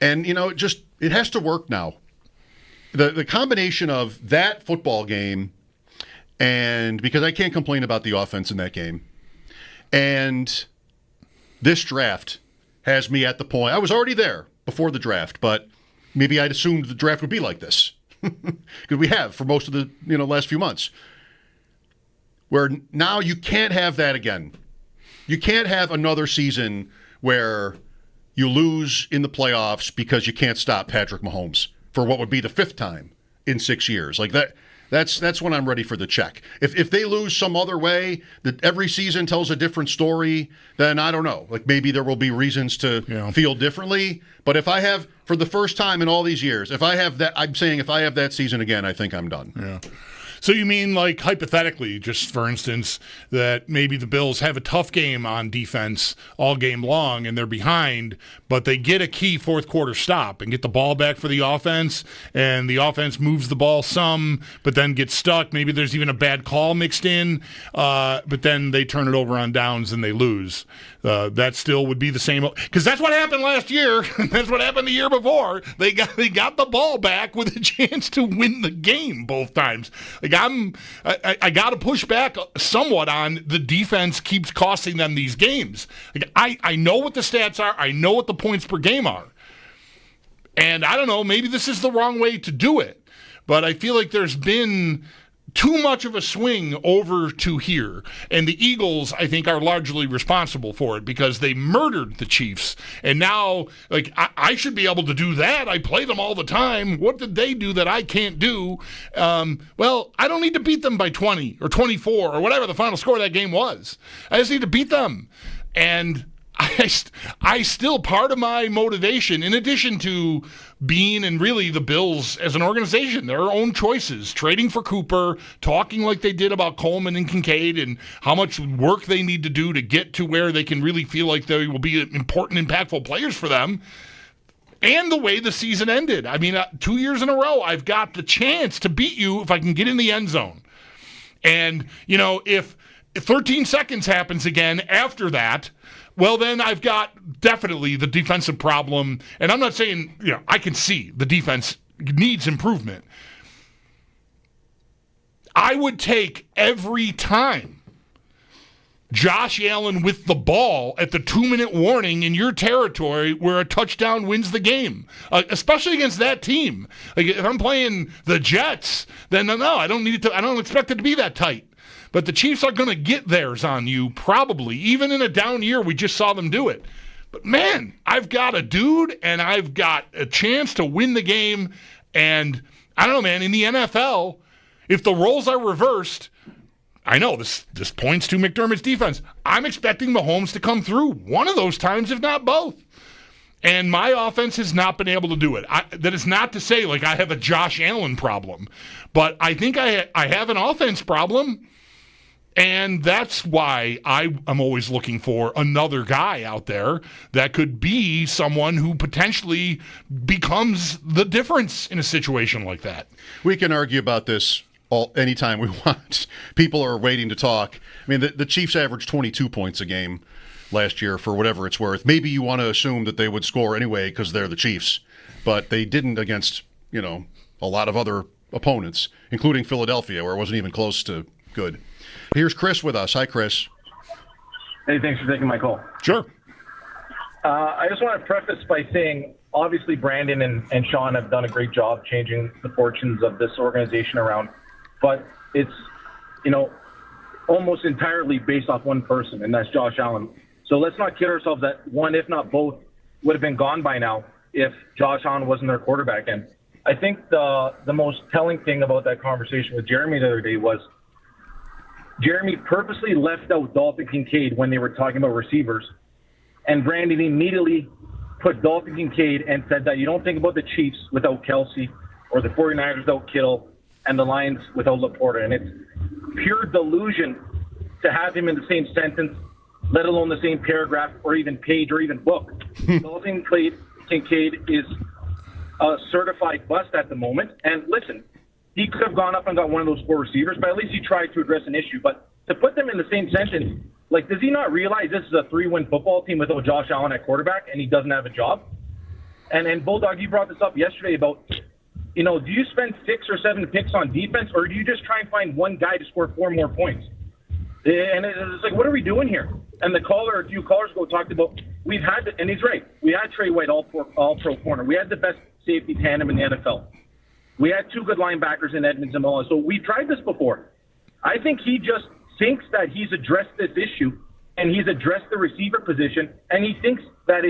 And, it has to work now. The combination of that football game, and because I can't complain about the offense in that game, and this draft has me at the point. I was already there before the draft, but maybe I'd assumed the draft would be like this. Because we have for most of the last few months. Where now you can't have that again. You can't have another season where you lose in the playoffs because you can't stop Patrick Mahomes for what would be the 5th time in 6 years. Like that's when I'm ready for the check. If they lose some other way, that every season tells a different story, then I don't know. Like maybe there will be reasons to feel differently. But if I have, for the first time in all these years, if I have that season again, I think I'm done. Yeah. So you mean, like, hypothetically, just for instance, that maybe the Bills have a tough game on defense all game long and they're behind, but they get a key fourth quarter stop and get the ball back for the offense, and the offense moves the ball some, but then gets stuck. Maybe there's even a bad call mixed in, but then they turn it over on downs and they lose. That still would be the same, because that's what happened last year. That's what happened the year before. They got the ball back with a chance to win the game both times. Like I got to push back somewhat on the defense keeps costing them these games. Like I know what the stats are. I know what the points per game are. And I don't know, maybe this is the wrong way to do it. But I feel like there's been too much of a swing over to here. And the Eagles, I think, are largely responsible for it because they murdered the Chiefs. And now, like, I should be able to do that. I play them all the time. What did they do that I can't do? Well, I don't need to beat them by 20 or 24 or whatever the final score of that game was. I just need to beat them. And I still, part of my motivation, in addition to Beane and really the Bills as an organization, their own choices, trading for Cooper, talking like they did about Coleman and Kincaid and how much work they need to do to get to where they can really feel like they will be important, impactful players for them, and the way the season ended. I mean, 2 years in a row, I've got the chance to beat you if I can get in the end zone. And, if 13 seconds happens again after that, well, then I've got definitely the defensive problem. And I'm not saying, I can see the defense needs improvement. I would take every time Josh Allen with the ball at the 2-minute warning in your territory where a touchdown wins the game, especially against that team. Like if I'm playing the Jets, then no, I don't expect it to be that tight. But the Chiefs are going to get theirs on you, probably. Even in a down year, we just saw them do it. But, man, I've got a dude, and I've got a chance to win the game. And, I don't know, man, in the NFL, if the roles are reversed, I know this points to McDermott's defense. I'm expecting Mahomes to come through one of those times, if not both. And my offense has not been able to do it. That is not to say, like, I have a Josh Allen problem. But I think I have an offense problem. And that's why I'm always looking for another guy out there that could be someone who potentially becomes the difference in a situation like that. We can argue about this anytime we want. People are waiting to talk. I mean, the Chiefs averaged 22 points a game last year for whatever it's worth. Maybe you want to assume that they would score anyway because they're the Chiefs. But they didn't against, a lot of other opponents, including Philadelphia, where it wasn't even close to good. Here's Chris with us. Hi, Chris. Hey, thanks for taking my call. Sure. I just want to preface by saying, obviously, Brandon and Sean have done a great job changing the fortunes of this organization around. But it's, almost entirely based off one person, and that's Josh Allen. So let's not kid ourselves that one, if not both, would have been gone by now if Josh Allen wasn't their quarterback. And I think the most telling thing about that conversation with Jeremy the other day was Jeremy purposely left out Dalton Kincaid when they were talking about receivers, and Brandon immediately put Dalton Kincaid and said that you don't think about the Chiefs without Kelsey or the 49ers without Kittle and the Lions without Laporta. And it's pure delusion to have him in the same sentence, let alone the same paragraph or even page or even book. Dalton Kincaid is a certified bust at the moment. And listen, he could have gone up and got one of those 4 receivers, but at least he tried to address an issue. But to put them in the same sentence, like, does he not realize this is a 3-win football team without Josh Allen at quarterback and he doesn't have a job? And Bulldog, you brought this up yesterday about, do you spend 6 or 7 picks on defense, or do you just try and find one guy to score 4 more points? And it's like, what are we doing here? And the caller, a few callers ago, talked about we've had, and he's right, we had Trey White all pro corner. We had the best safety tandem in the NFL. We had 2 good linebackers in Edmonds and Mullen. So we've tried this before. I think he just thinks that he's addressed this issue and he's addressed the receiver position, and he thinks that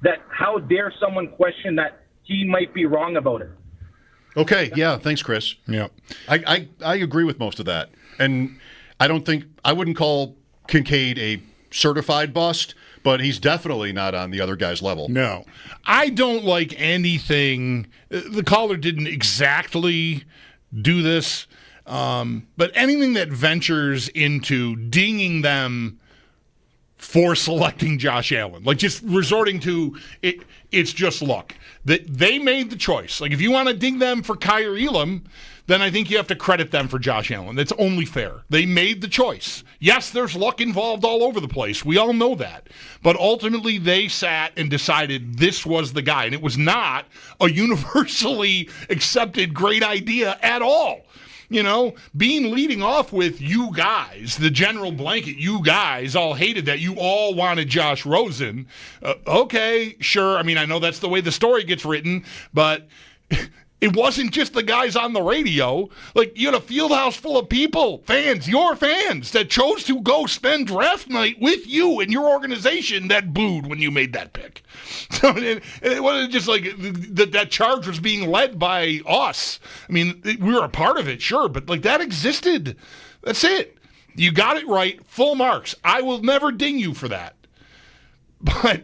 that how dare someone question that he might be wrong about it. Okay, yeah, thanks, Chris. Yeah, I agree with most of that, and I wouldn't call Kincaid a certified bust, but he's definitely not on the other guy's level. No, I don't like anything. The caller didn't exactly do this, but anything that ventures into dinging them for selecting Josh Allen, like just resorting to it, it's just luck. That they made the choice. Like if you want to ding them for Kyer Elam, then I think you have to credit them for Josh Allen. That's only fair. They made the choice. Yes, there's luck involved all over the place. We all know that. But ultimately, they sat and decided this was the guy. And it was not a universally accepted great idea at all. You know, Beane leading off with you guys, the general blanket, you guys all hated that. You all wanted Josh Rosen. Okay, sure. I mean, I know that's the way the story gets written, but it wasn't just the guys on the radio. Like, you had a field house full of people, fans, your fans, that chose to go spend draft night with you and your organization that booed when you made that pick. So it wasn't just like that charge was being led by us. I mean, we were a part of it, sure, but like that existed. That's it. You got it right. Full marks. I will never ding you for that. But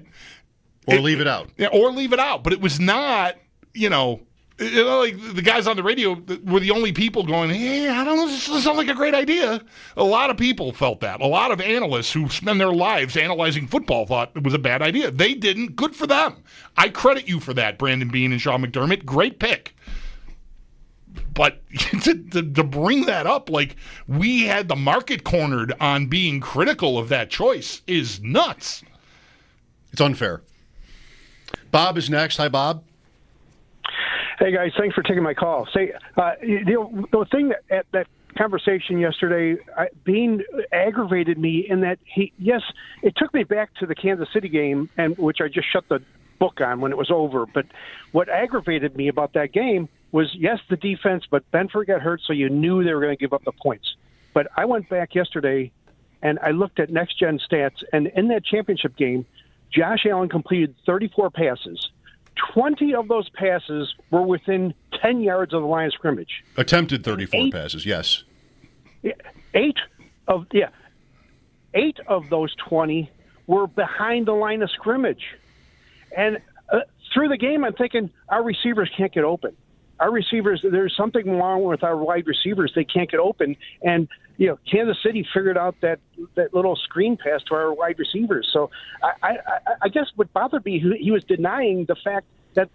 leave it out. Yeah, or leave it out. But it was not, like the guys on the radio were the only people going, hey, I don't know, this doesn't sound like a great idea. A lot of people felt that. A lot of analysts who spend their lives analyzing football thought it was a bad idea. They didn't. Good for them. I credit you for that, Brandon Beane and Sean McDermott. Great pick. But to bring that up like we had the market cornered on being critical of that choice is nuts. It's unfair. Bob is next. Hi, Bob. Hey guys, thanks for taking my call. The thing that conversation yesterday, Beane aggravated me in that it took me back to the Kansas City game, and which I just shut the book on when it was over. But what aggravated me about that game was the defense, but Benford got hurt, so you knew they were going to give up the points. But I went back yesterday and I looked at next gen stats, and in that championship game, Josh Allen completed 34 passes. 20 of those passes were within 10 yards of the line of scrimmage. Attempted 34 passes, yes. 8 of those 20 were behind the line of scrimmage. And through the game, I'm thinking our receivers can't get open. Our receivers, there's something wrong with our wide receivers. They can't get open. And, Kansas City figured out that little screen pass to our wide receivers. So I guess what bothered me, he was denying the fact that,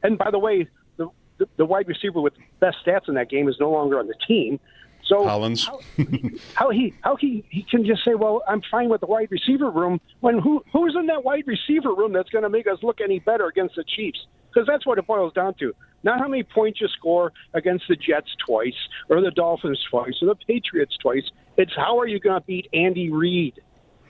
and by the way, the wide receiver with best stats in that game is no longer on the team. So Collins. how he can just say, well, I'm fine with the wide receiver room, when who's in that wide receiver room that's going to make us look any better against the Chiefs? Because that's what it boils down to. Not how many points you score against the Jets twice, or the Dolphins twice, or the Patriots twice. It's how are you going to beat Andy Reid,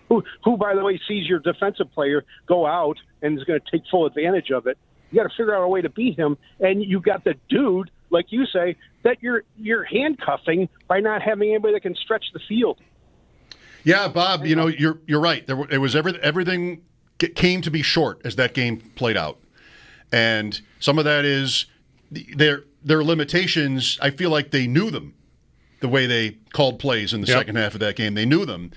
who, by the way, sees your defensive player go out and is going to take full advantage of it. You got to figure out a way to beat him, and you got the dude, like you say, that you're handcuffing by not having anybody that can stretch the field. Yeah, Bob, you're right. It was everything came to be short as that game played out. And some of that is their limitations. I feel like they knew them, the way they called plays in the second half of that game. They knew them.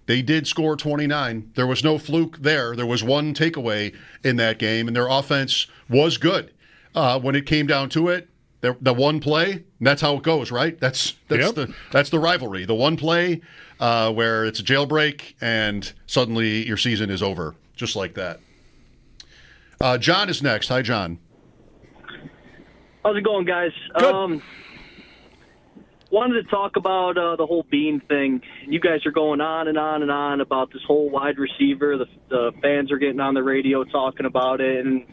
They did score 29. There was no fluke there. There was one takeaway in that game, and their offense was good. When it came down to it, the one play, and that's how it goes, right? That's the rivalry. The one play where it's a jailbreak, and suddenly your season is over, just like that. John is next. Hi, John. How's it going, guys? Good. Wanted to talk about the whole Beane thing. You guys are going on and on and on about this whole wide receiver. The fans are getting on the radio talking about it. And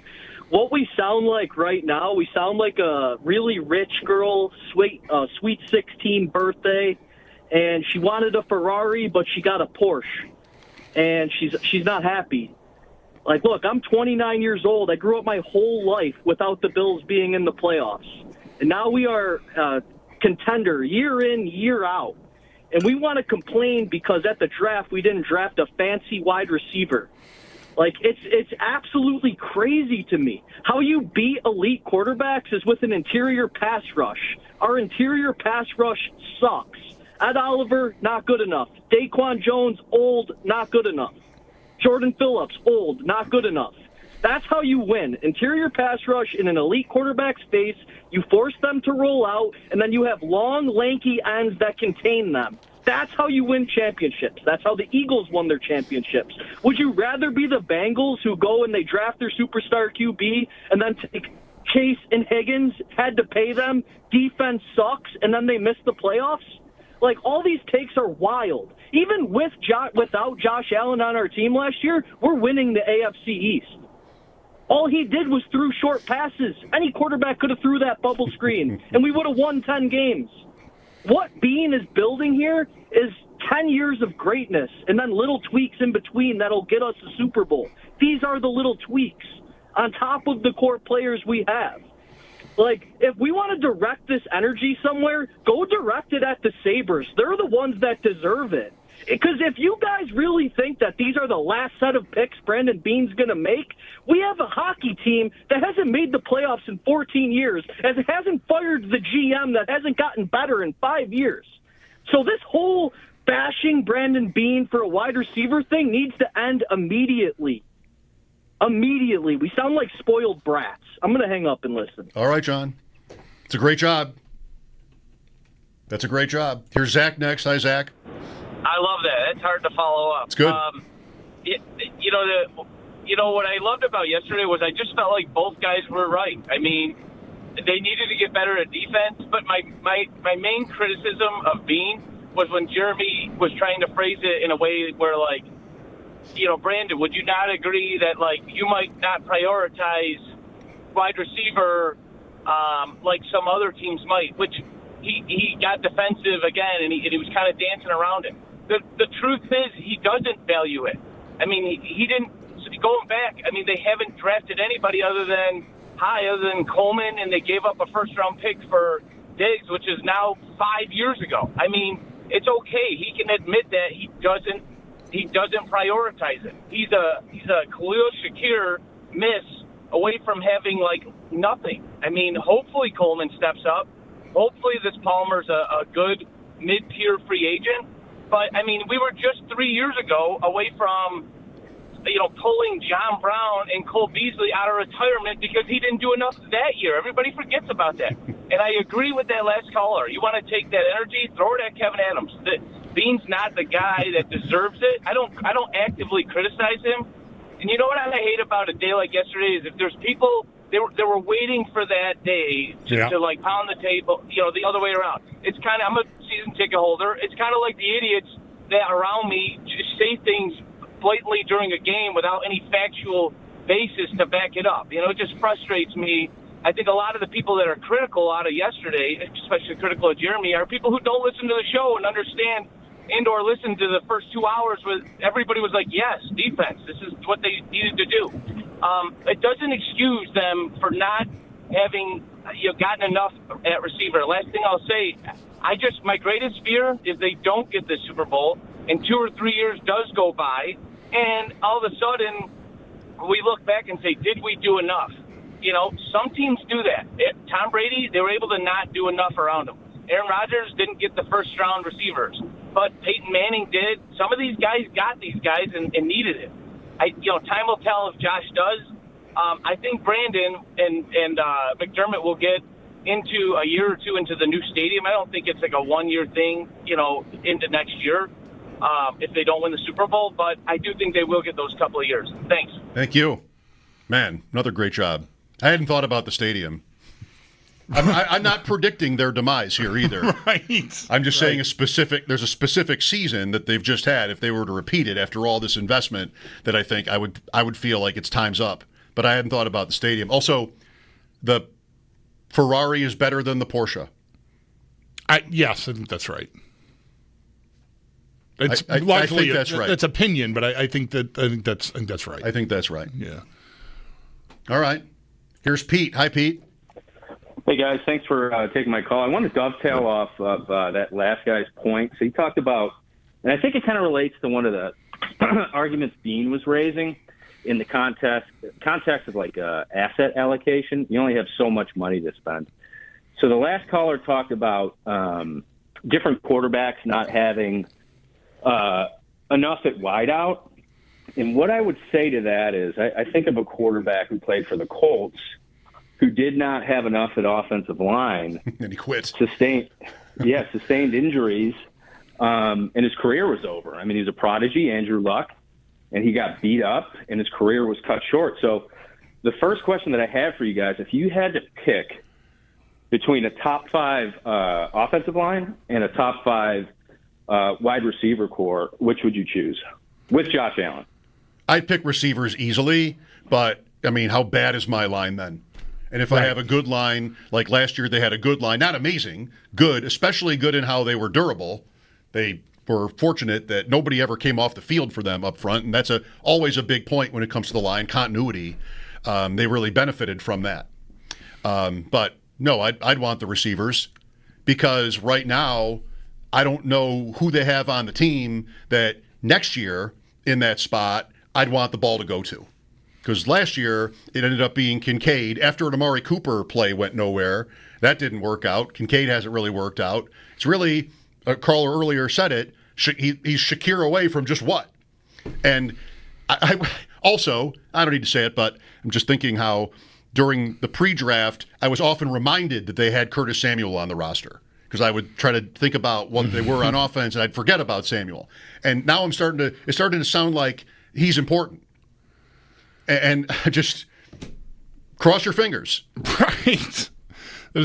what we sound like right now, we sound like a really rich girl, sweet 16 birthday, and she wanted a Ferrari, but she got a Porsche. and she's not happy. Like, look, I'm 29 years old. I grew up my whole life without the Bills being in the playoffs. And now we are contender year in, year out. And we want to complain because at the draft we didn't draft a fancy wide receiver. Like, it's absolutely crazy to me. How you beat elite quarterbacks is with an interior pass rush. Our interior pass rush sucks. Ed Oliver, not good enough. Daquan Jones, old, not good enough. Jordan Phillips, old, not good enough. That's how you win. Interior pass rush in an elite quarterback's face. You force them to roll out, and then you have long, lanky ends that contain them. That's how you win championships. That's how the Eagles won their championships. Would you rather be the Bengals who go and they draft their superstar QB and then take Chase and Higgins, had to pay them, defense sucks, and then they miss the playoffs? Like, all these takes are wild. Even without Josh Allen on our team last year, we're winning the AFC East. All he did was threw short passes. Any quarterback could have threw that bubble screen, and we would have won 10 games. What Beane is building here is 10 years of greatness and then little tweaks in between that'll get us a Super Bowl. These are the little tweaks on top of the core players we have. Like, if we want to direct this energy somewhere, go direct it at the Sabres. They're the ones that deserve it. Because if you guys really think that these are the last set of picks Brandon Beane's going to make, we have a hockey team that hasn't made the playoffs in 14 years, as it hasn't fired the GM that hasn't gotten better in 5 years. So this whole bashing Brandon Beane for a wide receiver thing needs to end immediately. Immediately. We sound like spoiled brats. I'm going to hang up and listen. All right, John. It's a great job. That's a great job. Here's Zach next. Hi, Zach. I love that. It's hard to follow up. It's good. What I loved about yesterday was I just felt like both guys were right. I mean, they needed to get better at defense, but my main criticism of Beane was when Jeremy was trying to phrase it in a way where, like, Brandon, would you not agree that, like, you might not prioritize wide receiver like some other teams might, which he got defensive again, and he was kind of dancing around it. The truth is he doesn't value it. I mean, he didn't – going back, I mean, they haven't drafted anybody other than Coleman, and they gave up a first-round pick for Diggs, which is now 5 years ago. I mean, it's okay. He can admit that he doesn't prioritize it. He's a Khalil Shakir miss away from having, like, nothing. I mean, hopefully Coleman steps up. Hopefully this Palmer's a good mid-tier free agent. But, I mean, we were just 3 years ago away from, pulling John Brown and Cole Beasley out of retirement because he didn't do enough that year. Everybody forgets about that. And I agree with that last caller. You want to take that energy, throw it at Kevin Adams. Beane's not the guy that deserves it. I don't actively criticize him. And you know what I hate about a day like yesterday is if there's people they were waiting for that day to like pound the table, the other way around. It's kind of, I'm a season ticket holder. It's kind of like the idiots that around me just say things blatantly during a game without any factual basis to back it up. It just frustrates me. I think a lot of the people that are critical out of yesterday, especially critical of Jeremy, are people who don't listen to the show and understand and/or listen to the first 2 hours where everybody was like, yes, defense, this is what they needed to do. It doesn't excuse them for not having gotten enough at receiver. Last thing I'll say, my greatest fear is they don't get the Super Bowl and 2 or 3 years does go by, and all of a sudden we look back and say, did we do enough? Some teams do that. Tom Brady, they were able to not do enough around him. Aaron Rodgers didn't get the first-round receivers, but Peyton Manning did. Some of these guys got these guys and needed it. Time will tell if Josh does. I think Brandon and McDermott will get into a year or two into the new stadium. I don't think it's like a one-year thing, into next year if they don't win the Super Bowl, but I do think they will get those couple of years. Thanks. Thank you. Man, another great job. I hadn't thought about the stadium. I'm not predicting their demise here either. Right. I'm just saying there's a specific season that they've just had. If they were to repeat it after all this investment, that I think I would feel like it's time's up. But I hadn't thought about the stadium. Also, the Ferrari is better than the Porsche. Yes, I think that's right. It's I largely think that's right. That's opinion, but I think that's right. I think that's right. Yeah. All right. Here's Pete. Hi, Pete. Hey, guys. Thanks for taking my call. I want to dovetail off of that last guy's point. So he talked about, and I think it kind of relates to one of the arguments Beane was raising in the context of like asset allocation. You only have so much money to spend. So the last caller talked about different quarterbacks not having enough at wideout. And what I would say to that is I think of a quarterback who played for the Colts who did not have enough at offensive line. And he quit. Sustained injuries, and his career was over. I mean, he's a prodigy, Andrew Luck, and he got beat up, and his career was cut short. So the first question that I have for you guys, if you had to pick between a top 5 offensive line and a top 5 wide receiver core, which would you choose with Josh Allen? I'd pick receivers easily, but, I mean, how bad is my line then? And if I have a good line, like last year they had a good line, not amazing, good, especially good in how they were durable. They were fortunate that nobody ever came off the field for them up front, and that's always a big point when it comes to the line, continuity. They really benefited from that. But, no, I'd want the receivers because right now I don't know who they have on the team that next year in that spot I'd want the ball to go to. Because last year, it ended up being Kincaid. After an Amari Cooper play went nowhere, that didn't work out. Kincaid hasn't really worked out. It's really, Carl earlier said it, he's Shakir away from just what? And I also, I don't need to say it, but I'm just thinking how during the pre-draft, I was often reminded that they had Curtis Samuel on the roster. Because I would try to think about what they were on offense, and I'd forget about Samuel. And now it's starting to sound like he's important. And just cross your fingers. Right. I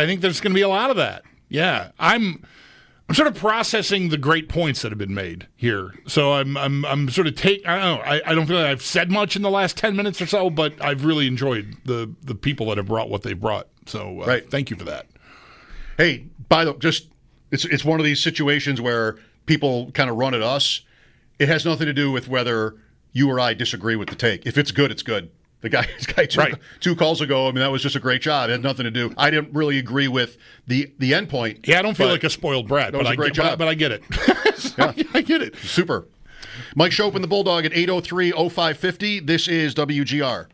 think there's gonna be a lot of that. Yeah. I'm sort of processing the great points that have been made here. So I'm sort of I don't know. I don't feel like I've said much in the last 10 minutes or so, but I've really enjoyed the people that have brought what they've brought. So thank you for that. Hey, by the way, it's one of these situations where people kind of run at us. It has nothing to do with whether you or I disagree with the take. If it's good, it's good. The guy two calls ago, I mean, that was just a great job. It had nothing to do. I didn't really agree with the end point. Yeah, I don't feel like a spoiled brat, but I get it. Yeah. I get it. Super. Mike Schopp and the Bulldog at 803-0550. This is WGR.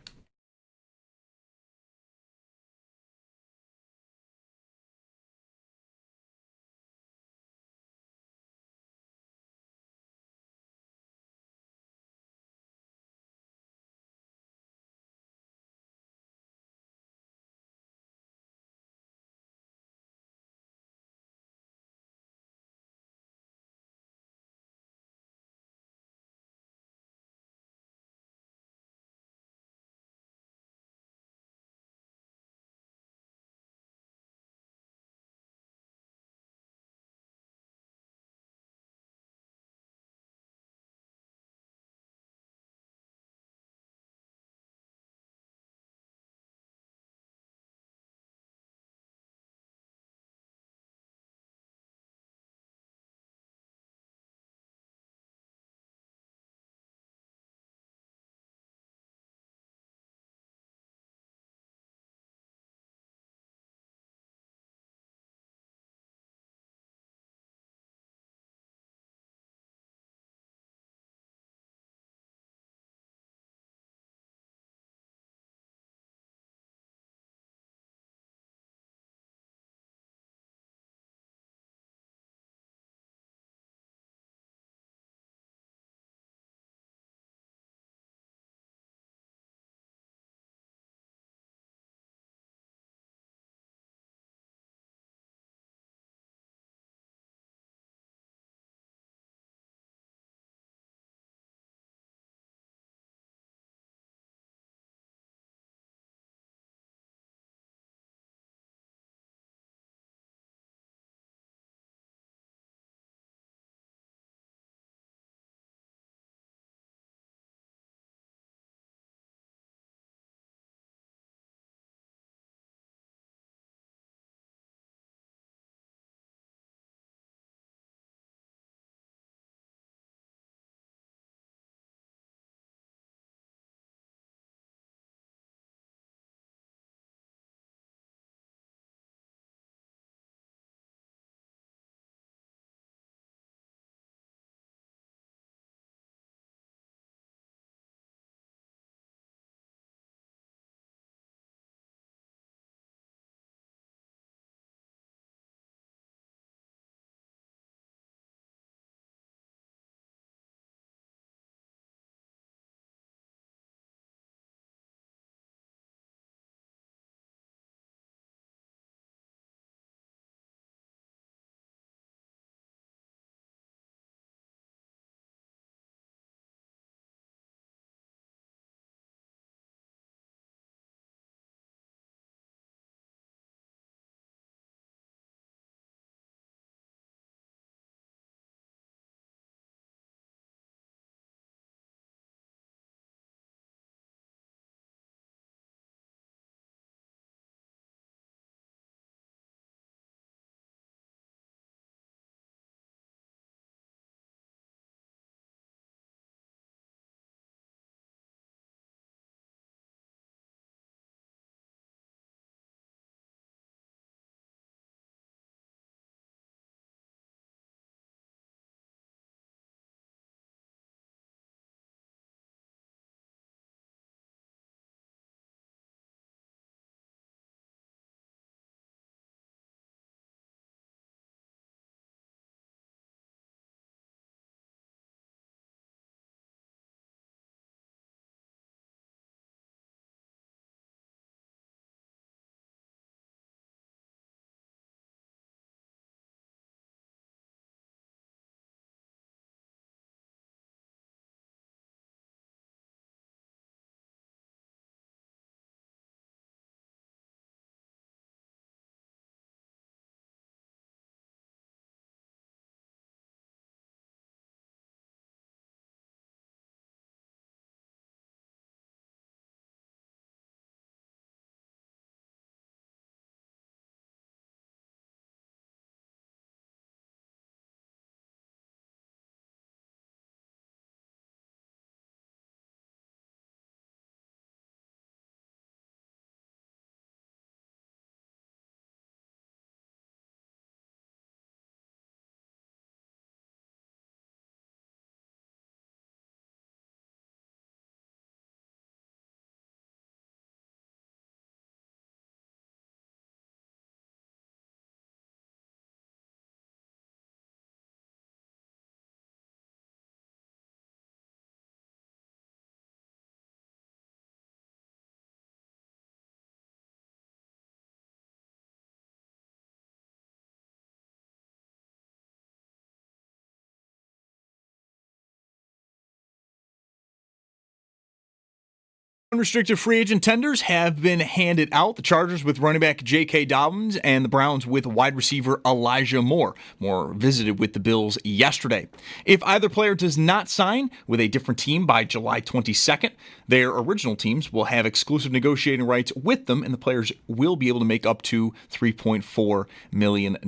Unrestricted free agent tenders have been handed out. The Chargers with running back J.K. Dobbins and the Browns with wide receiver Elijah Moore. Moore visited with the Bills yesterday. If either player does not sign with a different team by July 22nd, their original teams will have exclusive negotiating rights with them, and the players will be able to make up to $3.4 million.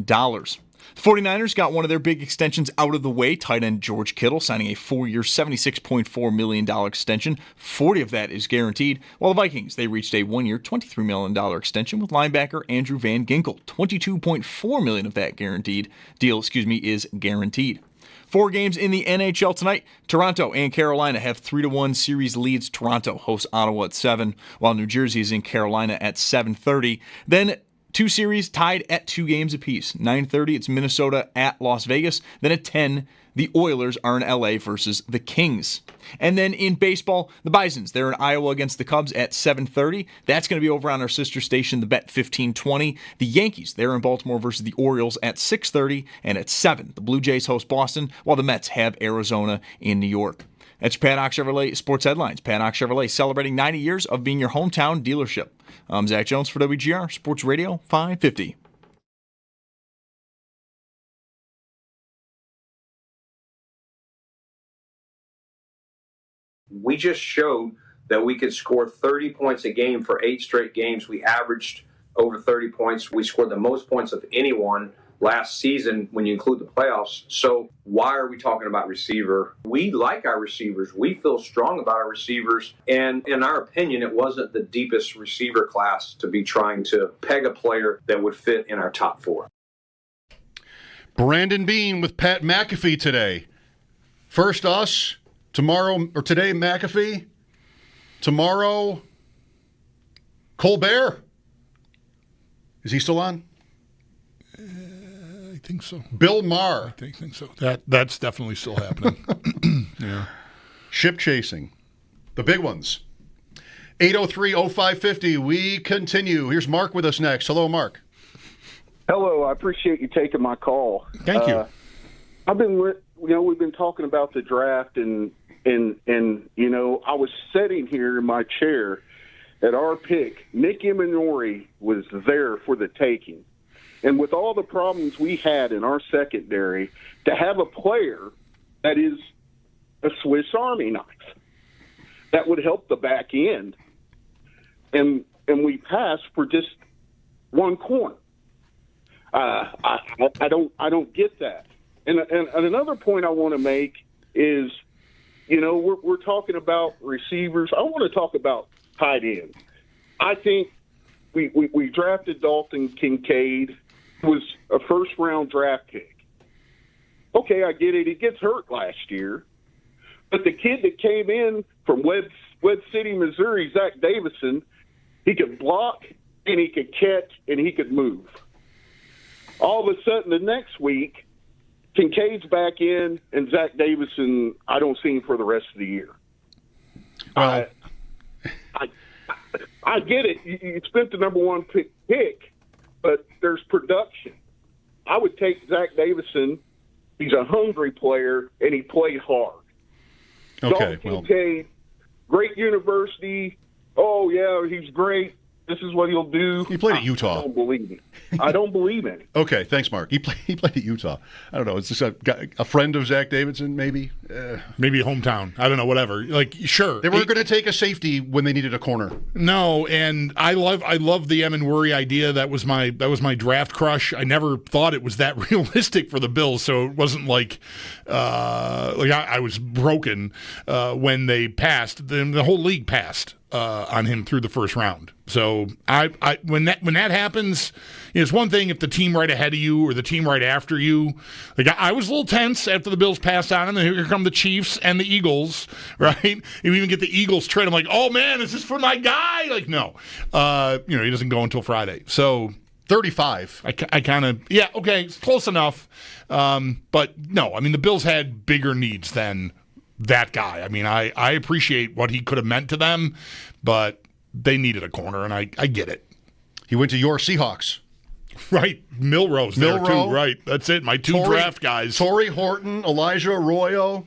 The 49ers got one of their big extensions out of the way. Tight end George Kittle signing a 4-year, $76.4 million extension. 40 of that is guaranteed. While the Vikings, they reached a 1-year, $23 million extension with linebacker Andrew Van Ginkel. $22.4 million of that is guaranteed. 4 games in the NHL tonight. Toronto and Carolina have 3-1 series leads. Toronto hosts Ottawa at 7, while New Jersey is in Carolina at 7:30. Then 2 series tied at 2 games apiece. 9:30, it's Minnesota at Las Vegas. Then at 10, the Oilers are in LA versus the Kings. And then in baseball, the Bisons, they're in Iowa against the Cubs at 7:30. That's going to be over on our sister station, the Bet 1520. The Yankees, they're in Baltimore versus the Orioles at 6:30. And at 7, the Blue Jays host Boston, while the Mets have Arizona in New York. That's Paddock Chevrolet Sports Headlines. Paddock Chevrolet celebrating 90 years of being your hometown dealership. I'm Zach Jones for WGR Sports Radio 550. We just showed that we could score 30 points a game for 8 straight games. We averaged over 30 points. We scored the most points of anyone last season when you include the playoffs. So why are we talking about receiver? We like our receivers. We feel strong about our receivers. And in our opinion, it wasn't the deepest receiver class to be trying to peg a player that would fit in our top 4. Brandon Beane with Pat McAfee today. First us, tomorrow, or today McAfee, tomorrow Colbert. Is he still on? I think so. Bill Maher. I think so. That's definitely still happening. Yeah. Ship chasing. The big ones. 803-0550. We continue. Here's Mark with us next. Hello, Mark. Hello. I appreciate you taking my call. Thank you. We've been talking about the draft and I was sitting here in my chair at our pick. Nick Emanori was there for the taking. And with all the problems we had in our secondary, to have a player that is a Swiss Army knife that would help the back end, and we passed for just one corner. I don't get that. And another point I want to make is, we're talking about receivers. I want to talk about tight ends. I think we drafted Dalton Kincaid. Was a first-round draft pick. Okay, I get it. He gets hurt last year. But the kid that came in from Webb City, Missouri, Zach Davison, he could block, and he could catch, and he could move. All of a sudden, the next week, Kincaid's back in, and Zach Davison, I don't see him for the rest of the year. I get it. You spent the number 1 pick. But there's production. I would take Zach Davison. He's a hungry player, and he played hard. Okay, Dalton Kincaid, great university. Oh, yeah, he's great. This is what he'll do. He played at Utah. I don't believe it. I don't believe it. Okay, thanks, Mark. He played at Utah. I don't know. It's just a friend of Zach Davidson, maybe? Maybe a hometown. I don't know, whatever. Like, sure. They were going to take a safety when they needed a corner. No, and I love the Emanori idea. That was my draft crush. I never thought it was that realistic for the Bills, so it wasn't like I was broken when they passed. The whole league passed on him through the first round. So when that happens, it's one thing if the team right ahead of you or the team right after you. Like I was a little tense after the Bills passed on him, and here come the Chiefs and the Eagles, right? You even get the Eagles trade. I'm like, oh man, is this for my guy? Like no, he doesn't go until Friday. So 35. I kind of okay, it's close enough. But no, I mean the Bills had bigger needs than that guy. I mean, I appreciate what he could have meant to them, but they needed a corner, and I get it. He went to your Seahawks. Right. Milroe's there, too. Right. That's it. My two draft guys. Torrey Horton, Elijah Arroyo.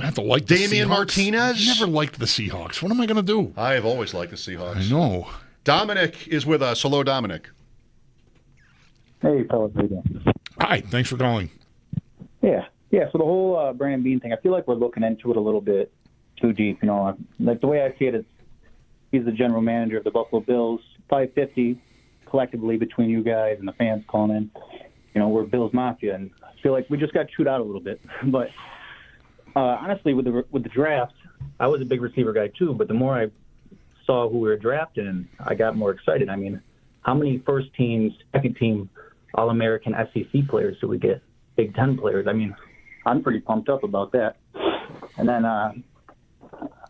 I have to like the Damian Seahawks. Martinez? I never liked the Seahawks. What am I going to do? I have always liked the Seahawks. I know. Dominic is with us. Hello, Dominic. Hey, fellas, how you doing? Hi, thanks for calling. Yeah. So the whole Brandon Beane thing, I feel like we're looking into it a little bit too deep. Like the way I see it is he's the general manager of the Buffalo Bills. 550 collectively between you guys and the fans calling in. We're Bills Mafia, and I feel like we just got chewed out a little bit. But honestly, with the draft, I was a big receiver guy too, but the more I saw who we were drafting, I got more excited. I mean, how many first teams, second team, All-American SEC players do we get? Big Ten players. I mean, I'm pretty pumped up about that. And then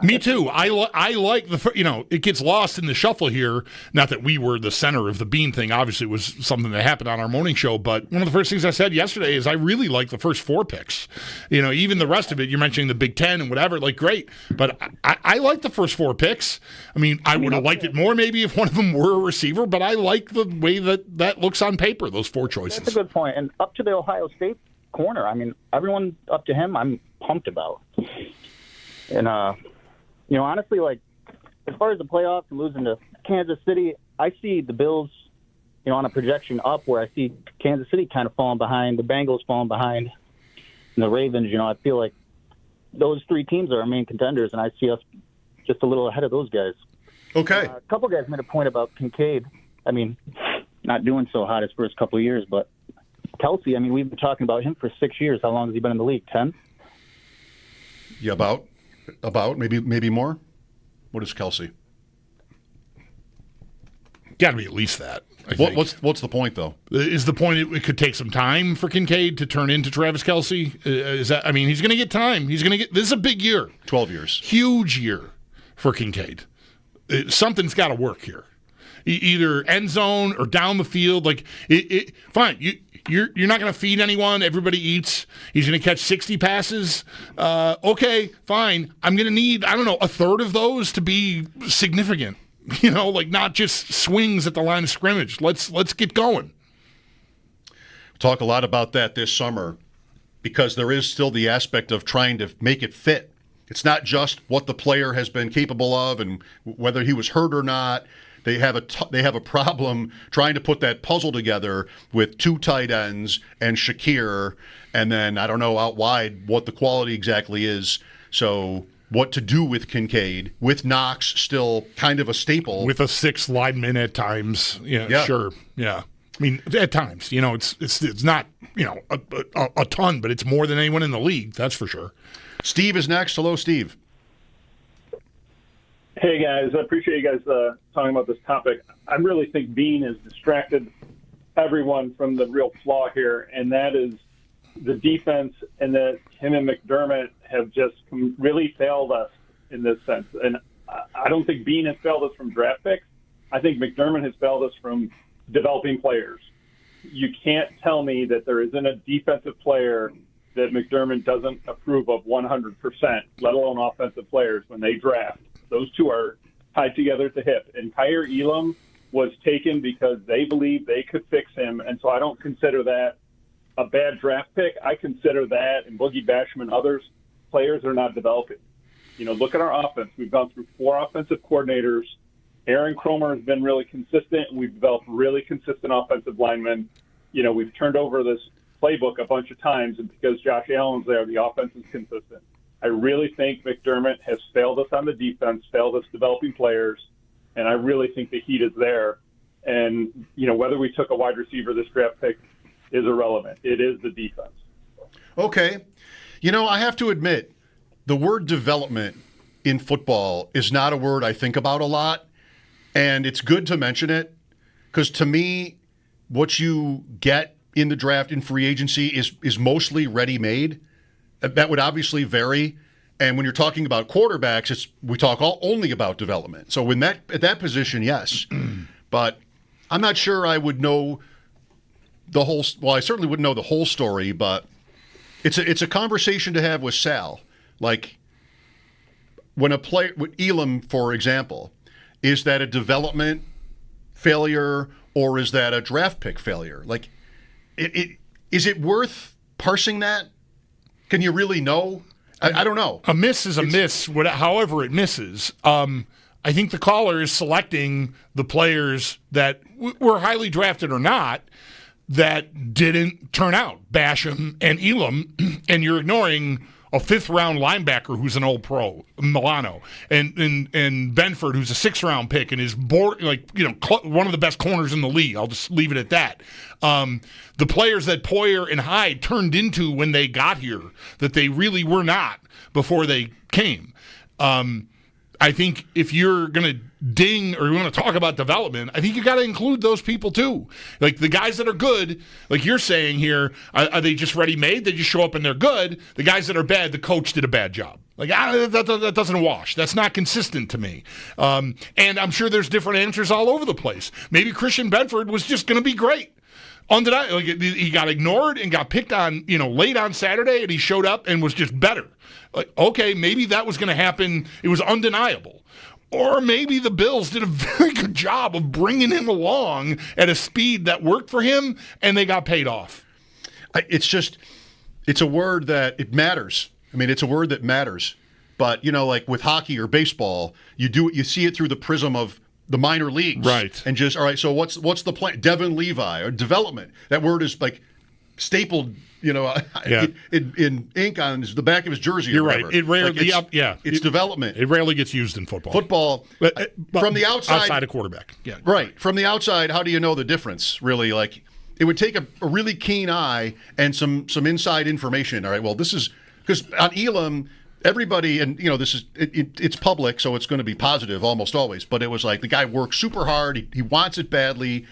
me too. I like it gets lost in the shuffle here. Not that we were the center of the Beane thing. Obviously, it was something that happened on our morning show. But one of the first things I said yesterday is I really like the first 4 picks. Even the rest of it, you're mentioning the Big Ten and whatever, like great. But I like the first 4 picks. I mean, I would have liked it more maybe if one of them were a receiver. But I like the way that looks on paper, those 4 choices. That's a good point. And up to the Ohio State corner, I mean, everyone up to him, I'm pumped about. And, honestly, like, as far as the playoffs and losing to Kansas City, I see the Bills, on a projection up where I see Kansas City kind of falling behind, the Bengals falling behind, and the Ravens, I feel like those 3 teams are our main contenders, and I see us just a little ahead of those guys. Okay. A couple guys made a point about Kincaid. I mean, not doing so hot his first couple of years, but Kelsey, I mean, we've been talking about him for 6 years. How long has he been in the league? 10? Yeah, about maybe more. What is Kelsey? Got to be at least that. What's the point though? Is the point it could take some time for Kincaid to turn into Travis Kelce? Is that? I mean, he's going to get time. He's going to get. This is a big year. 12 years. Huge year for Kincaid. Something's got to work here. Either end zone or down the field. Like fine. You're not going to feed anyone. Everybody eats. He's going to catch 60 passes. Okay, fine. I'm going to need, a third of those to be significant. Like not just swings at the line of scrimmage. Let's get going. Talk a lot about that this summer because there is still the aspect of trying to make it fit. It's not just what the player has been capable of and whether he was hurt or not. They have a problem trying to put that puzzle together with 2 tight ends and Shakir, and then I don't know out wide what the quality exactly is. So what to do with Kincaid, with Knox still kind of a staple, with a 6th lineman at times. Yeah, sure, yeah. I mean, at times, it's not a ton, but it's more than anyone in the league. That's for sure. Steve is next. Hello, Steve. Hey, guys. I appreciate you guys talking about this topic. I really think Beane has distracted everyone from the real flaw here, and that is the defense, and that him and McDermott have just really failed us in this sense. And I don't think Beane has failed us from draft picks. I think McDermott has failed us from developing players. You can't tell me that there isn't a defensive player that McDermott doesn't approve of 100%, let alone offensive players when they draft. Those 2 are tied together at the hip. And Kyer Elam was taken because they believed they could fix him, and so I don't consider that a bad draft pick. I consider that, and Boogie Basham and others, players are not developing. Look at our offense. We've gone through 4 offensive coordinators. Aaron Cromer has been really consistent, and we've developed really consistent offensive linemen. We've turned over this playbook a bunch of times, and because Josh Allen's there, the offense is consistent. I really think McDermott has failed us on the defense, failed us developing players, and I really think the heat is there. And, whether we took a wide receiver this draft pick is irrelevant. It is the defense. Okay. I have to admit, the word development in football is not a word I think about a lot, and it's good to mention it because to me, what you get in the draft in free agency is mostly ready-made. That would obviously vary. And when you're talking about quarterbacks, we talk only about development. So at that position, yes. But I'm not sure I would know the whole. Well, I certainly wouldn't know the whole story. But it's a conversation to have with Sal. Like when a player, with Elam, for example, is that a development failure or is that a draft pick failure? Like, is it worth parsing that? Can you really know? I don't know. A miss is a miss, however it misses. I think the caller is selecting the players that were highly drafted or not that didn't turn out, Basham and Elam, and you're ignoring a fifth-round linebacker who's an old pro, Milano, and Benford, who's a sixth-round pick and is one of the best corners in the league. I'll just leave it at that. The players that Poyer and Hyde turned into when they got here, that they really were not before they came. I think if you're going to ding or you want to talk about development, I think you got to include those people too. Like the guys that are good, like you're saying here, are they just ready-made? They just show up and they're good. The guys that are bad, the coach did a bad job. Like that doesn't wash. That's not consistent to me. And I'm sure there's different answers all over the place. Maybe Christian Benford was just going to be great. Undeniable. Like he got ignored and got picked on, late on Saturday, and he showed up and was just better. Like, okay, maybe that was going to happen. It was undeniable. Or maybe the Bills did a very good job of bringing him along at a speed that worked for him, and they got paid off. It's a word that it matters. I mean, it's a word that matters. But, like with hockey or baseball, you see it through the prism of the minor leagues. Right. And just, all right, so what's the plan? Devin Levi, or development. That word is like stapled, in ink on the back of his jersey. You're or right. whatever. It rarely, it's development. It rarely gets used in football. But from the outside of quarterback. Yeah. Right. From the outside, how do you know the difference, really? Like, it would take a really keen eye and some inside information. All right, well, this is – because on Elam – everybody, and this is it's public, so it's going to be positive almost always. But it was like the guy worked super hard. He wants it badly.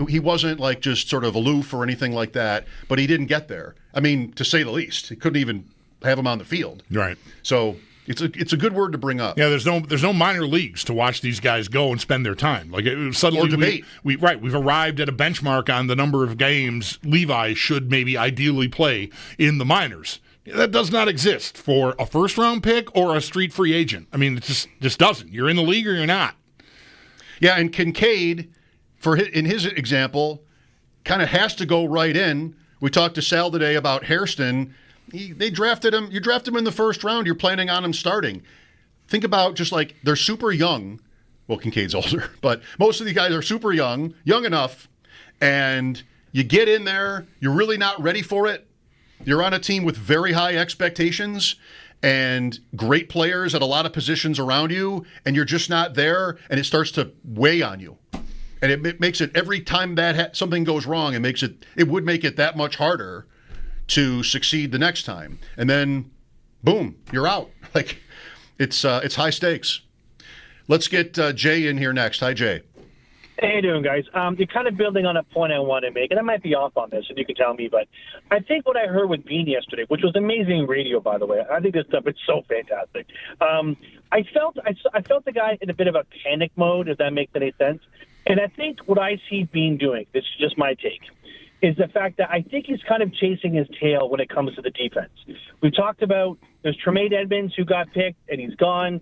He wasn't like just sort of aloof or anything like that. But he didn't get there. I mean, to say the least, he couldn't even have him on the field. Right. So it's a good word to bring up. Yeah. There's no minor leagues to watch these guys go and spend their time. Like suddenly or debate. We've arrived at a benchmark on the number of games Levi should maybe ideally play in the minors. That does not exist for a first-round pick or a street free agent. I mean, it just doesn't. You're in the league or you're not. Yeah, and Kincaid, in his example, kind of has to go right in. We talked to Sal today about Hairston. They drafted him. You draft him in the first round. You're planning on him starting. Think about just like they're super young. Well, Kincaid's older, but most of these guys are super young enough, and you get in there. You're really not ready for it. You're on a team with very high expectations and great players at a lot of positions around you, and you're just not there, and it starts to weigh on you. And it makes it, every time that something goes wrong, it would make it that much harder to succeed the next time. And then, boom, you're out. Like, it's high stakes. Let's get Jay in here next. Hi, Jay. Hey, how you doing, guys? You're kind of building on a point I want to make, and I might be off on this, and you can tell me, but I think what I heard with Beane yesterday, which was amazing radio, by the way. I think this stuff is so fantastic. I felt the guy in a bit of a panic mode, if that makes any sense. And I think what I see Beane doing, this is just my take, is the fact that I think he's kind of chasing his tail when it comes to the defense. We talked about there's Tremaine Edmonds who got picked, and he's gone.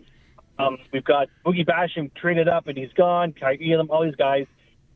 We've got Boogie Basham traded up, and he's gone. Kai Elam, all these guys.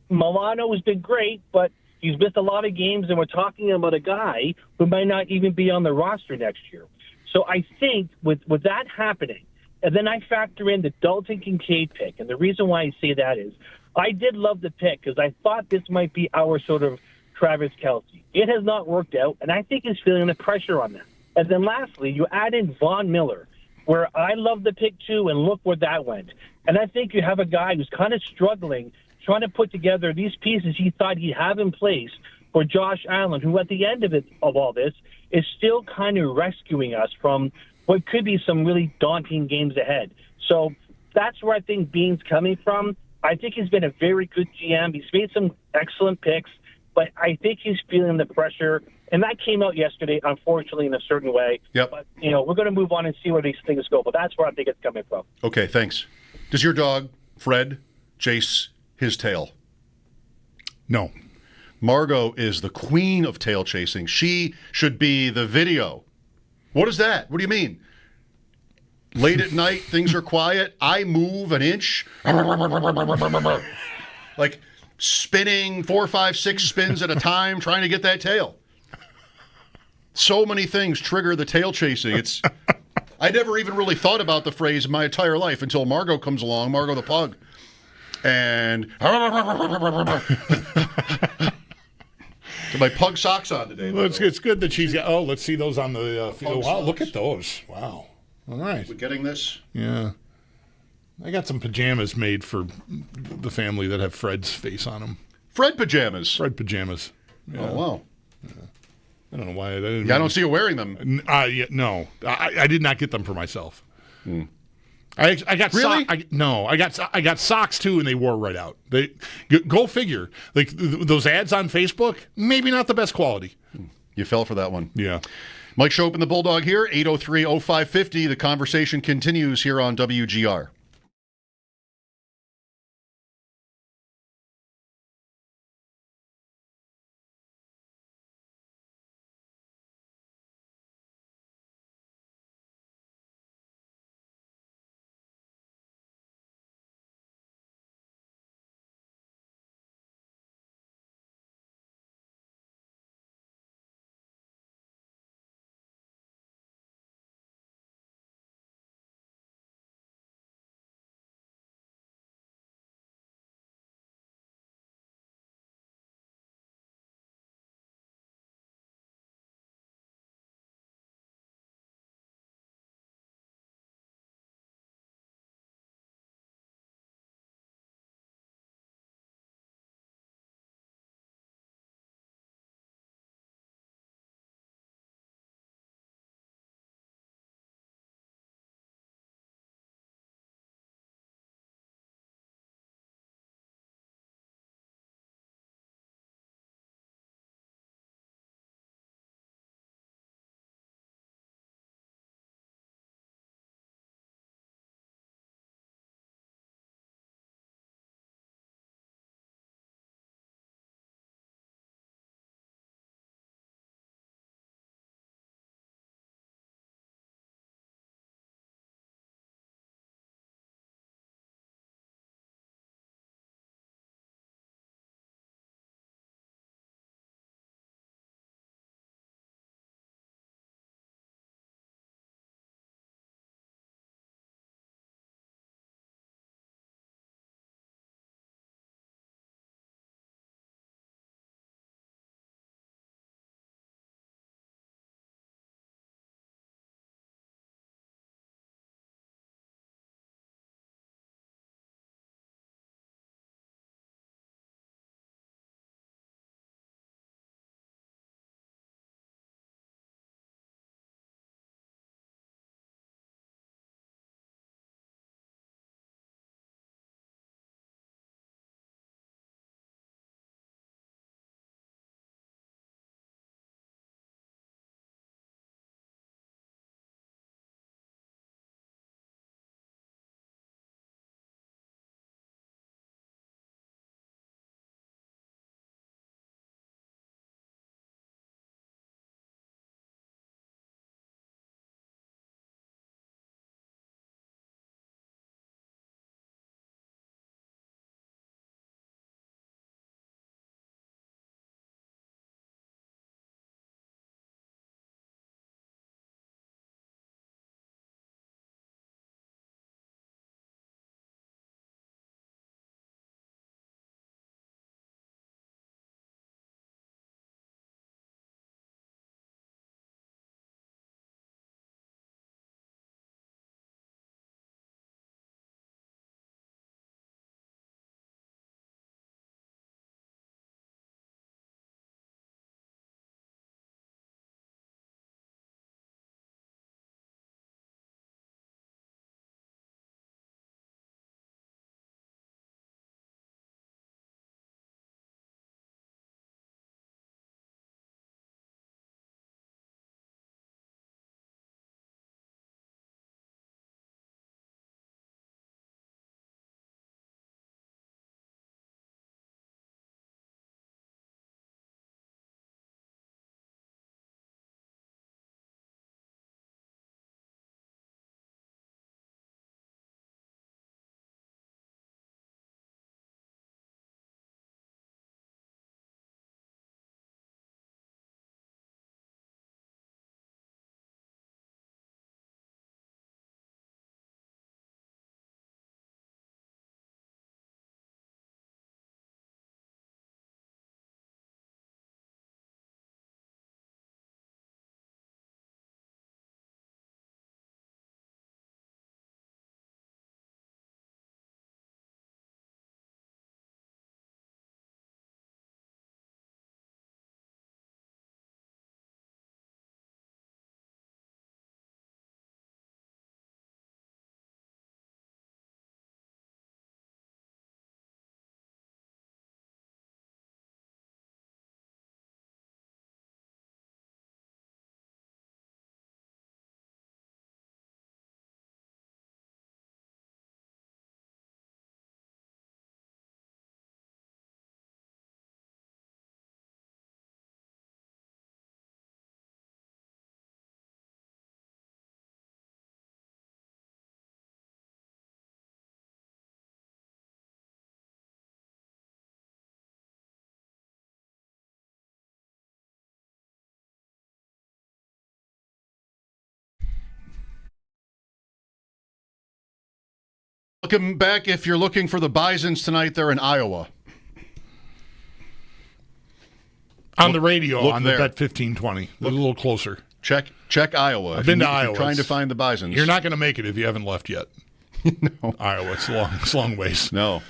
Milano has been great, but he's missed a lot of games, and we're talking about a guy who might not even be on the roster next year. So I think with that happening, and then I factor in the Dalton Kincaid pick, and the reason why I say that is I did love the pick because I thought this might be our sort of Travis Kelce. It has not worked out, and I think he's feeling the pressure on that. And then lastly, you add in Von Miller, where I love the pick too, and look where that went. And I think you have a guy who's kind of struggling, trying to put together these pieces he thought he'd have in place for Josh Allen, who at the end of all this is still kind of rescuing us from what could be some really daunting games ahead. So that's where I think Beane's coming from. I think he's been a very good GM. He's made some excellent picks, but I think he's feeling the pressure. And that came out yesterday, unfortunately, in a certain way. Yep. But, we're going to move on and see where these things go. But that's where I think it's coming from. Okay, thanks. Does your dog, Fred, chase his tail? No. Margot is the queen of tail chasing. She should be the video. What is that? What do you mean? Late at night, things are quiet. I move an inch. Like spinning 4, 5, 6 spins at a time, trying to get that tail. So many things trigger the tail chasing. I never even really thought about the phrase my entire life until Margot comes along, Margot the pug. And so my pug socks on today. Well, it's good that she's got. Oh, let's see those on the field. Wow, look at those. Wow. All right. We're getting this? Yeah. I got some pajamas made for the family that have Fred's face on them. Fred pajamas? Fred pajamas. Yeah. Oh, wow. Yeah. I don't know why. I don't see you wearing them. Yeah, no. I did not get them for myself. I got really? I got socks too, and they wore right out. They go figure. Like those ads on Facebook, maybe not the best quality. You fell for that one. Yeah. Mike Schopp and the Bulldog here, 803-0550. The conversation continues here on WGR. Looking back, if you're looking for the Bisons tonight, they're in Iowa. On the radio, look on there. the Bet 1520. A little closer. Check Iowa. I've been to if Iowa. You're trying to find the Bisons. You're not going to make it if you haven't left yet. No. Iowa, it's a long ways. No.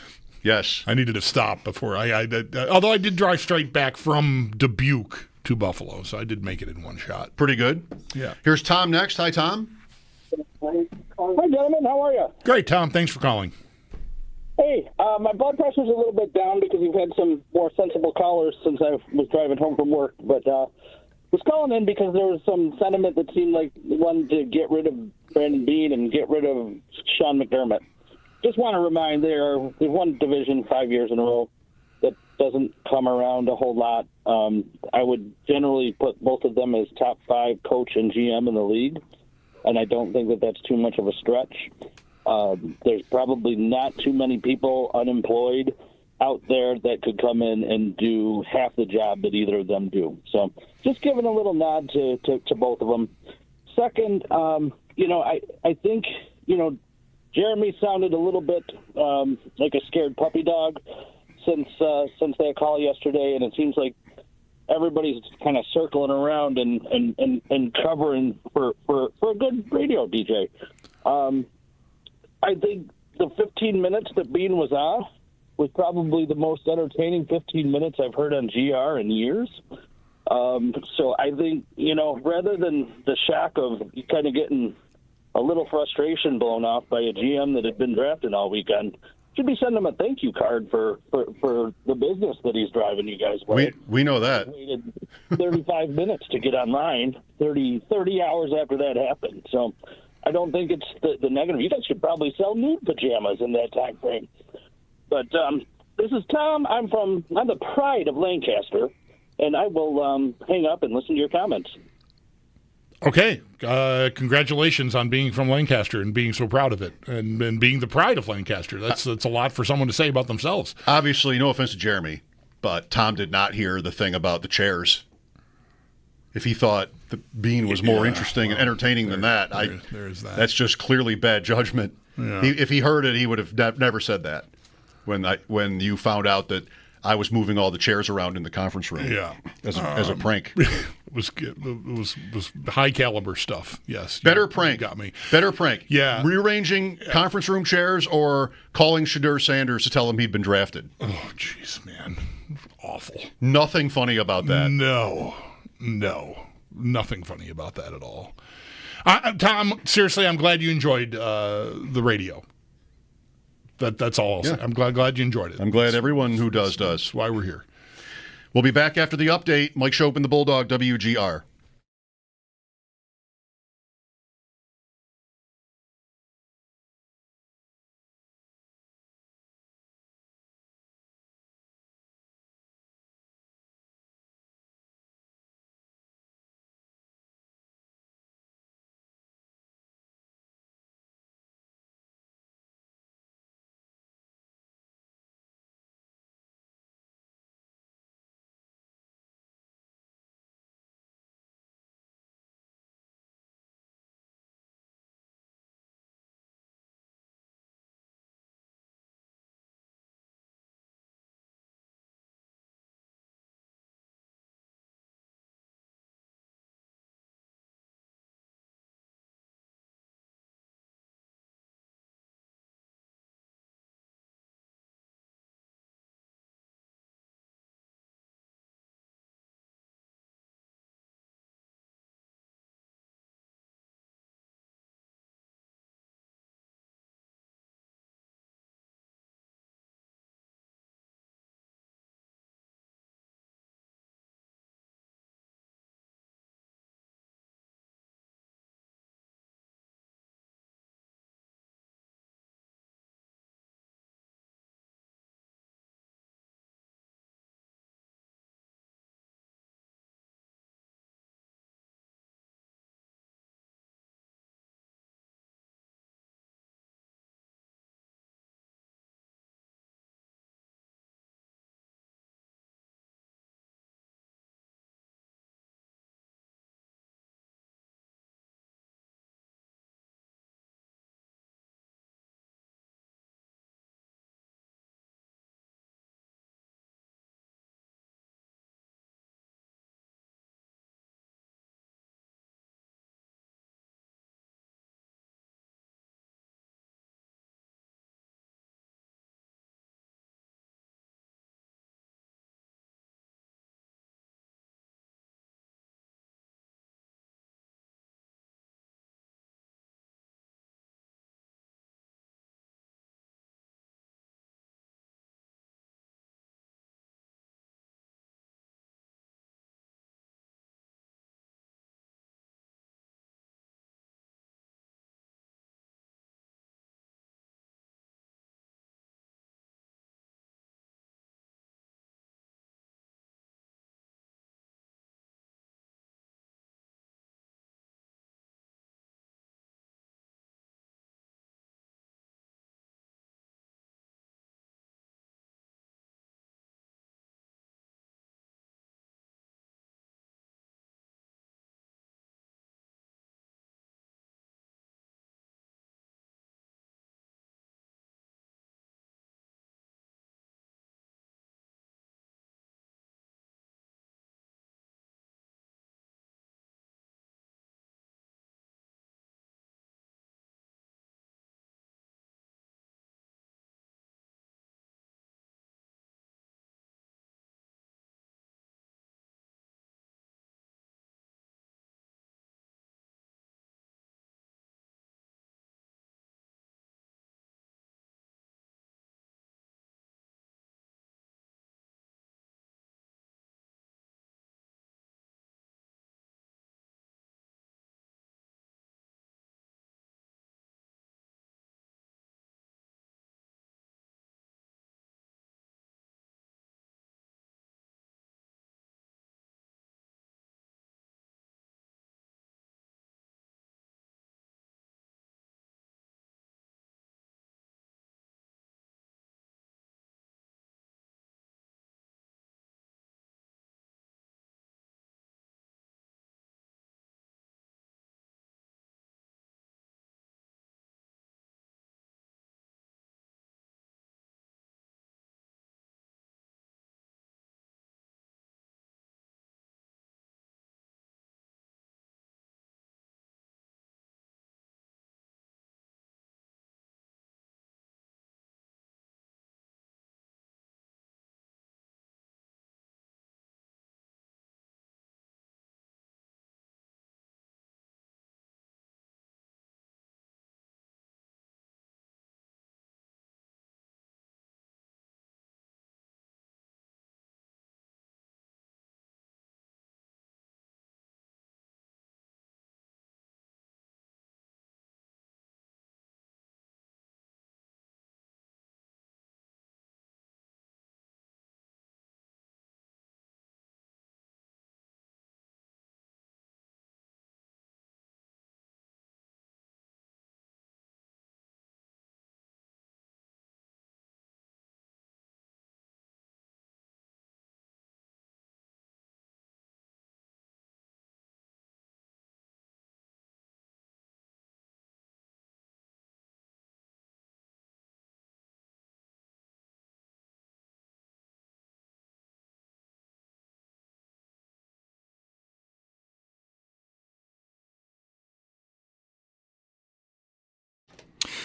Yes. I needed to stop before although I did drive straight back from Dubuque to Buffalo, so I did make it in one shot. Pretty good. Yeah. Here's Tom next. Hi, Tom. Hi, gentlemen. How are you? Great, Tom. Thanks for calling. Hey, my blood pressure's a little bit down because we've had some more sensible callers since I was driving home from work. But was calling in because there was some sentiment that seemed like they wanted to get rid of Brandon Beane and get rid of Sean McDermott. Just want to remind they've won division 5 years in a row. That doesn't come around a whole lot. I would generally put both of them as top 5 coach and GM in the league, and I don't think that that's too much of a stretch. There's probably not too many people unemployed out there that could come in and do half the job that either of them do. So just giving a little nod to both of them. Second, I think, Jeremy sounded a little bit like a scared puppy dog since that call yesterday, and it seems like everybody's kind of circling around and covering for a good radio DJ. I think the 15 minutes that Beane was on was probably the most entertaining 15 minutes I've heard on GR in years. So I think, rather than the shock of kind of getting a little frustration blown off by a GM that had been drafted all weekend, should be sending him a thank you card for the business that he's driving you guys with. We know that. Waited 35 minutes to get online, 30 hours after that happened. So I don't think it's the negative. You guys should probably sell nude pajamas in that time frame. But this is Tom. I'm the pride of Lancaster, and I will hang up and listen to your comments. Okay. Congratulations on being from Lancaster and being so proud of it and being the pride of Lancaster. That's a lot for someone to say about themselves. Obviously, no offense to Jeremy, but Tom did not hear the thing about the chairs. If he thought the Beane was more interesting and entertaining than that, there's that. That's just clearly bad judgment. Yeah. If he heard it, he would have never said that when you found out that I was moving all the chairs around in the conference room. Yeah, as a prank. It was high caliber stuff. Yes, better prank. Got me. Better prank. Yeah, rearranging conference room chairs or calling Shadur Sanders to tell him he'd been drafted. Oh, jeez, man, awful. Nothing funny about that. No, nothing funny about that at all. Tom, seriously, I'm glad you enjoyed the radio. That's all I'll say. I'm glad you enjoyed it. I'm glad everyone who does. That's why we're here. We'll be back after the update. Mike Schopp and the Bulldog, WGR.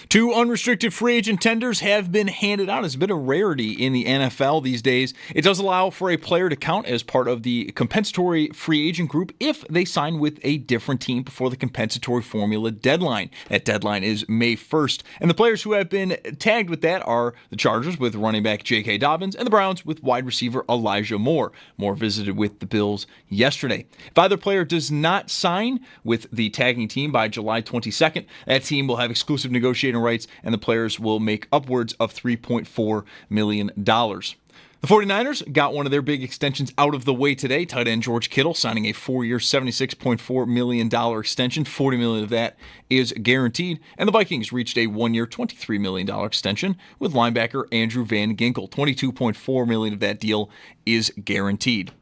Two unrestricted free agent tenders have been handed out. It's been a rarity in the NFL these days. It does allow for a player to count as part of the compensatory free agent group if they sign with a different team before the compensatory formula deadline. That deadline is May 1st. And the players who have been tagged with that are the Chargers with running back J.K. Dobbins and the Browns with wide receiver Elijah Moore. Moore visited with the Bills yesterday. If either player does not sign with the tagging team by July 22nd, that team will have exclusive negotiating rights, and the players will make upwards of $3.4 million. The 49ers got one of their big extensions out of the way today. Tight end George Kittle signing a 4-year, $76.4 million extension. $40 million of that is guaranteed. And the Vikings reached a 1-year, $23 million extension with linebacker Andrew Van Ginkel. $22.4 million of that deal is guaranteed.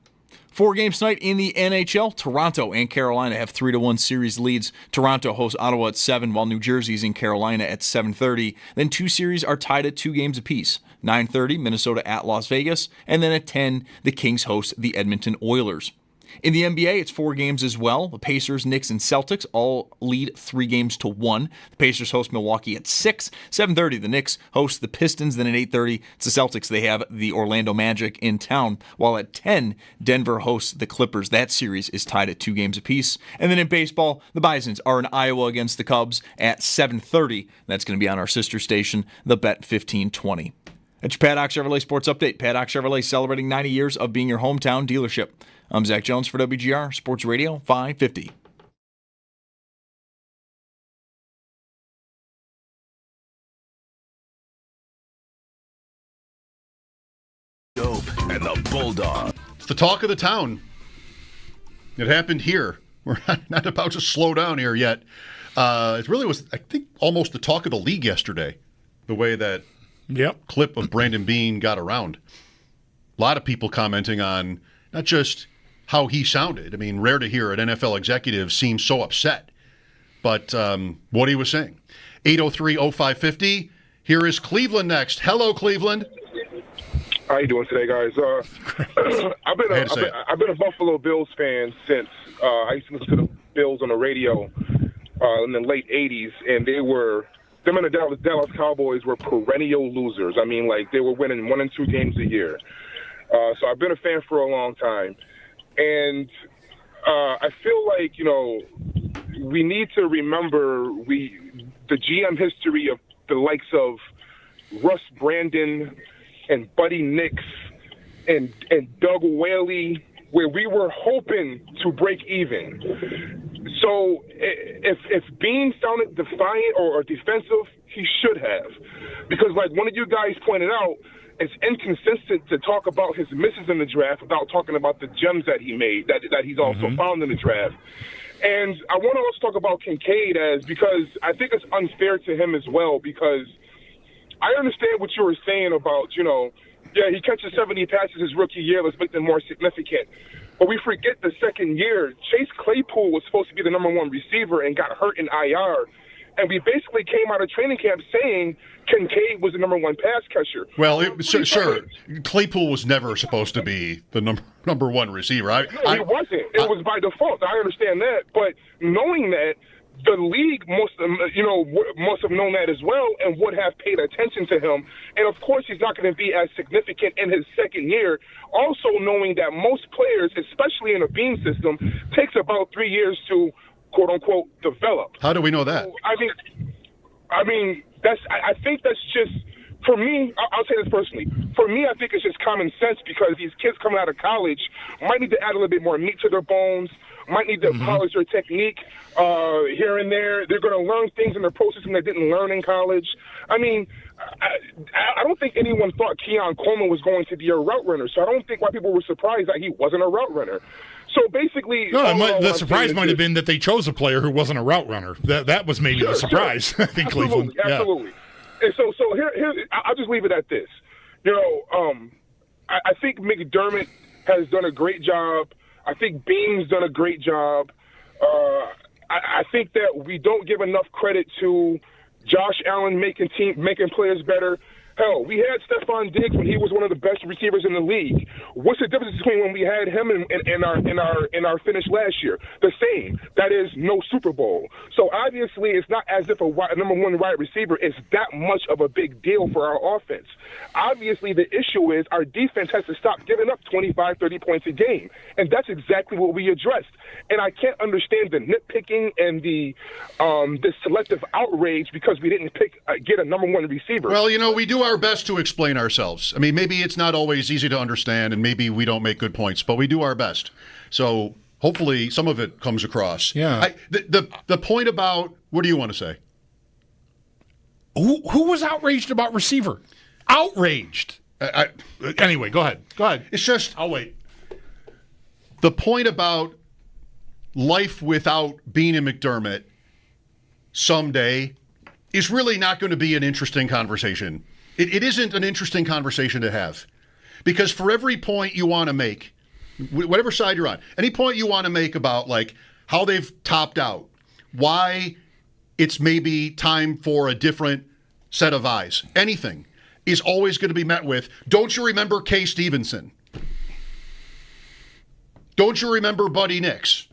4 games tonight in the NHL. Toronto and Carolina have 3-1 series leads. Toronto hosts Ottawa at 7, while New Jersey's in Carolina at 7:30. Then 2 series are tied at 2 games apiece. 9:30, Minnesota at Las Vegas, and then at 10, the Kings host the Edmonton Oilers. In the NBA, it's 4 games as well. The Pacers, Knicks, and Celtics all lead 3-1. The Pacers host Milwaukee at 6. 7:30, the Knicks host the Pistons. Then at 8:30, it's the Celtics. They have the Orlando Magic in town. While at 10, Denver hosts the Clippers. That series is tied at 2 games apiece. And then in baseball, the Bisons are in Iowa against the Cubs at 7:30. That's going to be on our sister station, the Bet 1520. That's your Paddock Chevrolet Sports Update. Paddock Chevrolet celebrating 90 years of being your hometown dealership. I'm Zach Jones for WGR Sports Radio 550. Dope and the Bulldog. It's the talk of the town. It happened here. We're not about to slow down here yet. It really was, I think, almost the talk of the league yesterday, the way that clip of Brandon Beane got around. A lot of people commenting on not just how he sounded. I mean, rare to hear an NFL executive seem so upset, but what he was saying. 803-0550. Here is Cleveland next. Hello, Cleveland. How you doing today, guys? I've been a Buffalo Bills fan since I used to listen to the Bills on the radio in the late 80s, and them and the Dallas Cowboys were perennial losers. I mean, like, they were winning 1 and 2 games a year. So I've been a fan for a long time. And I feel like, we need to remember the GM history of the likes of Russ Brandon and Buddy Nix and Doug Whaley, where we were hoping to break even. So if Beane sounded defiant or defensive, he should have. Because like one of you guys pointed out, it's inconsistent to talk about his misses in the draft without talking about the gems that he made, that he's also found in the draft. And I want to also talk about Kincaid because I think it's unfair to him as well, because I understand what you were saying about, he catches 70 passes his rookie year, let's make them more significant. But we forget the second year, Chase Claypool was supposed to be the number 1 receiver and got hurt in IR. And we basically came out of training camp saying Kincaid was the number 1 pass catcher. Well, sure. Claypool was never supposed to be the number 1 receiver. He wasn't. It was by default. I understand that. But knowing that, the league must have known that as well and would have paid attention to him. And, of course, he's not going to be as significant in his second year. Also knowing that most players, especially in a Beane system, takes about 3 years to quote-unquote develop. How do we know that? So, I think that's just, for me, I'll say this personally. For me, I think it's just common sense, because these kids coming out of college might need to add a little bit more meat to their bones, might need to polish their technique here and there. They're going to learn things in their pro system they didn't learn in college. I mean, I don't think anyone thought Keon Coleman was going to be a route runner, so I don't think why people were surprised that he wasn't a route runner. So basically, the surprise might have been that they chose a player who wasn't a route runner. That was maybe the surprise. I think Cleveland. Absolutely. And so here, I'll just leave it at this. I think McDermott has done a great job. I think Beane's done a great job. I think that we don't give enough credit to Josh Allen making players better. Hell, we had Stephon Diggs when he was one of the best receivers in the league. What's the difference between when we had him and our finish last year? The same. That is no Super Bowl. So obviously, it's not as if a number one wide receiver is that much of a big deal for our offense. Obviously, the issue is our defense has to stop giving up 25, 30 points a game, and that's exactly what we addressed. And I can't understand the nitpicking and the selective outrage because we didn't get a number one receiver. Well, we do our best to explain ourselves. I mean, maybe it's not always easy to understand, and maybe we don't make good points, but we do our best. So hopefully some of it comes across. Yeah. The point about, what do you want to say? Who was outraged about receiver? Outraged. Anyway, go ahead. It's just, I'll wait. The point about life without Beane and McDermott someday is really not going to be an interesting conversation. It isn't an interesting conversation to have. Because for every point you want to make, whatever side you're on, any point you want to make about like how they've topped out, why it's maybe time for a different set of eyes, anything is always going to be met with, don't you remember Kay Stevenson? Don't you remember Buddy Nix?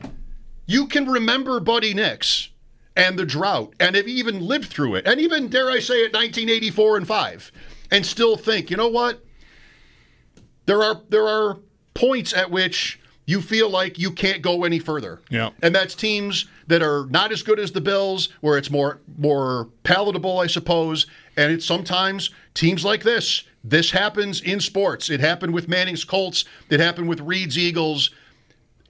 You can remember Buddy Nix and the drought, and have even lived through it, and even, dare I say it, 1984 and 5, and still think, you know what? There are points at which you feel like you can't go any further. Yeah. And that's teams that are not as good as the Bills, where it's more palatable, I suppose. And it's sometimes teams like this. This happens in sports. It happened with Manning's Colts. It happened with Reed's Eagles.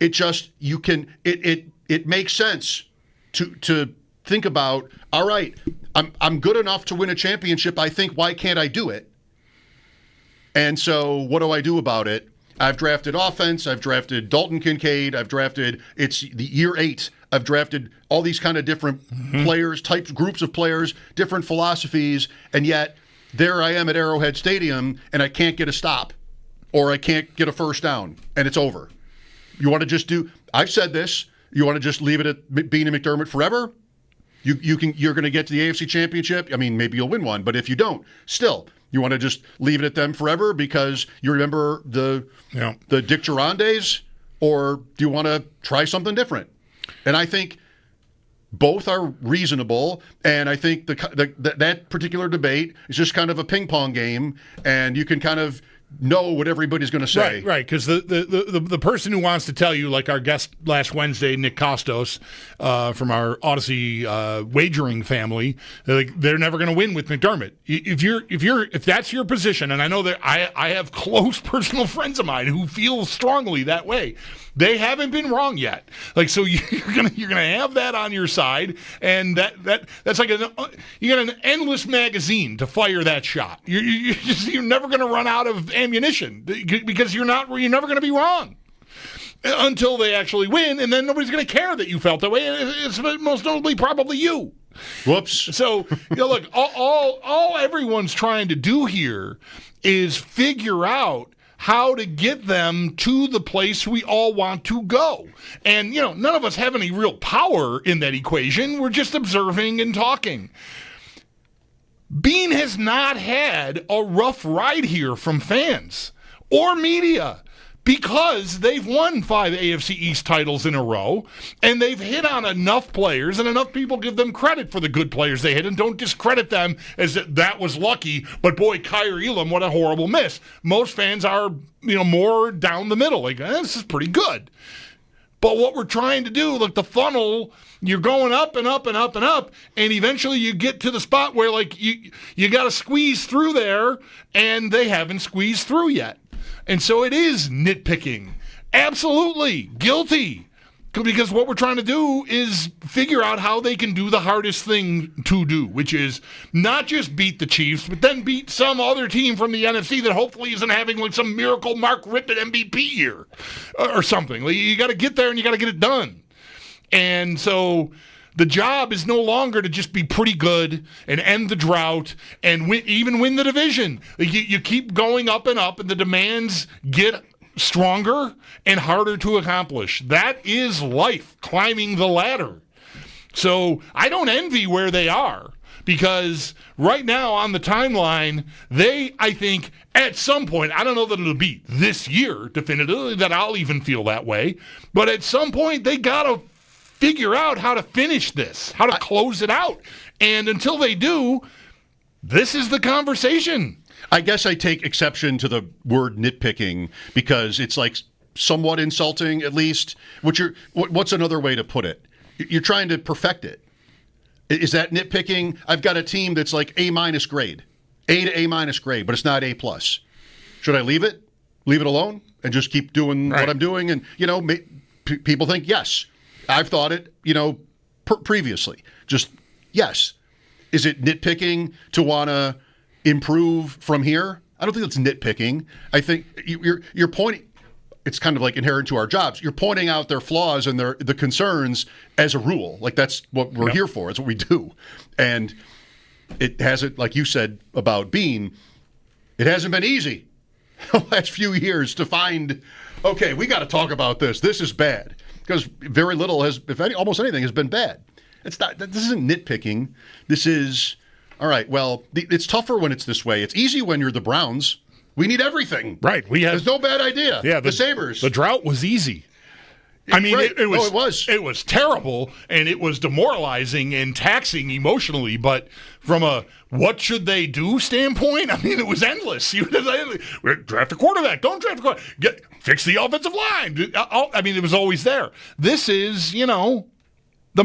It just, it makes sense to think about, all right, I'm good enough to win a championship. I think, why can't I do it? And so what do I do about it? I've drafted offense. I've drafted Dalton Kincaid. It's the year 8. I've drafted all these kind of different players, groups of players, different philosophies, and yet there I am at Arrowhead Stadium, and I can't get a stop, or I can't get a first down, and it's over. You want to just I've said this, you want to just leave it at Beane and McDermott forever? You're going to get to the AFC Championship. I mean, maybe you'll win one, but if you don't, still, you want to just leave it at them forever because you remember the Dick Duran days, or do you want to try something different? And I think both are reasonable, and I think that particular debate is just kind of a ping pong game, and you can kind of know what everybody's going to say. Right, because the person who wants to tell you, like our guest last Wednesday, Nick Costos, from our Odyssey wagering family, they're never going to win with McDermott. If that's your position, and I know that I have close personal friends of mine who feel strongly that way. They haven't been wrong yet. Like, so you're gonna have that on your side, and that's like you got an endless magazine to fire that shot. You're never gonna run out of ammunition because you're never gonna be wrong until they actually win, and then nobody's gonna care that you felt that way. And it's most notably probably you. Whoops. So look, all everyone's trying to do here is figure out how to get them to the place we all want to go. And, none of us have any real power in that equation. We're just observing and talking. Beane has not had a rough ride here from fans or media because they've won 5 AFC East titles in a row, and they've hit on enough players, and enough people give them credit for the good players they hit, and don't discredit them as that was lucky, but boy, Kyer Elam, what a horrible miss. Most fans are, more down the middle, like, this is pretty good. But what we're trying to do, like the funnel, you're going up and up and up and up, and eventually you get to the spot where, like, you got to squeeze through there, and they haven't squeezed through yet. And so it is nitpicking. Absolutely. Guilty. Because what we're trying to do is figure out how they can do the hardest thing to do, which is not just beat the Chiefs, but then beat some other team from the NFC that hopefully isn't having like some miracle Mark Rippon MVP year or something. Like, you got to get there and you got to get it done. And so the job is no longer to just be pretty good and end the drought and even win the division. You keep going up, and the demands get stronger and harder to accomplish. That is life, climbing the ladder. So I don't envy where they are, because right now on the timeline, I think, at some point, I don't know that it'll be this year definitively that I'll even feel that way, but at some point they got to figure out how to finish this, how to close it out. And until they do, this is the conversation. I guess I take exception to the word nitpicking because it's like somewhat insulting, at least. What's another way to put it? You're trying to perfect it. Is that nitpicking? I've got a team that's like A- grade, A to A- grade, but it's not A+. Should I leave it? Leave it alone and just keep doing what I'm doing? And, people think, yes. I've thought it, previously. Just, yes. Is it nitpicking to want to improve from here? I don't think it's nitpicking. I think you're pointing. It's kind of like inherent to our jobs. You're pointing out their flaws and the concerns as a rule. Like that's what we're here for. It's what we do. And it hasn't, like you said about Beane, it hasn't been easy the last few years to find, okay, we got to talk about this. This is bad. Because very little almost anything has been bad. It's not. This isn't nitpicking. This is, all right, well, it's tougher when it's this way. It's easy when you're the Browns. We need everything. Right. There's no bad idea. Yeah, the Sabres. The drought was easy. I mean, right. it was. it was. It was terrible, and it was demoralizing and taxing emotionally. But from a what should they do standpoint, I mean, it was endless. Draft a quarterback. Don't draft a quarterback. Fix the offensive line. I mean, it was always there. This is, the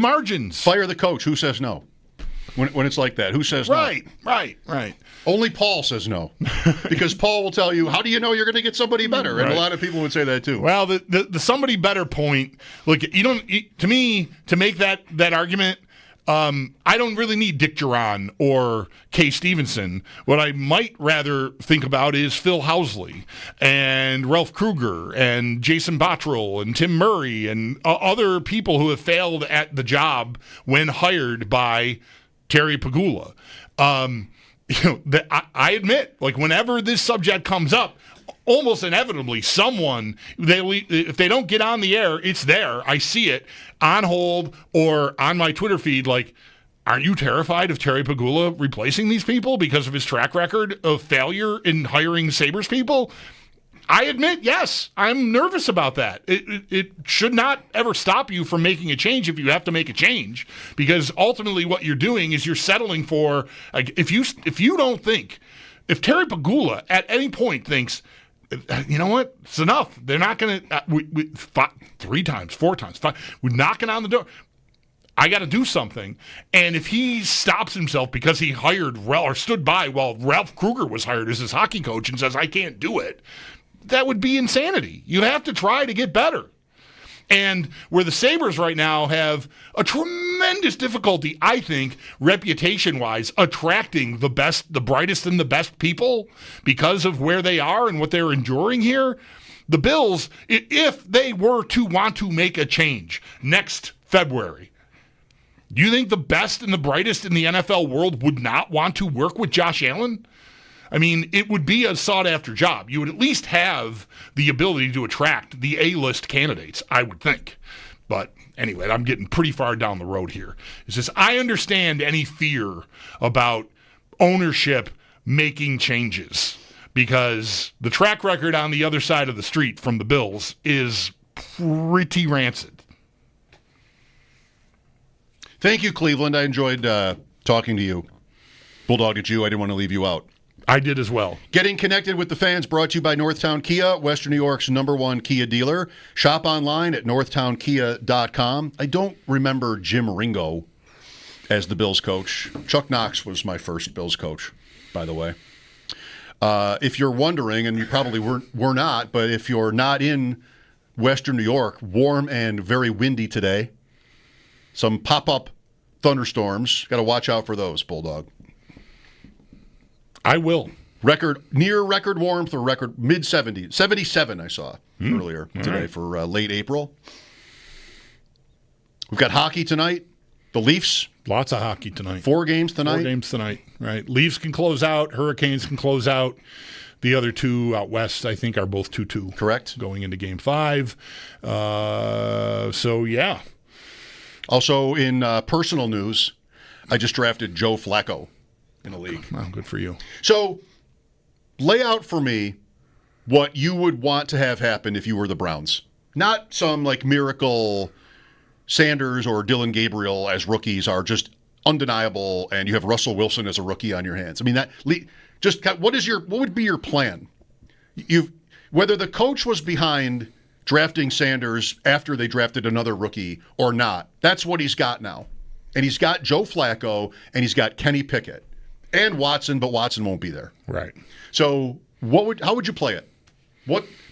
margins. Fire the coach. Who says no? When it's like that, who says no? Right. Only Paul says no, because Paul will tell you, how do you know you're going to get somebody better? And a lot of people would say that too. Well, the somebody better point, look, to me, to make that argument, I don't really need Dick Duran or Kay Stevenson. What I might rather think about is Phil Housley and Ralph Kruger and Jason Bottrell and Tim Murray and other people who have failed at the job when hired by Terry Pegula. I admit, like, whenever this subject comes up, almost inevitably if they don't get on the air, it's there. I see it on hold or on my Twitter feed. Like, aren't you terrified of Terry Pegula replacing these people because of his track record of failure in hiring Sabres people? I admit, yes, I'm nervous about that. It should not ever stop you from making a change if you have to make a change, because ultimately what you're doing is you're settling for, like, if you Terry Pegula at any point thinks, you know what, it's enough. They're not going to, 3 times, 4 times, 5, we're knocking on the door. I got to do something. And if he stops himself because he hired or stood by while Ralph Kruger was hired as his hockey coach and says, I can't do it, that would be insanity. You have to try to get better. And where the Sabres right now have a tremendous difficulty, I think, reputation-wise, attracting the best, the brightest, and the best people because of where they are and what they're enduring here, the Bills, if they were to want to make a change next February, do you think the best and the brightest in the NFL world would not want to work with Josh Allen? I mean, it would be a sought-after job. You would at least have the ability to attract the A-list candidates, I would think. But anyway, I'm getting pretty far down the road here. It's just, I understand any fear about ownership making changes because the track record on the other side of the street from the Bills is pretty rancid. Thank you, Cleveland. I enjoyed talking to you. Bulldog at you. I didn't want to leave you out. I did as well. Getting connected with the fans brought to you by Northtown Kia, Western New York's #1 Kia dealer. Shop online at northtownkia.com. I don't remember Jim Ringo as the Bills coach. Chuck Knox was my first Bills coach, by the way. If you're wondering, and you probably were not, but if you're not in Western New York, warm and very windy today, some pop-up thunderstorms. Got to watch out for those, Bulldog. I will. Near record warmth or record mid-70s. 77 I saw earlier today for late April. We've got hockey tonight. The Leafs. Lots of hockey tonight. 4 games tonight. 4 games tonight, right. Leafs can close out. Hurricanes can close out. The other 2 out west, I think, are both 2-2. Correct. Going into Game 5. So, yeah. Also in personal news, I just drafted Joe Flacco in a league. Well, good for you. So lay out for me what you would want to have happen if you were the Browns. Not some like miracle Sanders or Dylan Gabriel as rookies are just undeniable, and you have Russell Wilson as a rookie on your hands. I mean, what would be your plan? Whether the coach was behind drafting Sanders after they drafted another rookie or not, that's what he's got now. And he's got Joe Flacco, and he's got Kenny Pickett and Watson, but Watson won't be there. Right. So how would you play it?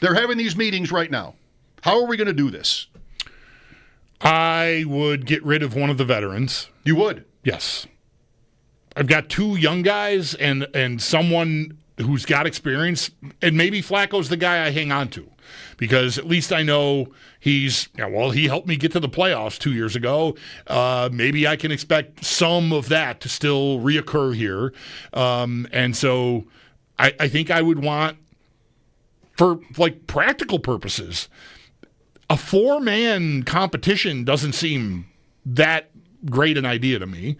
They're having these meetings right now. How are we going to do this? I would get rid of one of the veterans. You would? Yes. I've got 2 young guys and someone who's got experience, and maybe Flacco's the guy I hang on to, because at least I know he helped me get to the playoffs 2 years ago. Maybe I can expect some of that to still reoccur here. And so I think I would want, for like practical purposes, a 4-man competition doesn't seem that great an idea to me.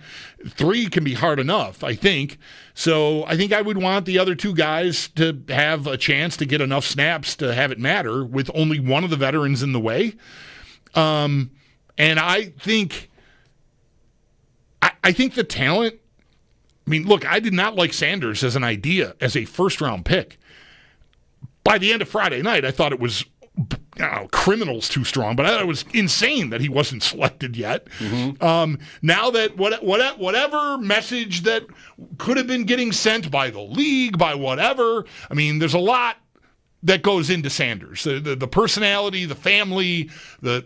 3 can be hard enough, I think. So I think I would want the other 2 guys to have a chance to get enough snaps to have it matter, with only one of the veterans in the way. And I think the talent, I mean, look, I did not like Sanders as an idea, as a first-round pick. By the end of Friday night, I thought it was criminal's too strong, but I thought it was insane that he wasn't selected yet. Mm-hmm. Now that whatever message that could have been getting sent by the league, by whatever, I mean, there's a lot that goes into Sanders. The personality, the family,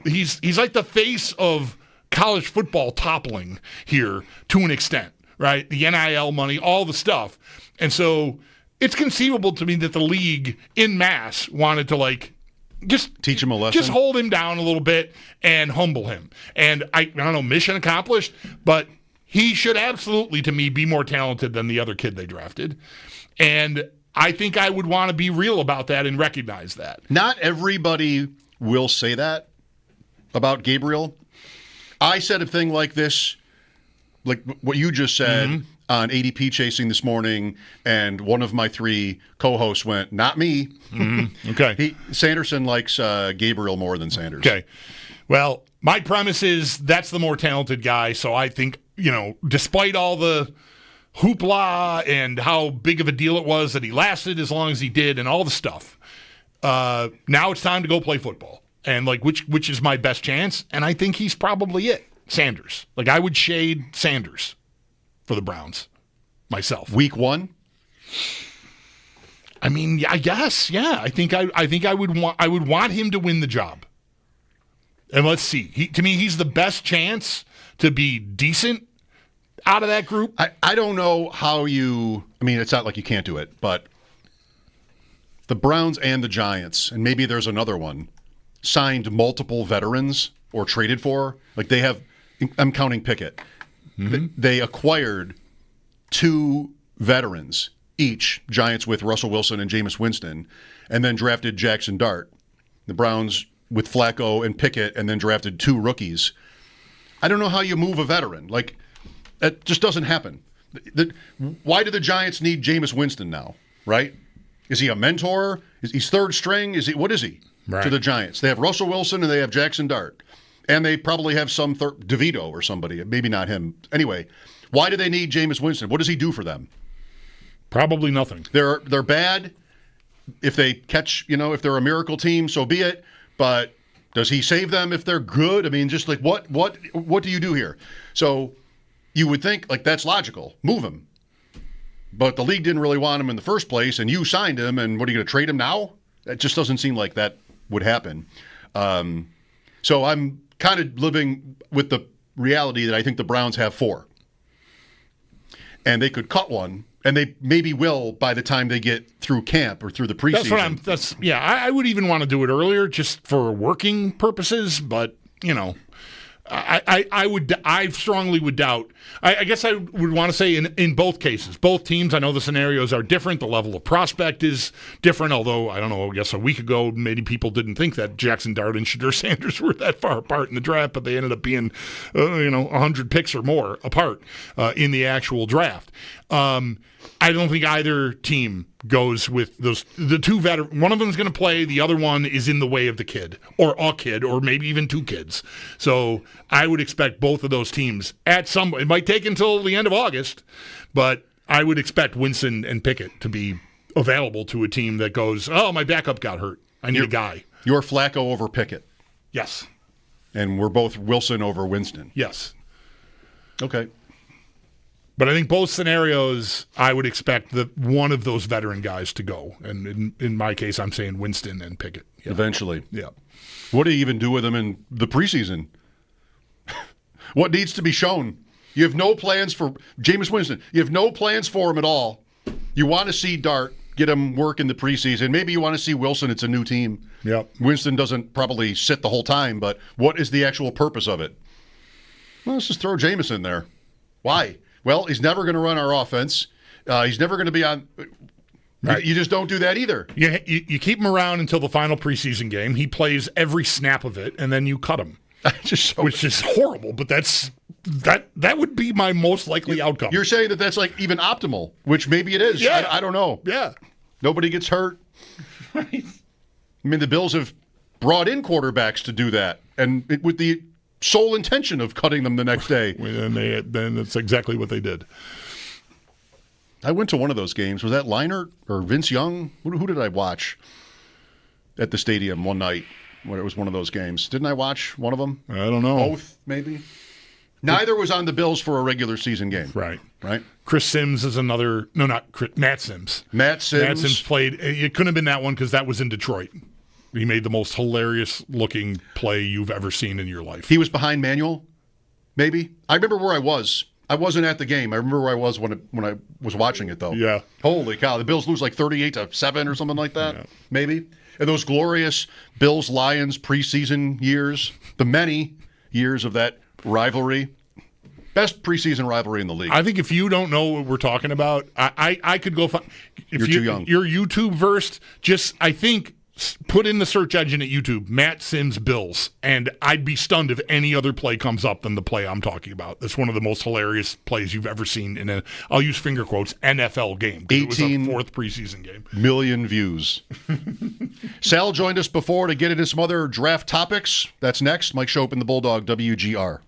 he's like the face of college football toppling here to an extent, right? The NIL money, all the stuff. And so it's conceivable to me that the league in mass wanted to just teach him a lesson. Just hold him down a little bit and humble him. And I don't know, mission accomplished, but he should absolutely, to me, be more talented than the other kid they drafted. And I think I would want to be real about that and recognize that. Not everybody will say that about Gabriel. I said a thing like this, like what you just said, on ADP Chasing this morning, and one of my 3 co-hosts went, not me. Mm-hmm. Okay. Sanderson likes Gabriel more than Sanders. Okay. Well, my premise is that's the more talented guy, so I think, despite all the hoopla and how big of a deal it was that he lasted as long as he did and all the stuff, now it's time to go play football. And, which is my best chance? And I think he's probably it, Sanders. I would shade Sanders for the Browns myself. Week 1? I mean, I guess, yeah. I think I would want him to win the job. And let's see. To me, he's the best chance to be decent out of that group. I don't know how it's not like you can't do it, but the Browns and the Giants, and maybe there's another one, signed multiple veterans or traded for. They have, I'm counting Pickett. Mm-hmm. They acquired 2 veterans each, Giants with Russell Wilson and Jameis Winston, and then drafted Jackson Dart. The Browns with Flacco and Pickett, and then drafted 2 rookies. I don't know how you move a veteran. That just doesn't happen. Why do the Giants need Jameis Winston now, right? Is he a mentor? He's third string? What is he to the Giants? They have Russell Wilson and they have Jackson Dart. And they probably have some DeVito or somebody. Maybe not him. Anyway, why do they need Jameis Winston? What does he do for them? Probably nothing. They're bad. If they catch, if they're a miracle team, so be it. But does he save them if they're good? I mean, just what do you do here? So you would think that's logical. Move him. But the league didn't really want him in the first place, and you signed him, and what are you going to trade him now? That just doesn't seem like that would happen. So I'm kind of living with the reality that I think the Browns have 4. And they could cut one, and they maybe will by the time they get through camp or through the preseason. I would even want to do it earlier just for working purposes, but, I strongly would doubt. I guess I would want to say in both cases, both teams, I know the scenarios are different. The level of prospect is different, although, I don't know, I guess a week ago, many people didn't think that Jackson Dart and Shadur Sanders were that far apart in the draft, but they ended up being, 100 picks or more apart in the actual draft. I don't think either team goes with the two veterans. One of them is going to play. The other one is in the way of the kid, or a kid, or maybe even two kids. So I would expect both of those teams it might take until the end of August, but I would expect Winston and Pickett to be available to a team that goes, oh, my backup got hurt. I need a guy. You're Flacco over Pickett. Yes. And we're both Wilson over Winston. Yes. Okay. But I think both scenarios, I would expect one of those veteran guys to go. And in my case, I'm saying Winston and Pickett. Yeah. Eventually. Yeah. What do you even do with them in the preseason? What needs to be shown? You have no plans for Jameis Winston. You have no plans for him at all. You want to see Dart, get him work in the preseason. Maybe you want to see Wilson. It's a new team. Yep. Winston doesn't probably sit the whole time, but what is the actual purpose of it? Well, let's just throw Jameis in there. Why? Well, he's never going to run our offense. He's never going to be on. Right. You just don't do that either. You keep him around until the final preseason game. He plays every snap of it, and then you cut him. Which is horrible, but that would be my most likely outcome. You're saying that that's like even optimal, which maybe it is. Yeah. I don't know. Yeah. Nobody gets hurt. Right. I mean, the Bills have brought in quarterbacks to do that, and with the sole intention of cutting them the next day. Then that's exactly what they did. I went to one of those games. Was that Leinart or Vince Young? Who did I watch at the stadium one night when it was one of those games? Didn't I watch one of them? I don't know. Both, maybe? Neither was on the Bills for a regular season game. Right. Right? Chris Sims is another. No, not Chris, Matt Sims. Matt Sims played. It couldn't have been that one because that was in Detroit. He made the most hilarious-looking play you've ever seen in your life. He was behind Manuel, maybe? I remember where I was. I wasn't at the game. I remember where I was when I was watching it, though. Yeah. Holy cow. The Bills lose like 38-7 or something like that, maybe? And those glorious Bills-Lions preseason years, the many years of that rivalry. Best preseason rivalry in the league. I think if you don't know what we're talking about, I could go find. You're too young. You're YouTube versed. I think, put in the search engine at YouTube, Matt Sims Bills, and I'd be stunned if any other play comes up than the play I'm talking about. That's one of the most hilarious plays you've ever seen in I'll use finger quotes, NFL game. 18 it was a fourth preseason game. Million views. Sal joined us before to get into some other draft topics. That's next. Mike Schopp and the Bulldog, WGR.